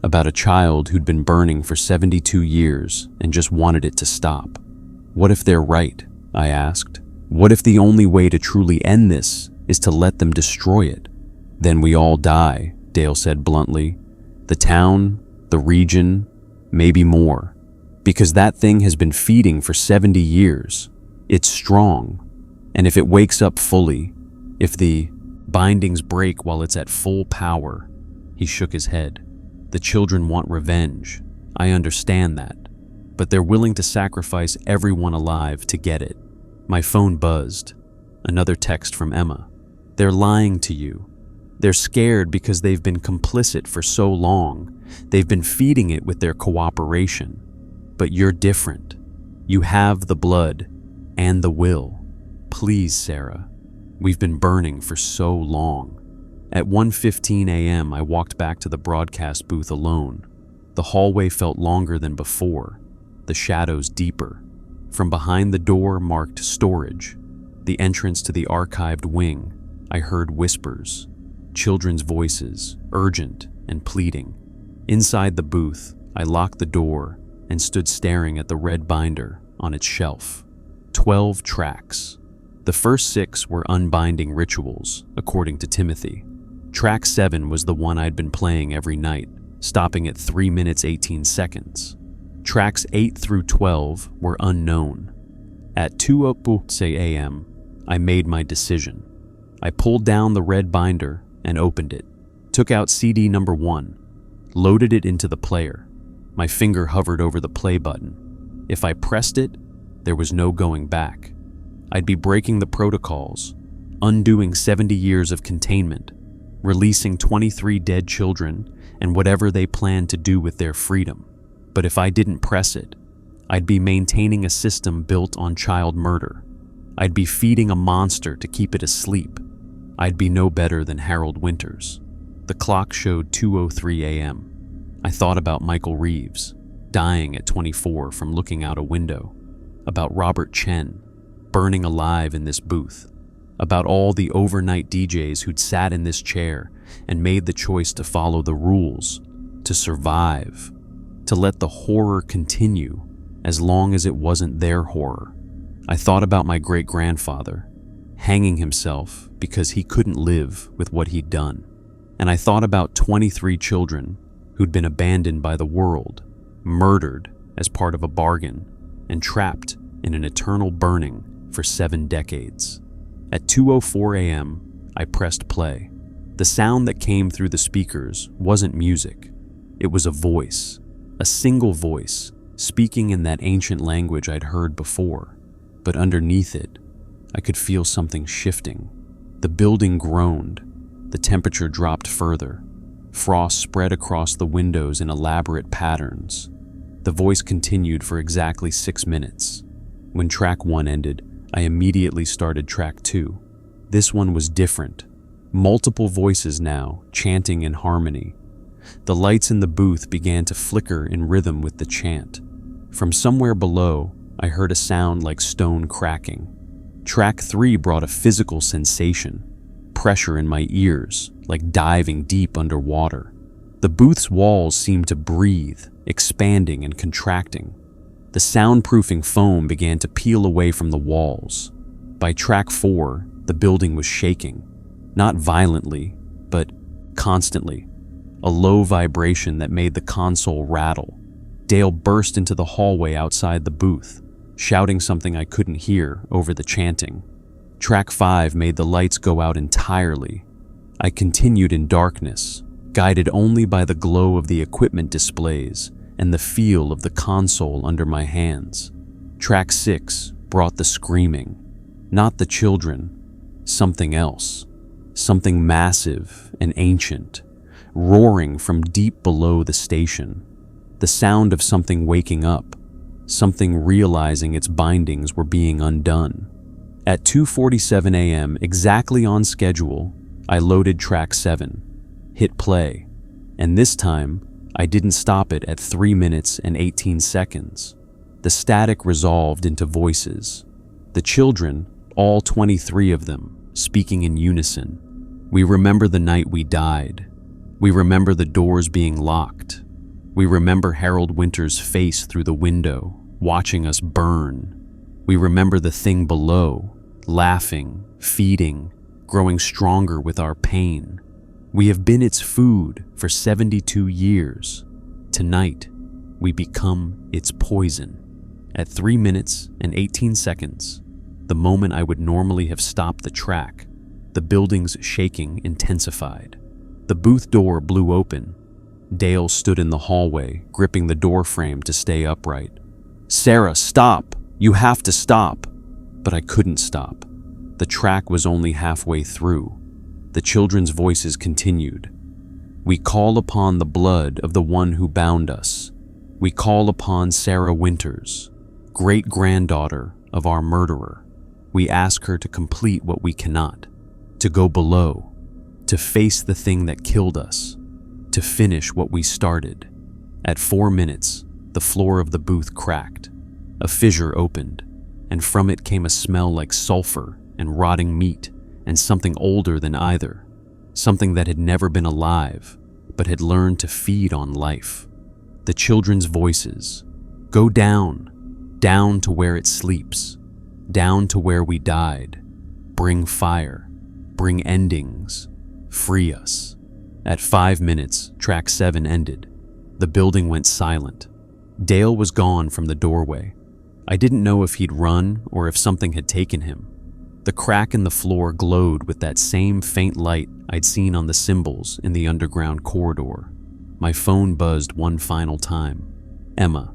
Speaker 1: about a child who'd been burning for 72 years and just wanted it to stop. What if they're right? I asked. What if the only way to truly end this is to let them destroy it? Then we all die, Dale said bluntly. The town, the region, maybe more. Because that thing has been feeding for 70 years. It's strong. And if it wakes up fully, if the bindings break while it's at full power, he shook his head. The children want revenge. I understand that. But they're willing to sacrifice everyone alive to get it. My phone buzzed. Another text from Emma. They're lying to you. They're scared because they've been complicit for so long. They've been feeding it with their cooperation. But you're different. You have the blood and the will. Please, Sarah. We've been burning for so long. At 1:15 a.m., I walked back to the broadcast booth alone. The hallway felt longer than before, the shadows deeper. From behind the door marked storage, the entrance to the archived wing, I heard whispers, children's voices, urgent and pleading. Inside the booth, I locked the door and stood staring at the red binder on its shelf. 12 tracks. The first 6 were unbinding rituals, according to Timothy. Track 7 was the one I'd been playing every night, stopping at 3 minutes 18 seconds. Tracks 8 through 12 were unknown. At 2:00 a.m., I made my decision. I pulled down the red binder and opened it, took out CD number 1, loaded it into the player. My finger hovered over the play button. If I pressed it, there was no going back. I'd be breaking the protocols, undoing 70 years of containment, releasing 23 dead children and whatever they planned to do with their freedom. But if I didn't press it, I'd be maintaining a system built on child murder. I'd be feeding a monster to keep it asleep. I'd be no better than Harold Winters. The clock showed 2:03 a.m. I thought about Michael Reeves, dying at 24 from looking out a window, about Robert Chen, burning alive in this booth, about all the overnight DJs who'd sat in this chair and made the choice to follow the rules, to survive, to let the horror continue as long as it wasn't their horror. I thought about my great-grandfather, hanging himself because he couldn't live with what he'd done. And I thought about 23 children who'd been abandoned by the world, murdered as part of a bargain, and trapped in an eternal burning for 7 decades. At 2:04 a.m., I pressed play. The sound that came through the speakers wasn't music. It was a voice, a single voice, speaking in that ancient language I'd heard before. But underneath it, I could feel something shifting. The building groaned. The temperature dropped further. Frost spread across the windows in elaborate patterns. The voice continued for exactly 6 minutes. When track 1 ended, I immediately started track 2. This one was different. Multiple voices now, chanting in harmony. The lights in the booth began to flicker in rhythm with the chant. From somewhere below, I heard a sound like stone cracking. Track 3 brought a physical sensation, pressure in my ears, like diving deep underwater. The booth's walls seemed to breathe, expanding and contracting. The soundproofing foam began to peel away from the walls. By track 4, the building was shaking, not violently, but constantly. A low vibration that made the console rattle. Dale burst into the hallway outside the booth, shouting something I couldn't hear over the chanting. Track 5 made the lights go out entirely. I continued in darkness, guided only by the glow of the equipment displays and the feel of the console under my hands. Track 6 brought the screaming, not the children, something else, something massive and ancient, roaring from deep below the station. The sound of something waking up, something realizing its bindings were being undone. At 2:47 a.m., exactly on schedule, I loaded track 7, hit play, and this time, I didn't stop it at 3 minutes and 18 seconds. The static resolved into voices. The children, all 23 of them, speaking in unison. We remember the night we died. We remember the doors being locked. We remember Harold Winters' face through the window, watching us burn. We remember the thing below, laughing, feeding, growing stronger with our pain. We have been its food for 72 years. Tonight, we become its poison. At 3 minutes and 18 seconds, the moment I would normally have stopped the track, the building's shaking intensified. The booth door blew open. Dale stood in the hallway, gripping the door frame to stay upright. "Sarah, stop! You have to stop!" But I couldn't stop. The track was only halfway through. The children's voices continued. "We call upon the blood of the one who bound us. We call upon Sarah Winters, great-granddaughter of our murderer. We ask her to complete what we cannot, to go below, to face the thing that killed us, to finish what we started." At 4 minutes, the floor of the booth cracked. A fissure opened, and from it came a smell like sulfur and rotting meat and something older than either, something that had never been alive, but had learned to feed on life. The children's voices, "Go down, down to where it sleeps, down to where we died. Bring fire, bring endings, free us." At 5 minutes, track 7 ended. The building went silent. Dale was gone from the doorway. I didn't know if he'd run or if something had taken him. The crack in the floor glowed with that same faint light I'd seen on the symbols in the underground corridor. My phone buzzed one final time. "Emma,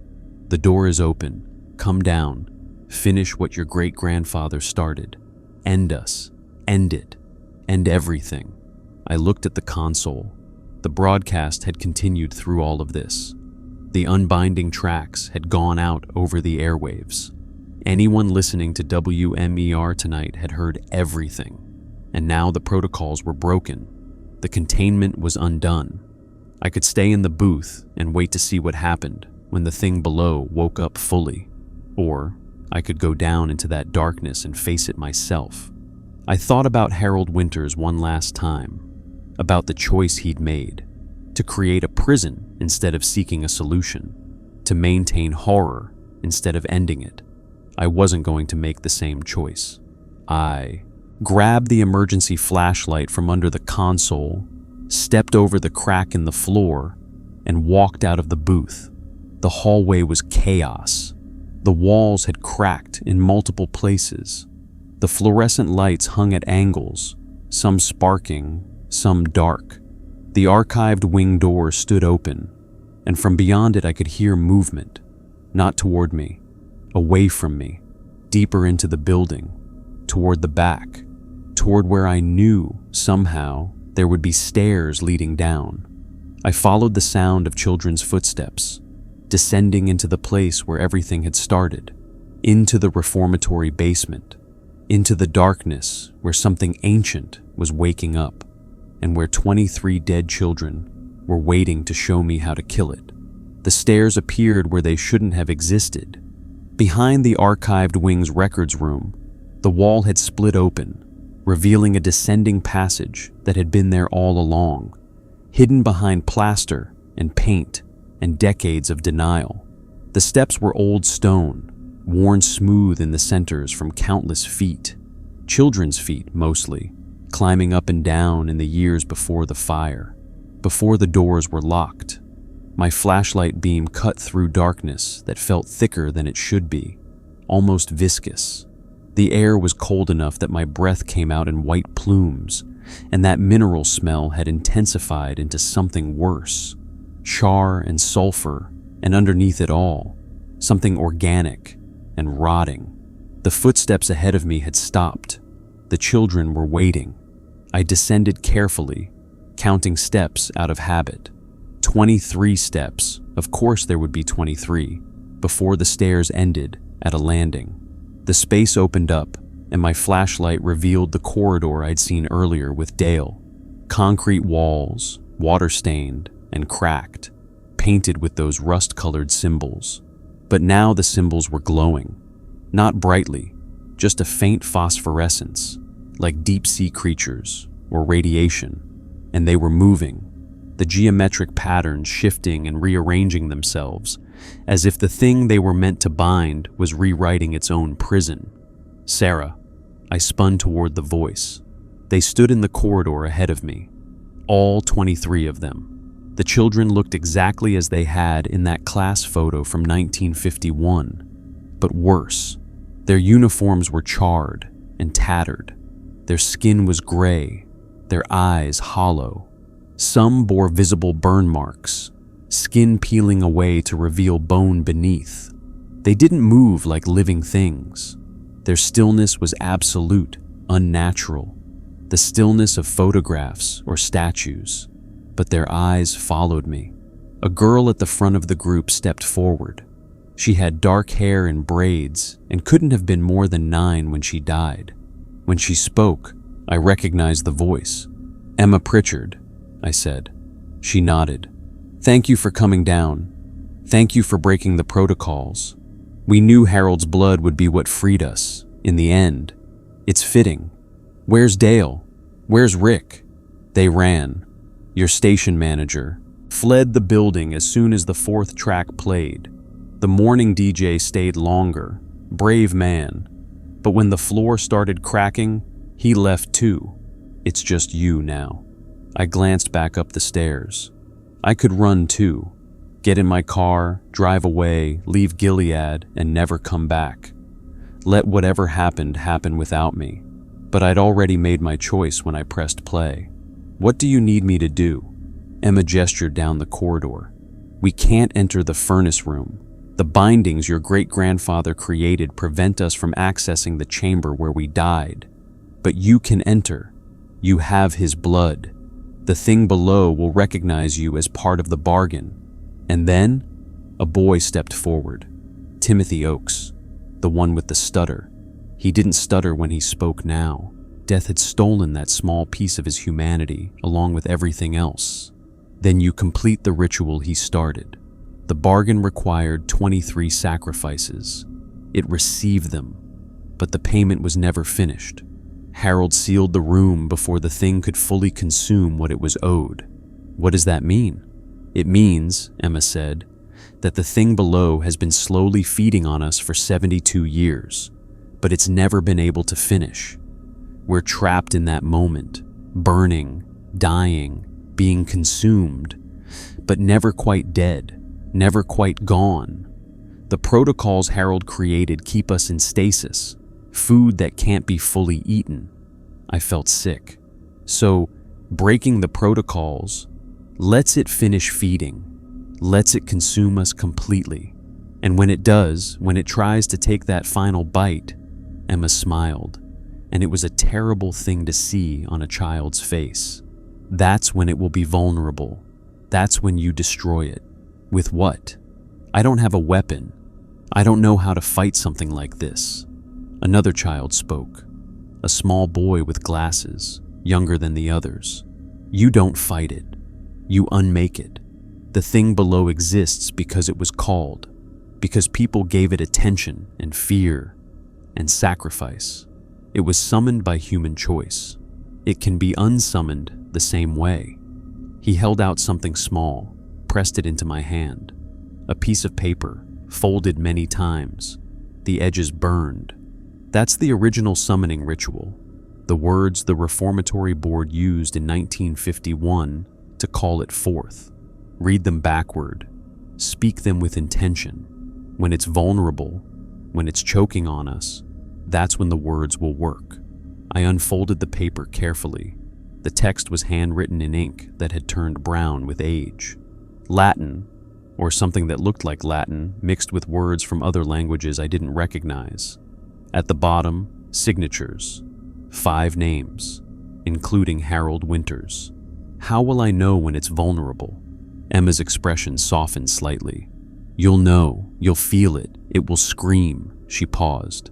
Speaker 1: the door is open. Come down. Finish what your great-grandfather started. End us. End it. End everything." I looked at the console. The broadcast had continued through all of this. The unbinding tracks had gone out over the airwaves. Anyone listening to WMER tonight had heard everything. and now the protocols were broken. The containment was undone. I could stay in the booth and wait to see what happened when the thing below woke up fully, or I could go down into that darkness and face it myself. I thought about Harold Winters one last time, about the choice he'd made, to create a prison instead of seeking a solution, to maintain horror instead of ending it. I wasn't going to make the same choice. I grabbed the emergency flashlight from under the console, stepped over the crack in the floor, and walked out of the booth. The hallway was chaos. The walls had cracked in multiple places. The fluorescent lights hung at angles, some sparking, some dark. The archived wing door stood open, and from beyond it I could hear movement, not toward me, away from me, deeper into the building, toward the back, toward where I knew, somehow, there would be stairs leading down. I followed the sound of children's footsteps, descending into the place where everything had started, into the reformatory basement, into the darkness where something ancient was waking up, and where 23 dead children were waiting to show me how to kill it. The stairs appeared where they shouldn't have existed. Behind the archived wing's records room, the wall had split open, revealing a descending passage that had been there all along, hidden behind plaster and paint and decades of denial. The steps were old stone, worn smooth in the centers from countless feet, children's feet mostly, climbing up and down in the years before the fire, before the doors were locked. My flashlight beam cut through darkness that felt thicker than it should be, almost viscous. The air was cold enough that my breath came out in white plumes, and that mineral smell had intensified into something worse. Char and sulfur, and underneath it all, something organic and rotting. The footsteps ahead of me had stopped. The children were waiting. I descended carefully, counting steps out of habit. 23 steps, of course there would be 23, before the stairs ended at a landing. The space opened up, and my flashlight revealed the corridor I'd seen earlier with Dale. Concrete walls, water-stained and cracked, painted with those rust-colored symbols. But now the symbols were glowing. Not brightly, just a faint phosphorescence, like deep-sea creatures or radiation, and they were moving, the geometric patterns shifting and rearranging themselves, as if the thing they were meant to bind was rewriting its own prison. Sarah, I spun toward the voice. They stood in the corridor ahead of me, all 23 of them. The children looked exactly as they had in that class photo from 1951, but worse. Their uniforms were charred and tattered. Their skin was gray, their eyes hollow. Some bore visible burn marks, skin peeling away to reveal bone beneath. They didn't move like living things. Their stillness was absolute, unnatural, the stillness of photographs or statues. But their eyes followed me. A girl at the front of the group stepped forward. She had dark hair and braids and couldn't have been more than 9 when she died. When she spoke, I recognized the voice. "Emma Pritchard," I said. She nodded. "Thank you for coming down. Thank you for breaking the protocols. We knew Harold's blood would be what freed us, in the end. It's fitting. Where's Dale? Where's Rick?" They ran. Your station manager fled the building as soon as the 4th track played. The morning DJ stayed longer, brave man. But when the floor started cracking, he left too. It's just you now. I glanced back up the stairs. I could run too. Get in my car, drive away, leave Gilead, and never come back. Let whatever happened happen without me. But I'd already made my choice when I pressed play. "What do you need me to do?" Emma gestured down the corridor. "We can't enter the furnace room. The bindings your great-grandfather created prevent us from accessing the chamber where we died. But you can enter. You have his blood. The thing below will recognize you as part of the bargain." And then, a boy stepped forward. Timothy Oakes, the one with the stutter. He didn't stutter when he spoke now. Death had stolen that small piece of his humanity along with everything else. Then you complete the ritual he started. The bargain required 23 sacrifices. It received them, but the payment was never finished. Harold sealed the room before the thing could fully consume what it was owed. What does that mean? It means, Emma said, that the thing below has been slowly feeding on us for 72 years, but it's never been able to finish. We're trapped in that moment, burning, dying, being consumed, but never quite dead, never quite gone. The protocols Harold created keep us in stasis, food that can't be fully eaten. I felt sick. So, breaking the protocols lets it finish feeding, lets it consume us completely. And when it does, when it tries to take that final bite, Emma smiled, and it was a terrible thing to see on a child's face. That's when it will be vulnerable. That's when you destroy it. With what? I don't have a weapon. I don't know how to fight something like this. Another child spoke, a small boy with glasses, younger than the others. You don't fight it. You unmake it. The thing below exists because it was called, because people gave it attention and fear and sacrifice. It was summoned by human choice. It can be unsummoned the same way. He held out something small, pressed it into my hand. A piece of paper, folded many times, the edges burned. That's the original summoning ritual, the words the Reformatory Board used in 1951 to call it forth. Read them backward, speak them with intention. When it's vulnerable, when it's choking on us, that's when the words will work. I unfolded the paper carefully. The text was handwritten in ink that had turned brown with age. Latin, or something that looked like Latin, mixed with words from other languages I didn't recognize. At the bottom, signatures. 5 names, including Harold Winters. How will I know when it's vulnerable? Emma's expression softened slightly. You'll know, you'll feel it, it will scream, she paused.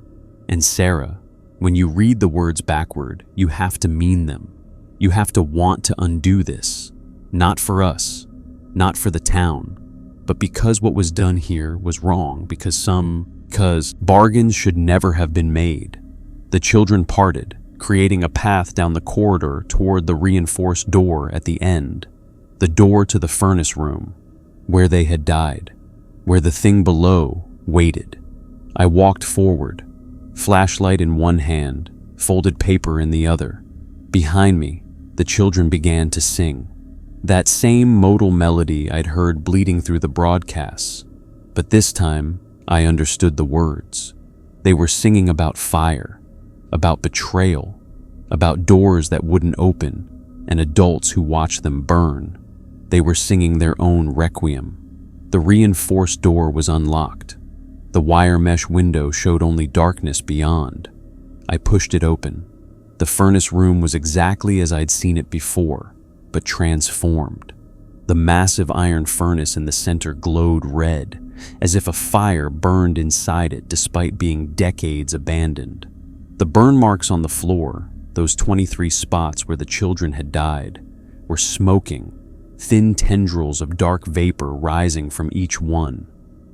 Speaker 1: And Sarah, when you read the words backward, you have to mean them. You have to want to undo this. Not for us, not for the town, but because what was done here was wrong, because bargains should never have been made. The children parted, creating a path down the corridor toward the reinforced door at the end, the door to the furnace room, where they had died, where the thing below waited. I walked forward, flashlight in one hand, folded paper in the other. Behind me, the children began to sing. That same modal melody I'd heard bleeding through the broadcasts, but this time I understood the words. They were singing about fire, about betrayal, about doors that wouldn't open, and adults who watched them burn. They were singing their own requiem. The reinforced door was unlocked. The wire mesh window showed only darkness beyond. I pushed it open. The furnace room was exactly as I'd seen it before, but transformed. The massive iron furnace in the center glowed red, as if a fire burned inside it despite being decades abandoned. The burn marks on the floor, those 23 spots where the children had died, were smoking, thin tendrils of dark vapor rising from each one.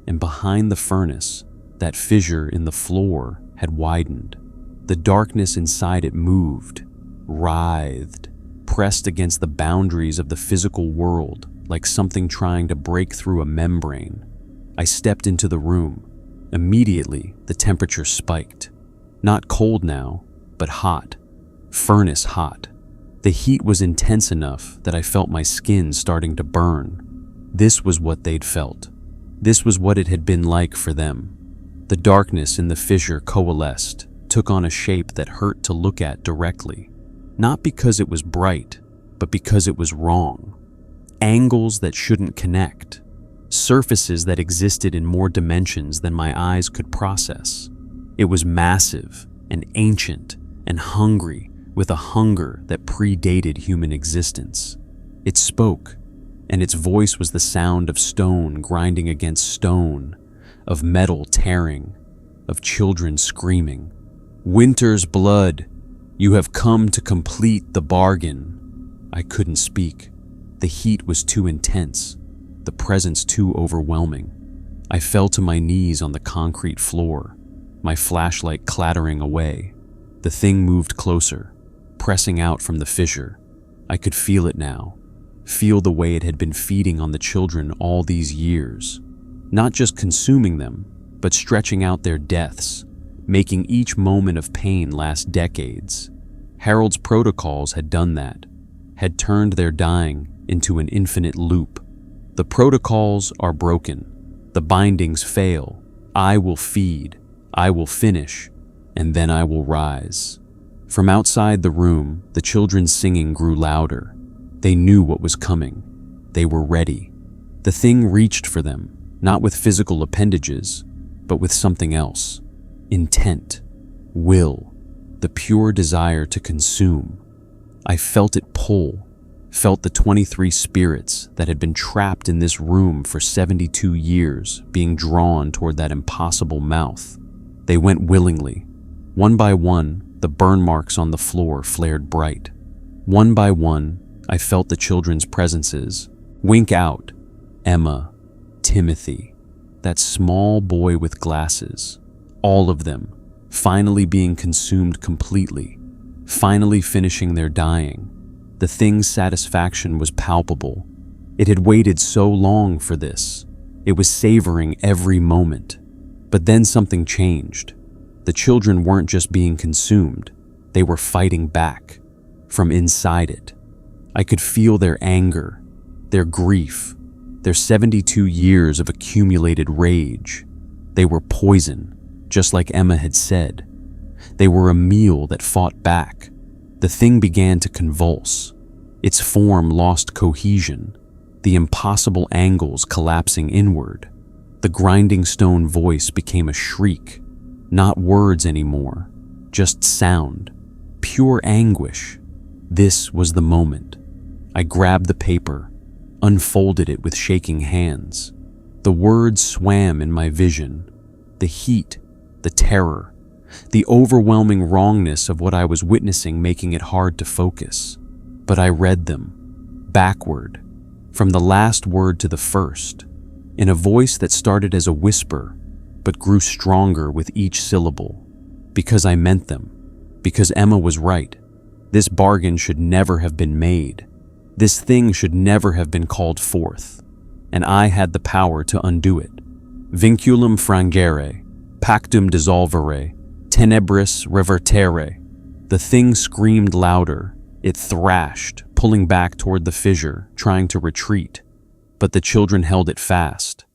Speaker 1: And behind the furnace, that fissure in the floor had widened. The darkness inside it moved, writhed, pressed against the boundaries of the physical world like something trying to break through a membrane. I stepped into the room. Immediately, the temperature spiked. Not cold now, but hot. Furnace hot. The heat was intense enough that I felt my skin starting to burn. This was what they'd felt. This was what it had been like for them. The darkness in the fissure coalesced, took on a shape that hurt to look at directly. Not because it was bright, but because it was wrong. Angles that shouldn't connect. Surfaces that existed in more dimensions than my eyes could process. It was massive and ancient and hungry, with a hunger that predated human existence. It spoke, and its voice was the sound of stone grinding against stone, of metal tearing, of children screaming. Winter's blood, You have come to complete the bargain." I couldn't speak. The heat was too intense, the presence too overwhelming. I fell to my knees on the concrete floor, my flashlight clattering away. The thing moved closer, pressing out from the fissure. I could feel it now, feel the way it had been feeding on the children all these years. Not just consuming them, but stretching out their deaths, making each moment of pain last decades. Harold's protocols had done that, had turned their dying into an infinite loop. The protocols are broken. The bindings fail. I will feed. I will finish. And then I will rise. From outside the room, the children's singing grew louder. They knew what was coming. They were ready. The thing reached for them, not with physical appendages, but with something else. Intent. Will. The pure desire to consume. I felt it pull, felt the 23 spirits that had been trapped in this room for 72 years being drawn toward that impossible mouth. They went willingly. One by one, the burn marks on the floor flared bright. One by one, I felt the children's presences wink out. Emma, Timothy, that small boy with glasses, all of them, finally being consumed completely, finally finishing their dying. The thing's satisfaction was palpable. It had waited so long for this. It was savoring every moment. But then something changed. The children weren't just being consumed. They were fighting back, from inside it. I could feel their anger, their grief, their 72 years of accumulated rage. They were poison, just like Emma had said. They were a meal that fought back. The thing began to convulse. Its form lost cohesion, the impossible angles collapsing inward. The grinding stone voice became a shriek, not words anymore, just sound, pure anguish. This was the moment. I grabbed the paper, unfolded it with shaking hands. The words swam in my vision. The heat, the terror, the overwhelming wrongness of what I was witnessing making it hard to focus. But I read them, backward, from the last word to the first, in a voice that started as a whisper, but grew stronger with each syllable. Because I meant them. Because Emma was right. This bargain should never have been made. This thing should never have been called forth. And I had the power to undo it. Vinculum frangere, pactum dissolvere, tenebris revertere. The thing screamed louder. It thrashed, pulling back toward the fissure, trying to retreat. But the children held it fast.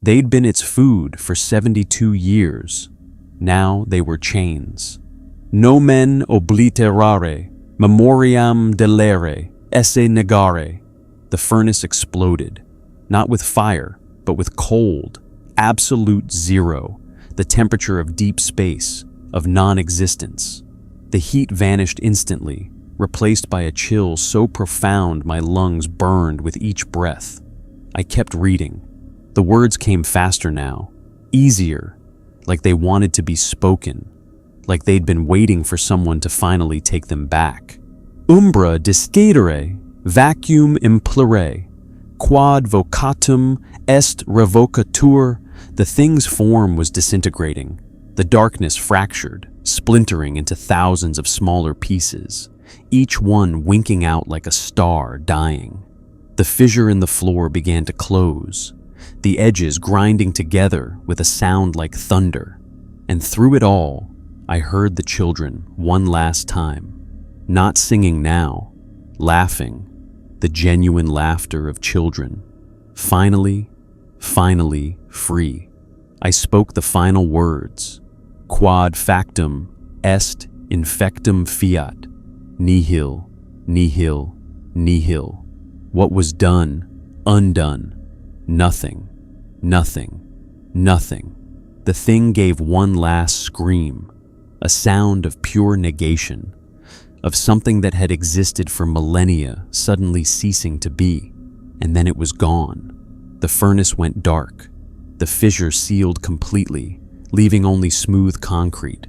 Speaker 1: They'd been its food for 72 years. Now they were chains. Nomen obliterare, memoriam delere, esse negare. The furnace exploded, not with fire, but with cold, absolute zero, the temperature of deep space, of non-existence. The heat vanished instantly, replaced by a chill so profound my lungs burned with each breath. I kept reading. The words came faster now, easier, like they wanted to be spoken, like they'd been waiting for someone to finally take them back. Umbra discedere, vacuum implere, quad vocatum est revocatur. The thing's form was disintegrating. The darkness fractured, splintering into thousands of smaller pieces, each one winking out like a star dying. The fissure in the floor began to close, the edges grinding together with a sound like thunder. And through it all, I heard the children one last time, not singing now, laughing, the genuine laughter of children. Finally free. I spoke the final words. Quod factum est infectum fiat, nihil, nihil, nihil. What was done, undone. Nothing, nothing, nothing. The thing gave one last scream, a sound of pure negation, of something that had existed for millennia suddenly ceasing to be, and then it was gone. The furnace went dark. The fissure sealed completely, leaving only smooth concrete.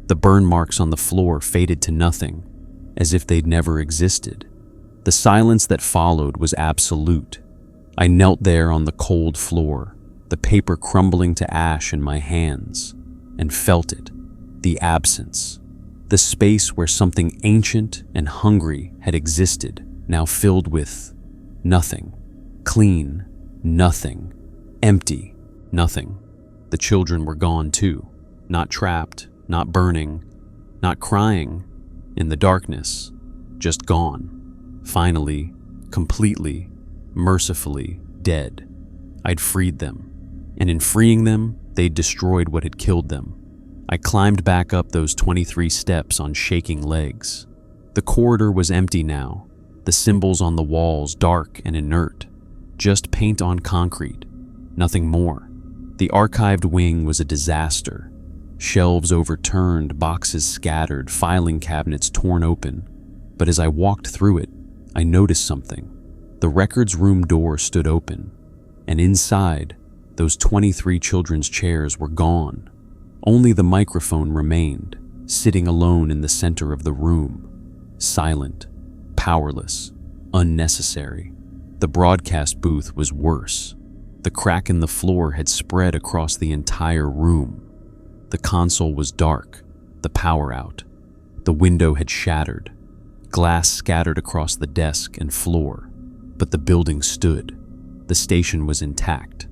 Speaker 1: The burn marks on the floor faded to nothing, as if they'd never existed. The silence that followed was absolute. I knelt there on the cold floor, the paper crumbling to ash in my hands, and felt it, the absence. The space where something ancient and hungry had existed, now filled with nothing. Clean, nothing. Empty, nothing. The children were gone too, not trapped, not burning, not crying in the darkness, just gone. Finally, completely, mercifully dead. I'd freed them, and in freeing them, they'd destroyed what had killed them. I climbed back up those 23 steps on shaking legs. The corridor was empty now, the symbols on the walls dark and inert, just paint on concrete, nothing more. The archived wing was a disaster. Shelves overturned, boxes scattered, filing cabinets torn open. But as I walked through it, I noticed something. The records room door stood open, and inside, those 23 children's chairs were gone. Only the microphone remained, sitting alone in the center of the room. Silent, powerless, unnecessary. The broadcast booth was worse. The crack in the floor had spread across the entire room. The console was dark, the power out. The window had shattered. Glass scattered across the desk and floor. But the building stood. The station was intact.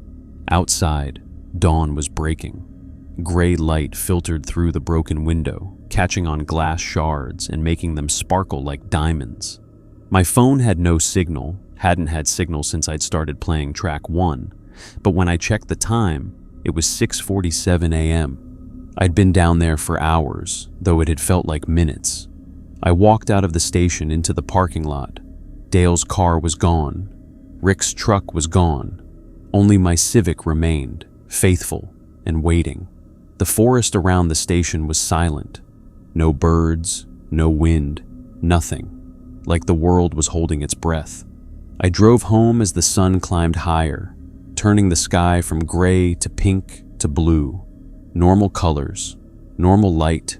Speaker 1: Outside, dawn was breaking. Gray light filtered through the broken window, catching on glass shards and making them sparkle like diamonds. My phone had no signal, hadn't had signal since I'd started playing track 1, but when I checked the time, it was 6:47 a.m. I'd been down there for hours, though it had felt like minutes. I walked out of the station into the parking lot. Dale's car was gone. Rick's truck was gone. Only my Civic remained, faithful and waiting. The forest around the station was silent. No birds, no wind, nothing. Like the world was holding its breath. I drove home as the sun climbed higher, turning the sky from gray to pink to blue. Normal colors, normal light,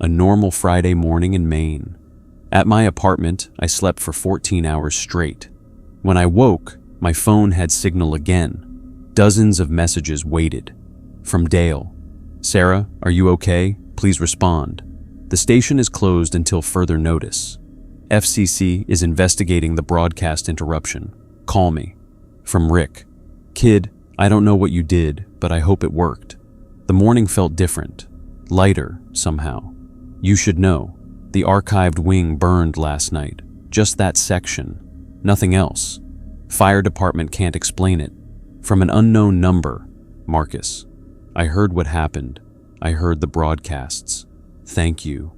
Speaker 1: a normal Friday morning in Maine. At my apartment, I slept for 14 hours straight. When I woke, my phone had signal again. Dozens of messages waited. From Dale. "Sarah, are you okay? Please respond. The station is closed until further notice. FCC is investigating the broadcast interruption. Call me." From Rick. "Kid, I don't know what you did, but I hope it worked." The morning felt different, lighter somehow. "You should know. The archived wing burned last night. Just that section. Nothing else. Fire department can't explain it. From an unknown number. Marcus. I heard what happened. I heard the broadcasts. Thank you.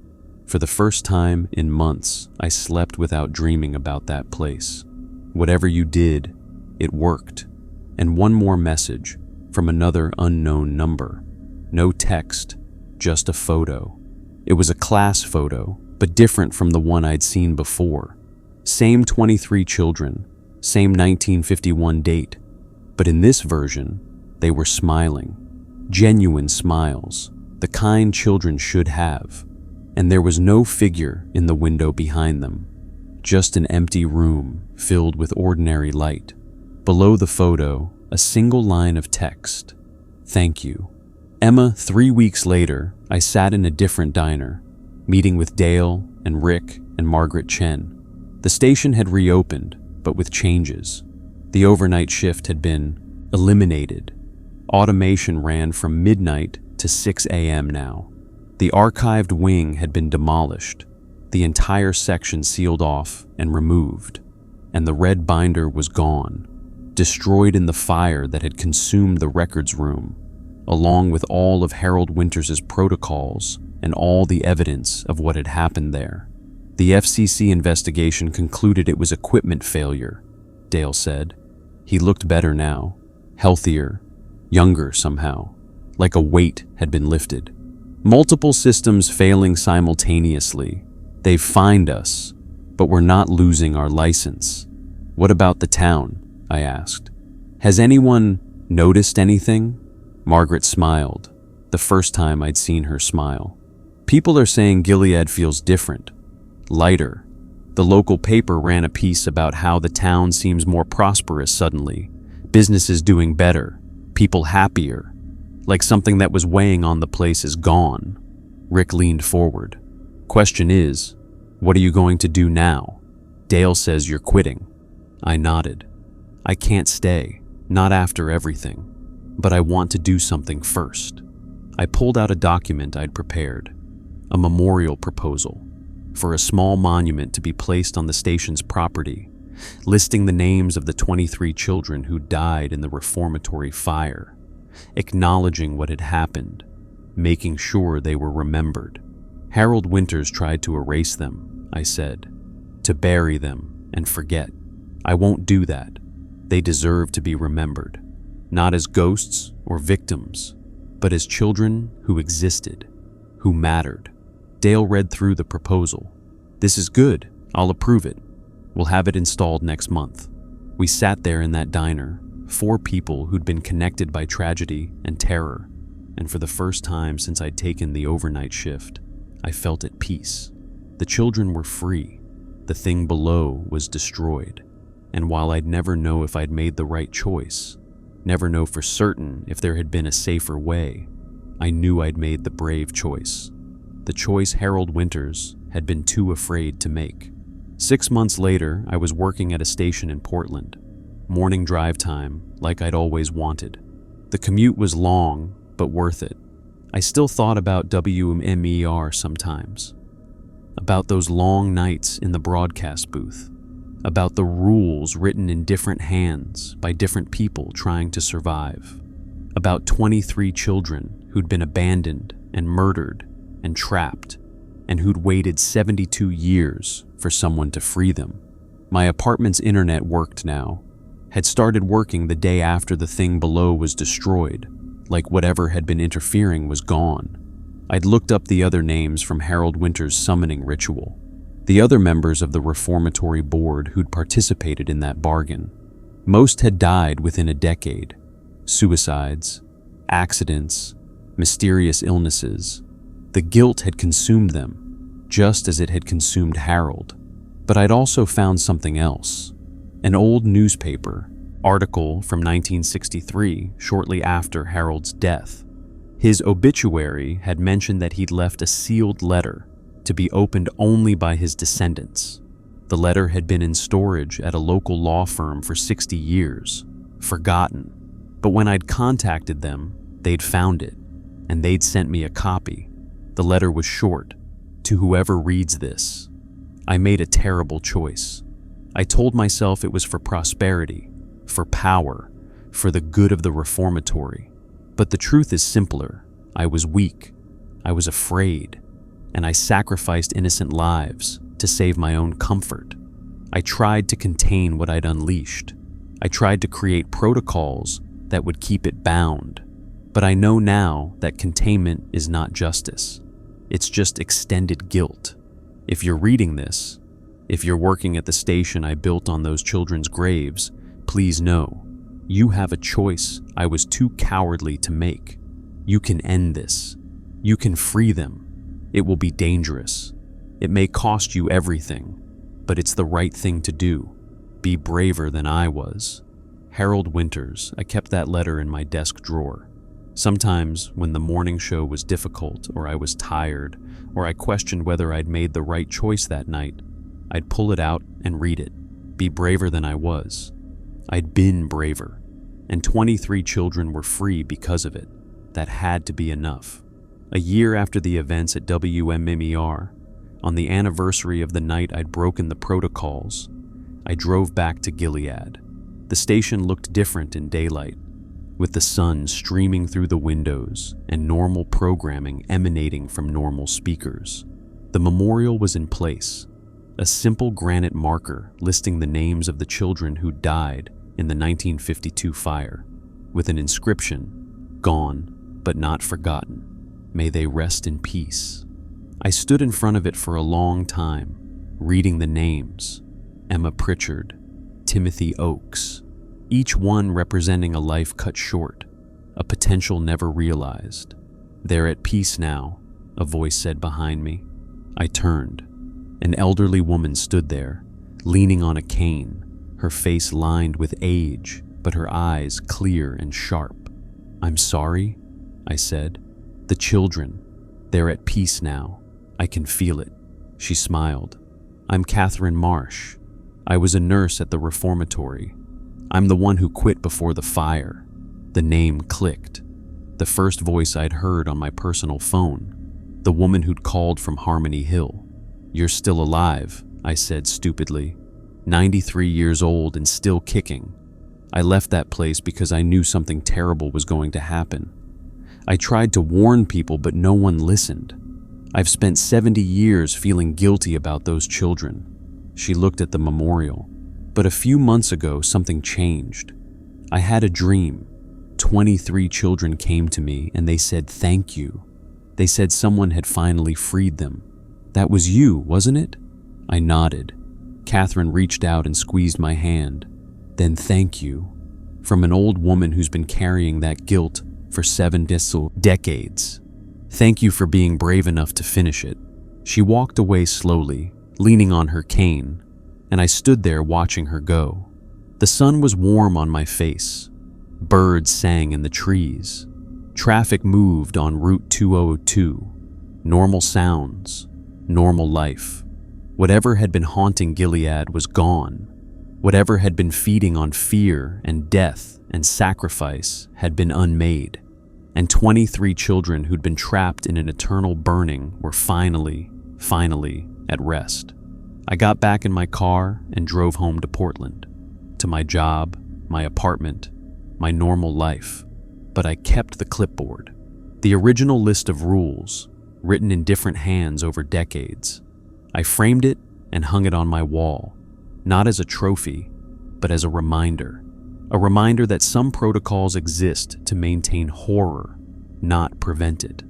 Speaker 1: For the first time in months, I slept without dreaming about that place. Whatever you did, it worked." And one more message from another unknown number. No text, just a photo. It was a class photo, but different from the one I'd seen before. Same 23 children, same 1951 date, but in this version, they were smiling. Genuine smiles, the kind children should have. And there was no figure in the window behind them, just an empty room filled with ordinary light. Below the photo, a single line of text. "Thank you." Emma, 3 weeks later, I sat in a different diner, meeting with Dale and Rick and Margaret Chen. The station had reopened, but with changes. The overnight shift had been eliminated. Automation ran from midnight to 6 a.m. now. The archived wing had been demolished, the entire section sealed off and removed, and the red binder was gone, destroyed in the fire that had consumed the records room, along with all of Harold Winters's protocols and all the evidence of what had happened there. The FCC investigation concluded it was equipment failure, Dale said. He looked better now, healthier, younger somehow, like a weight had been lifted. Multiple systems failing simultaneously. They've fined us, but we're not losing our license. What about the town? I asked. Has anyone noticed anything? Margaret smiled, the first time I'd seen her smile. People are saying Gilead feels different, lighter. The local paper ran a piece about how the town seems more prosperous suddenly, businesses doing better, people happier, like something that was weighing on the place is gone. Rick leaned forward. Question is, what are you going to do now? Dale says you're quitting. I nodded. I can't stay, not after everything, but I want to do something first. I pulled out a document I'd prepared, a memorial proposal for a small monument to be placed on the station's property, listing the names of the 23 children who died in the reformatory fire, acknowledging what had happened, making sure they were remembered. Harold Winters tried to erase them, I said, to bury them and forget. I won't do that. They deserve to be remembered, not as ghosts or victims, but as children who existed, who mattered. Dale read through the proposal. This is good. I'll approve it. We'll have it installed next month. We sat there in that diner, 4 people who'd been connected by tragedy and terror, and for the first time since I'd taken the overnight shift, I felt at peace. The children were free. The thing below was destroyed. And while I'd never know if I'd made the right choice, never know for certain if there had been a safer way, I knew I'd made the brave choice. The choice Harold Winters had been too afraid to make. 6 months later, I was working at a station in Portland. Morning drive time, like I'd always wanted. The commute was long, but worth it. I still thought about WMER sometimes. About those long nights in the broadcast booth. About the rules written in different hands by different people trying to survive. About 23 children who'd been abandoned and murdered and trapped, and who'd waited 72 years for someone to free them. My apartment's internet worked now, had started working the day after the thing below was destroyed, like whatever had been interfering was gone. I'd looked up the other names from Harold Winters' summoning ritual, the other members of the reformatory board who'd participated in that bargain. Most had died within a decade. Suicides, accidents, mysterious illnesses. The guilt had consumed them, just as it had consumed Harold. But I'd also found something else. An old newspaper article from 1963, shortly after Harold's death. His obituary had mentioned that he'd left a sealed letter to be opened only by his descendants. The letter had been in storage at a local law firm for 60 years, forgotten. But when I'd contacted them, they'd found it, and they'd sent me a copy. The letter was short, to whoever reads this. I made a terrible choice. I told myself it was for prosperity, for power, for the good of the reformatory. But the truth is simpler. I was weak. I was afraid. And I sacrificed innocent lives to save my own comfort. I tried to contain what I'd unleashed. I tried to create protocols that would keep it bound. But I know now that containment is not justice. It's just extended guilt. If you're reading this, if you're working at the station I built on those children's graves, please know, you have a choice I was too cowardly to make. You can end this. You can free them. It will be dangerous. It may cost you everything, but it's the right thing to do. Be braver than I was. Harold Winters. I kept that letter in my desk drawer. Sometimes, when the morning show was difficult, or I was tired, or I questioned whether I'd made the right choice that night, I'd pull it out and read it. Be braver than I was. I'd been braver, and 23 children were free because of it. That had to be enough. A year after the events at WMMER, on the anniversary of the night I'd broken the protocols, I drove back to Gilead. The station looked different in daylight, with the sun streaming through the windows and normal programming emanating from normal speakers. The memorial was in place, a simple granite marker listing the names of the children who died in the 1952 fire, with an inscription, "Gone, but not forgotten. May they rest in peace." I stood in front of it for a long time, reading the names: Emma Pritchard, Timothy Oakes, each one representing a life cut short, a potential never realized. They're at peace now, a voice said behind me. I turned. An elderly woman stood there, leaning on a cane, her face lined with age, but her eyes clear and sharp. "I'm sorry," I said. "The children, they're at peace now. I can feel it." She smiled. "I'm Catherine Marsh. I was a nurse at the reformatory. I'm the one who quit before the fire." The name clicked. The first voice I'd heard on my personal phone. The woman who'd called from Harmony Hill. "You're still alive," I said stupidly. 93 years old and still kicking. I left that place because I knew something terrible was going to happen. I tried to warn people, but no one listened. I've spent 70 years feeling guilty about those children. She looked at the memorial. But a few months ago, something changed. I had a dream. 23 children came to me and they said thank you. They said someone had finally freed them. "That was you, wasn't it?" I nodded. Catherine reached out and squeezed my hand. "Then thank you." From an old woman who's been carrying that guilt for 7 decades. "Thank you for being brave enough to finish it." She walked away slowly, leaning on her cane, and I stood there watching her go. The sun was warm on my face. Birds sang in the trees. Traffic moved on Route 202. Normal sounds, normal life. Whatever had been haunting Gilead was gone. Whatever had been feeding on fear and death and sacrifice had been unmade. And 23 children who'd been trapped in an eternal burning were finally at rest. I got back in my car and drove home to Portland, to my job, my apartment, my normal life. But I kept the clipboard, the original list of rules, written in different hands over decades. I framed it and hung it on my wall, not as a trophy, but as a reminder that some protocols exist to maintain horror, not prevent it.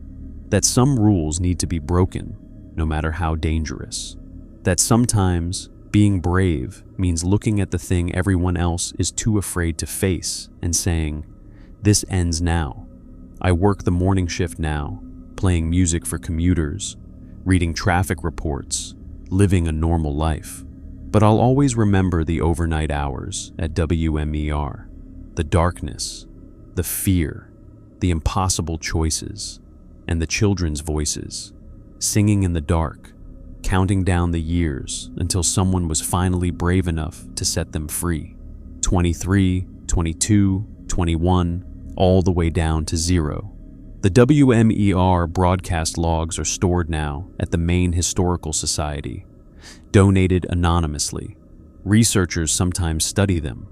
Speaker 1: That some rules need to be broken, no matter how dangerous. That sometimes being brave means looking at the thing everyone else is too afraid to face and saying, "This ends now. I work the morning shift now, playing music for commuters, reading traffic reports, living a normal life." But I'll always remember the overnight hours at WMER, the darkness, the fear, the impossible choices, and the children's voices, singing in the dark, counting down the years until someone was finally brave enough to set them free. 23, 22, 21, all the way down to 0. The WMER broadcast logs are stored now at the Maine Historical Society, donated anonymously. Researchers sometimes study them,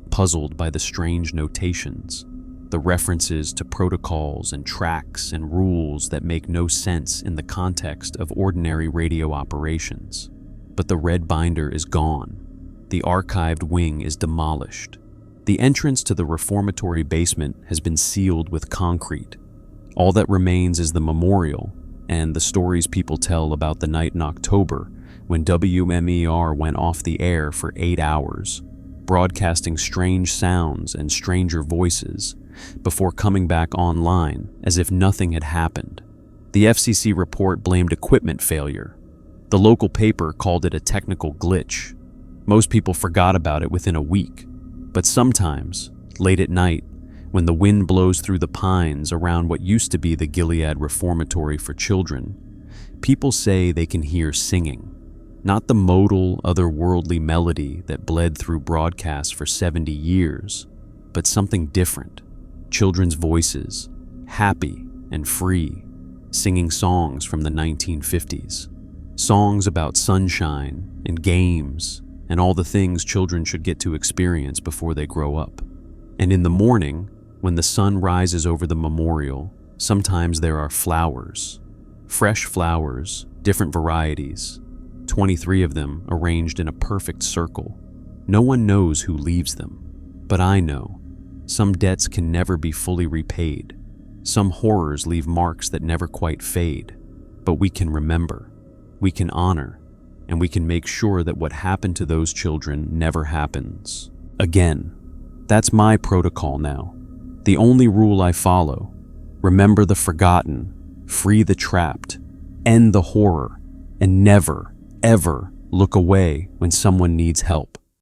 Speaker 1: puzzled by the strange notations, the references to protocols and tracks and rules that make no sense in the context of ordinary radio operations. But the red binder is gone. The archived wing is demolished. The entrance to the reformatory basement has been sealed with concrete. All that remains is the memorial and the stories people tell about the night in October when WMER went off the air for 8 hours, broadcasting strange sounds and stranger voices before coming back online as if nothing had happened. The FCC report blamed equipment failure. The local paper called it a technical glitch. Most people forgot about it within a week. But sometimes, late at night, when the wind blows through the pines around what used to be the Gilead Reformatory for Children, people say they can hear singing. Not the modal, otherworldly melody that bled through broadcasts for 70 years, but something different. Children's voices, happy and free, singing songs from the 1950s. Songs about sunshine and games and all the things children should get to experience before they grow up. And in the morning, when the sun rises over the memorial, sometimes there are flowers. Fresh flowers, different varieties, 23 of them arranged in a perfect circle. No one knows who leaves them, but I know. Some debts can never be fully repaid. Some horrors leave marks that never quite fade. But we can remember, we can honor, and we can make sure that what happened to those children never happens again. That's my protocol now. The only rule I follow. Remember the forgotten, free the trapped, end the horror, and never, ever look away when someone needs help.